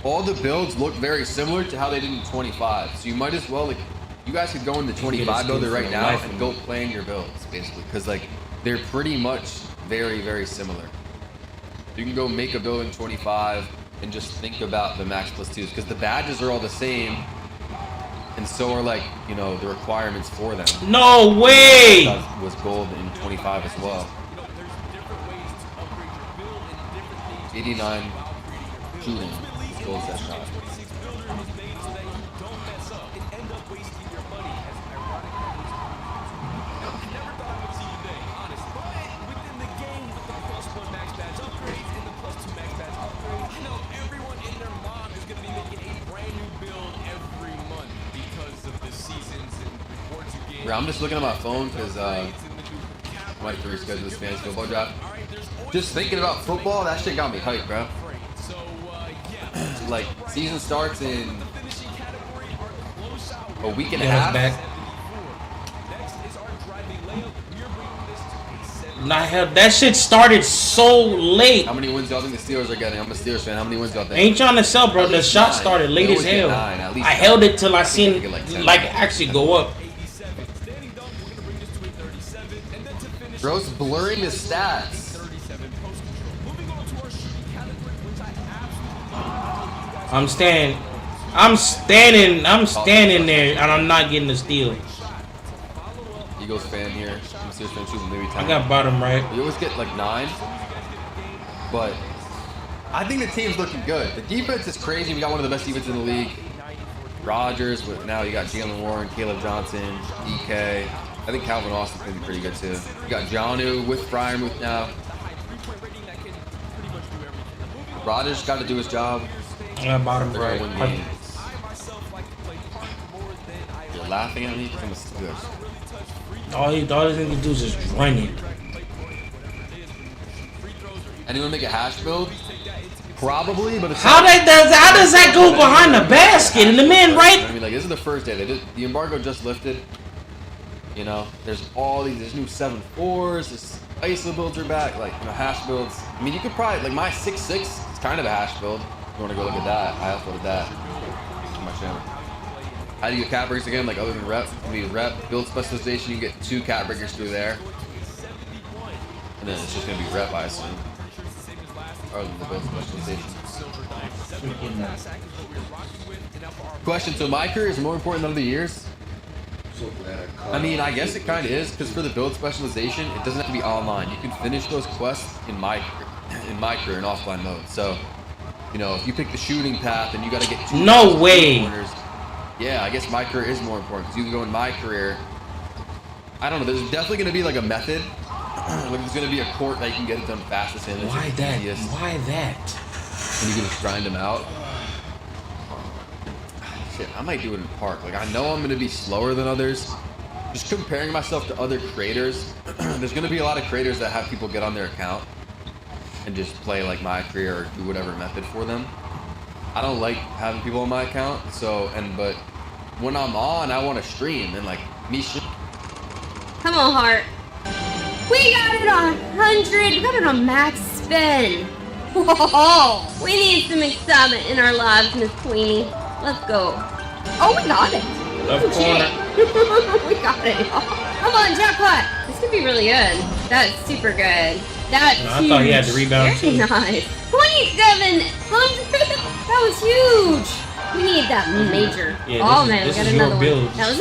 all the builds look very similar to how they did in 25. So you might as well, like, you guys could go in the 25 builder right now and go plan your builds, basically, because like they're pretty much very, very similar. You can go make a build in 25 and just think about the max plus 2's, because the badges are all the same, and so are, like, you know, the requirements for them. No way! That was gold in 25 as well. 89 shooting, gold set shot. Bro, I'm just looking at my phone because I might have to reschedule this fantasy football draft. Just thinking about football, that shit got me hyped, bro. Like, season starts in a week and a half. Nah, hell, that shit started so late. How many wins y'all think the Steelers are getting? I'm a Steelers fan. How many wins y'all think? Ain't trying to sell, bro. The shot started late as hell. I held it till I seen like actually go up. Bro's blurring the stats. I'm standing there, and I'm not getting the steal. Eagles fan here. I'm a Steelers fan too, maybe 10. I got bottom right. You always get like 9, but I think the team's looking good. The defense is crazy. We got one of the best defenses in the league. Rodgers, but now you got Jalen Warren, Caleb Johnson, DK. I think Calvin Austin's gonna be pretty good too. You got Jonnu with Fryermuth now. Rodgers got to do his job. Yeah, bottom right. You're laughing at me because I'm a Steelers. All he can do is just run it. Anyone make a hash build? Probably, but it's how does that go behind the basket and the man right? I mean, like, this is the first day. The embargo just lifted. You know, there's all these, there's new 7-4s, this ISO builds are back, like, you know, hash builds. I mean, you could probably, like, my 6'6" is kind of a hash build. If you want to go look at that, I uploaded that on my channel. How do you get cat breakers again? Like, other than rep, you need rep, build specialization, you get 2 cat breakers through there. And then it's just going to be rep, I assume. Other than the build specialization. Question, so my career is more important than other years? I mean, I guess it kind of is, because for the build specialization, it doesn't have to be online. You can finish those quests in my career in offline mode. So, you know, if you pick the shooting path and you got to get 2 no way corners, yeah, I guess my career is more important, because you can go in my career. I don't know. There's definitely going to be like a method. Like, there's going to be a court that you can get it done fastest in. Why that? Easiest. Why that? And you can just grind them out. Shit, I might do it in park. Like, I know I'm going to be slower than others. Just comparing myself to other creators, there's going to be a lot of creators that have people get on their account and just play like my career or do whatever method for them. I don't like having people on my account, but when I'm on, I want to stream, and like me Come on, Heart. We got it on 100. We got it on max spin. Whoa! We need some excitement in our lives, Miss Queenie. Let's go. Oh, we got it. Left corner. We got it. Come on, jackpot. This could be really good. That is super good. That's I huge. thought he had the rebound Very too. nice. 2700. That was huge. We need that major. Yeah, oh this man, is we got your another build. one. That was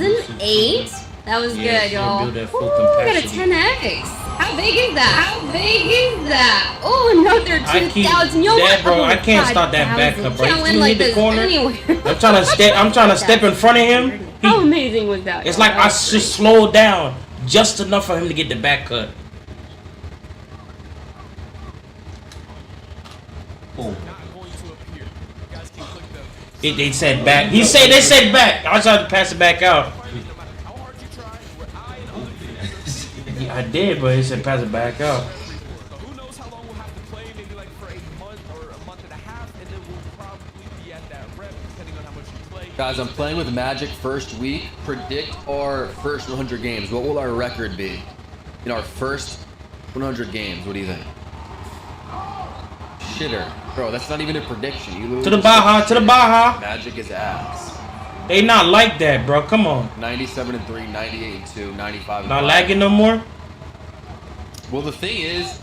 1,008. That was Yeah, good, your y'all. build at full Ooh, we got a capacity. 10x. How big is that? How big is that? Oh, another I keep 2,000. You know that, what? bro. I can't stop that back up, bro. Can't You win hit like the this corner. anywhere. I'm trying to step in front of him. How amazing was that? It's y'all? like I just slowed down just enough for him to get the back cut. Oh. They said back. They said back. I tried to pass it back out. Yeah, I did, but he said pass it back out. Guys, I'm playing with Magic first week. Predict our first 100 games. What will our record be in our first 100 games? What do you think? Shitter. Bro, that's not even a prediction. You literally To the just Baja, said to the shit. Baja. Magic is ass. They not like that, bro. Come on. 97-3, 98-2, 95. Not lagging no more. Well, the thing is,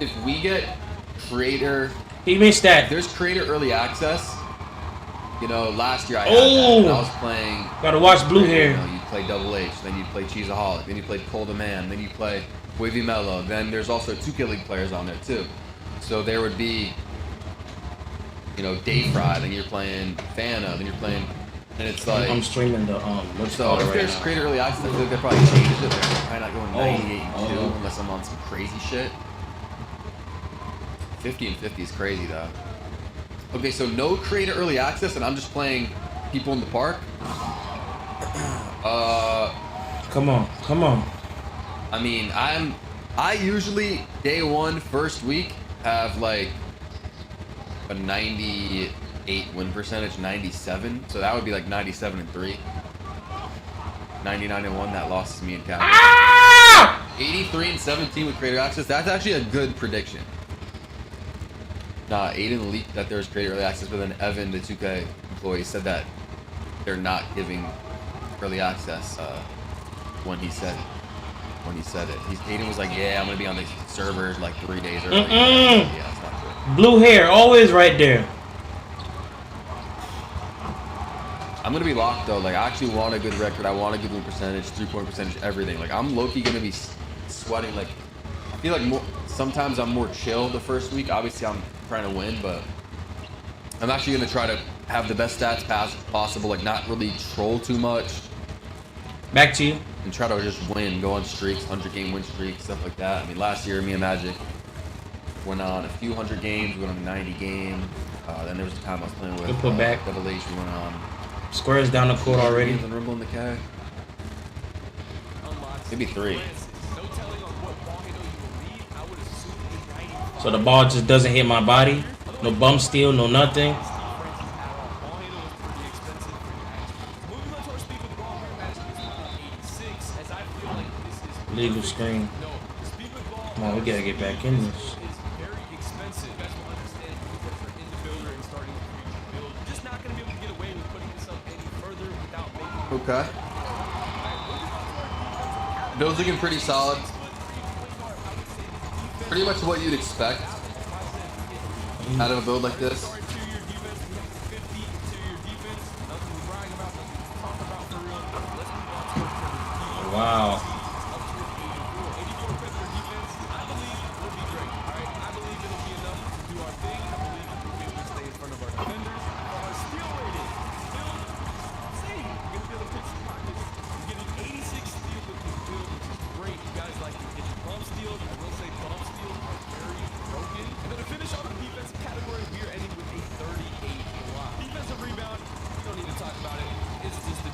if we get creator, he missed that. There's creator early access. You know, last year I had Oh! that, and I was playing. Gotta watch Blue Hair. You know, you play Double H, then you play Cheeseaholic, then you play Cold Man, then you play Wavy Mellow. Then there's also 2K League players on there too. So there would be, you know, Day Fry, then you're playing Fana, then you're playing, and it's like I'm streaming the what's so if right there's now. creator early access, I feel like that probably changes it. They're probably not going 98-2 unless I'm on some crazy shit. 50-50 is crazy though. Okay, so no creator early access, and I'm just playing people in the park. Come on. I mean, I usually day one first week have like a 98 win percentage, 97. So that would be like 97-3. 99-1. That losses me in cap. 83-17 with creator access. That's actually a good prediction. Nah, Aiden leaked that there's creator early access, but then Evan, the 2K employee, said that they're not giving early access when he said it. Aiden was like, yeah, I'm gonna be on the servers like 3 days early. Yeah, that's not good. Blue hair, always right there. I'm gonna be locked though. Like, I actually want a good record. I want a good win percentage, 3-point percentage, everything. Like, I'm low-key gonna be sweating. Like, I feel like sometimes I'm more chill the first week. Obviously, I'm trying to win, but I'm actually gonna try to have the best stats possible. Like, not really troll too much. Back to you. And try to just win, go on streaks, 100-game win streaks, stuff like that. I mean, last year, me and Magic went on a few 100 games. We went on a 90 game. Then there was a time I was playing with Good put back. Double H. We went on Squares down the court already. And Rumble in the K. Maybe 3. So the ball just doesn't hit my body. No bump steal, no nothing. Legal screen. Come on, we gotta get back in this. Okay. Build's looking pretty solid. Pretty much what you'd expect out of a build like this. Wow.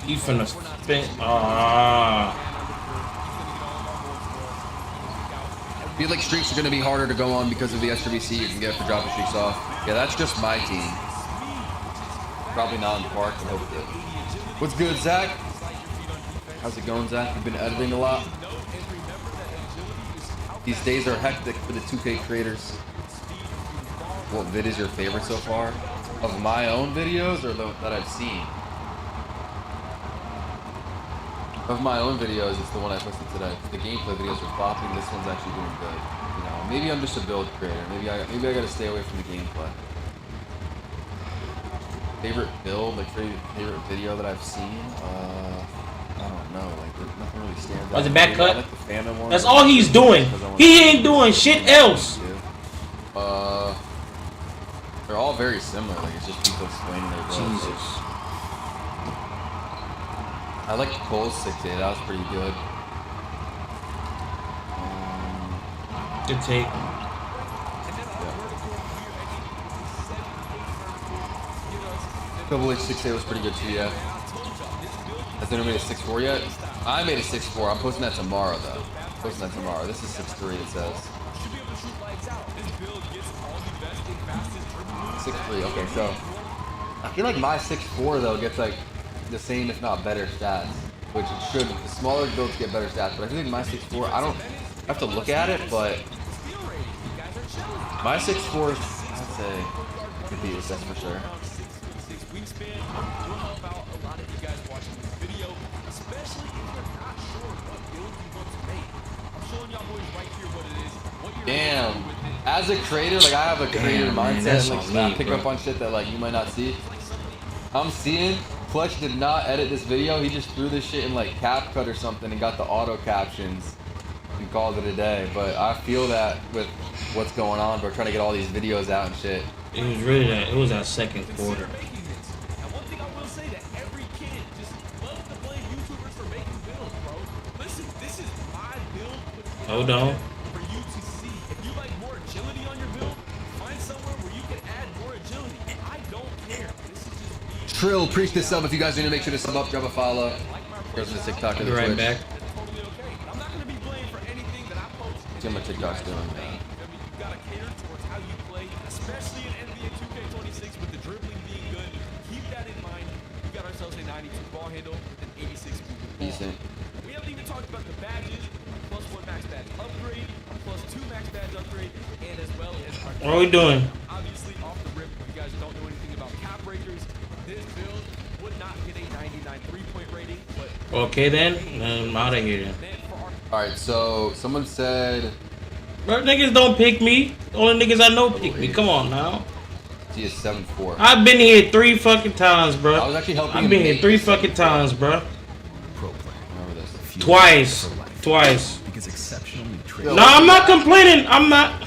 He finna spin. I feel like streaks are going to be harder to go on because of the SWC you can get for dropping streaks off. Yeah, that's just my team. Probably not in the park, but hope good. What's good, Zach? How's it going, Zach? You've been editing a lot. These days are hectic for the 2K creators. What vid is your favorite so far? Of my own videos or that I've seen? Of my own videos, it's the one I posted today. The gameplay videos are flopping. This one's actually doing good. Maybe I'm just a build creator. Maybe I gotta stay away from the gameplay. Favorite build, like favorite video that I've seen? I don't know. Like nothing really stands out. Was it back cut? Like the Phantom one. That's all he's doing. He ain't doing shit else. They're all very similar. Like it's just people explaining their builds. Jesus. I like Cole's 6A. That was pretty good. Good take. Double H 6A was pretty good too, yeah. Has anyone made a 6.4 yet? I made a 6.4. I'm posting that tomorrow though. Posting that tomorrow. This is 6.3 it says. 6.3, okay, so I feel like my 6.4 though gets like the same if not better stats. Which it should. The smaller builds get better stats, but I feel like my 6.4, I don't have to look at it, but my 6.4 I'd say could beat this, that's for sure. Damn. As a creator, like I have a creator mindset and like pick up on shit that like you might not see. I'm seeing Clutch did not edit this video. He just threw this shit in like CapCut or something and got the auto captions and called it a day. But I feel that with what's going on, we're trying to get all these videos out and shit. It was really that. It was that second quarter. Hold on. Trill, preach this sub. If you guys need to make sure to sub up, drop a follow. Goes to the TikTok or the Be right Twitch. back. See how my TikTok's doing. Especially in NBA 2K26 with the dribbling being good. Keep that in mind. We got ourselves a 92 ball handle and 86 Decent. We haven't even talked about the badges, plus 1 max badge upgrade, plus 2 max badge upgrade, and as well as our What are we doing? Obviously, off the rip, if you guys don't know anything about cap breakers, this build would not get a 99 3-point rating, but Okay then, I'm out of here. Alright, so someone said Bro, niggas don't pick me. The only niggas I know pick me. Come on now. he is 7'4". I've been here 3 fucking times, bro. I was actually helping I've him been here make 3 this fucking times, bro. Remember this. Twice. Because exceptionally No, I'm not complaining. I'm not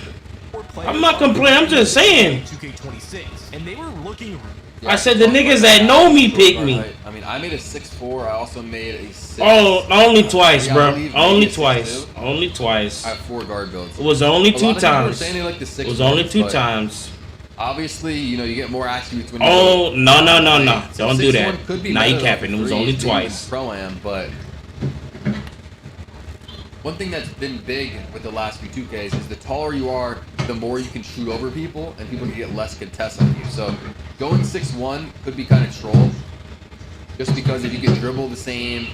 complaining. I'm just saying. 2K26, and they were looking. I said the niggas that know me pick me. I mean, I made a 6'4". I also made a 6. Oh, only twice, Yeah, I bro. believe Only maybe a twice. 6'2". Only twice. I have 4 guard builds. It was only A 2 lot of people are times. saying they like the 6 It was only ones, 2 but times. Obviously, you know, you get more attributes when you Oh, go- no. So Don't do 6'1" that. could be Now you better capping. than It was 3 only being twice. Pro-Am, but one thing that's been big with the last few 2Ks is the taller you are, the more you can shoot over people, and people can get less contests on you. So going 6'1" could be kind of troll, just because if you can dribble the same,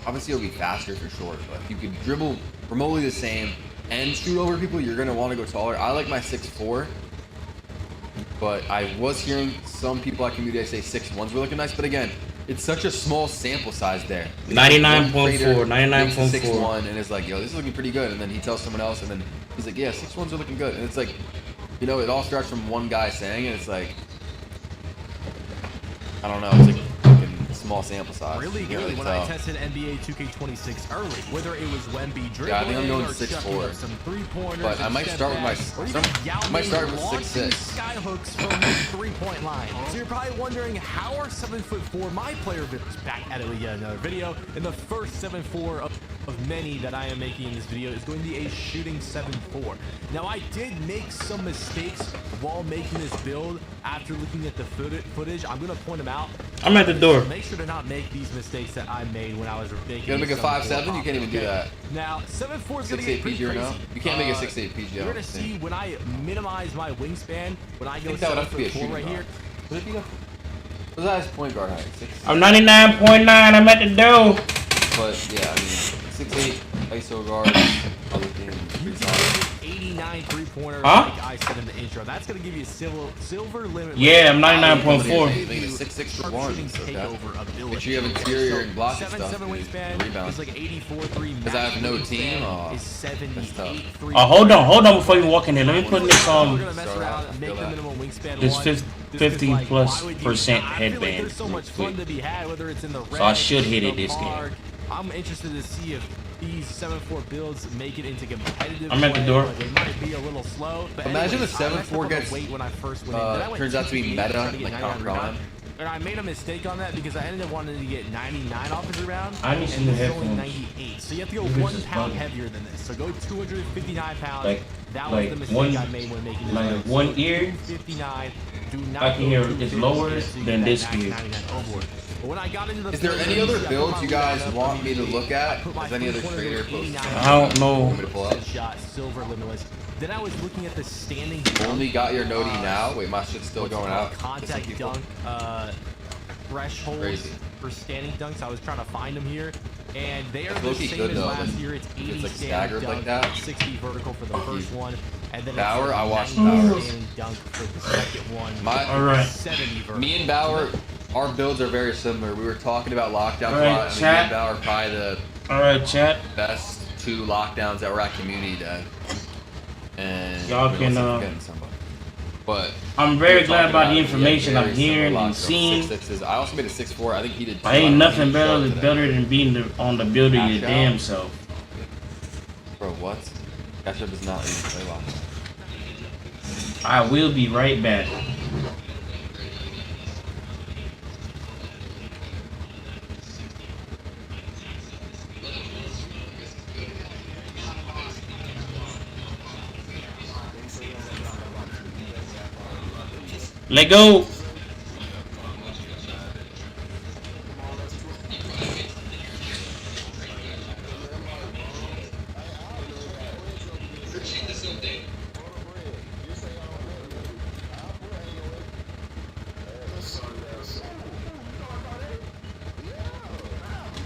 obviously it'll be faster for sure, but if you can dribble remotely the same and shoot over people, you're gonna want to go taller. I like my 6'4", but I was hearing some people at community say 6'1s were looking nice, but again, it's such a small sample size there. 99.4, 99.4. 6'1", and it's like, yo, this is looking pretty good. And then he tells someone else, and then he's like, yeah, 6'1s are looking good. And it's like, you know, it all starts from one guy saying it. It's like, I don't know, it's like fucking small sample size. Really good Really when tell. I tested NBA 2K26 early, whether it was Wemby dribbling Yeah, I think I'm going or 6'4", chucking up some 3-pointers, but I might start with my. I might start with 6'6". skyhooks from the 3-point line. So you're probably wondering, how are 7'4" my player builds? Back at it with yet another video, and the first 7'4" of many that I am making in this video is going to be a shooting 7'4". Now I did make some mistakes while making this build. After looking at the footage, I'm going to point them out. I'm at the door. Make sure to not make these mistakes that I made when I was making. You gotta make a 5'7"? You can't even do that. Now 7'4" is going to get 6'8" pretty PG or crazy. no? You can't make a 6'8" PG. You're going to see when I minimize my wingspan, when I go think that would have to be a 7'4" shooting right guard. here. What's that highest point guard height? 6'6"? I'm 99.9. I'm at the door. But yeah, I mean, 6'8" ISO guard, other things, pretty solid. 99 three-pointer, Huh? like I said in the intro. That's going to give you a silver limit. Yeah, I'm 99.4. Make it a 6'6" for one. Okay. Make sure you have interior and blocking stuff. 7'7" wingspan. Rebound. It's like 84.3. Because I have no team. Is 78. Hold on before you walk in here. Let me put this We're gonna mess around, make the minimum wingspan this one. 50+% headband. So much fun to be had, whether it's in the So I should hit it this park. game. I'm interested to see if these 7-4 builds make it into competitive. I'm at the door. They might be a little slow. But Imagine anyways, the I messed up 7-4 on the gets weight when I first went in. Then I went turns out to be 2 meta, trying to get like 99 Tom rebound. Brown. And I made a mistake on that because I ended up wanting to get 99 off his rebound. I need some and it's headphones. only 98. So you have to go This 1 is pound fun. heavier than this. So go 259 pounds. That was like the mistake one- I made when making this. like build. one So ear, 259. Do not I can go hear 250 is lower just to than get this that gear. 99 overboard. But when I got into the Is there field, any other I put builds my you rebound guys up want me to immediately. look at? I put my Is any other three-pointer trader to post? 89. I don't know. Want me to pull up? Shot, silver limitless. Then I was looking at the standing. Only got your noti now. Wait, my shit's still going out. Contact dunk threshold Crazy. for standing dunks. I was trying to find them here, and they are That's the low-key same good, as though, last when year. It's 80 it's, like, standing staggered dunk, like that. 60 vertical for the first one, and then Bauer, it's I watched 90 Bauer. standing dunk for the second one. My, 70 vertical. Me and Bauer, our builds are very similar. We were talking about lockdowns All a right, lot, and me chat. and Bauer are probably the chat. best 2 lockdowns that were at Community Day. And Y'all we can, also forgetting somebody. But I'm we very were glad talking about the it. information Yeah, I'm very similar hearing and lockdowns. seeing. 6'6". I also made a 6'4". I think he did. I ain't 2. nothing don't know if he better showed today. than being on the builder your Cash out? damn self. Bro, what? Cash Up does not even play lockdown. I will be right back. Let go.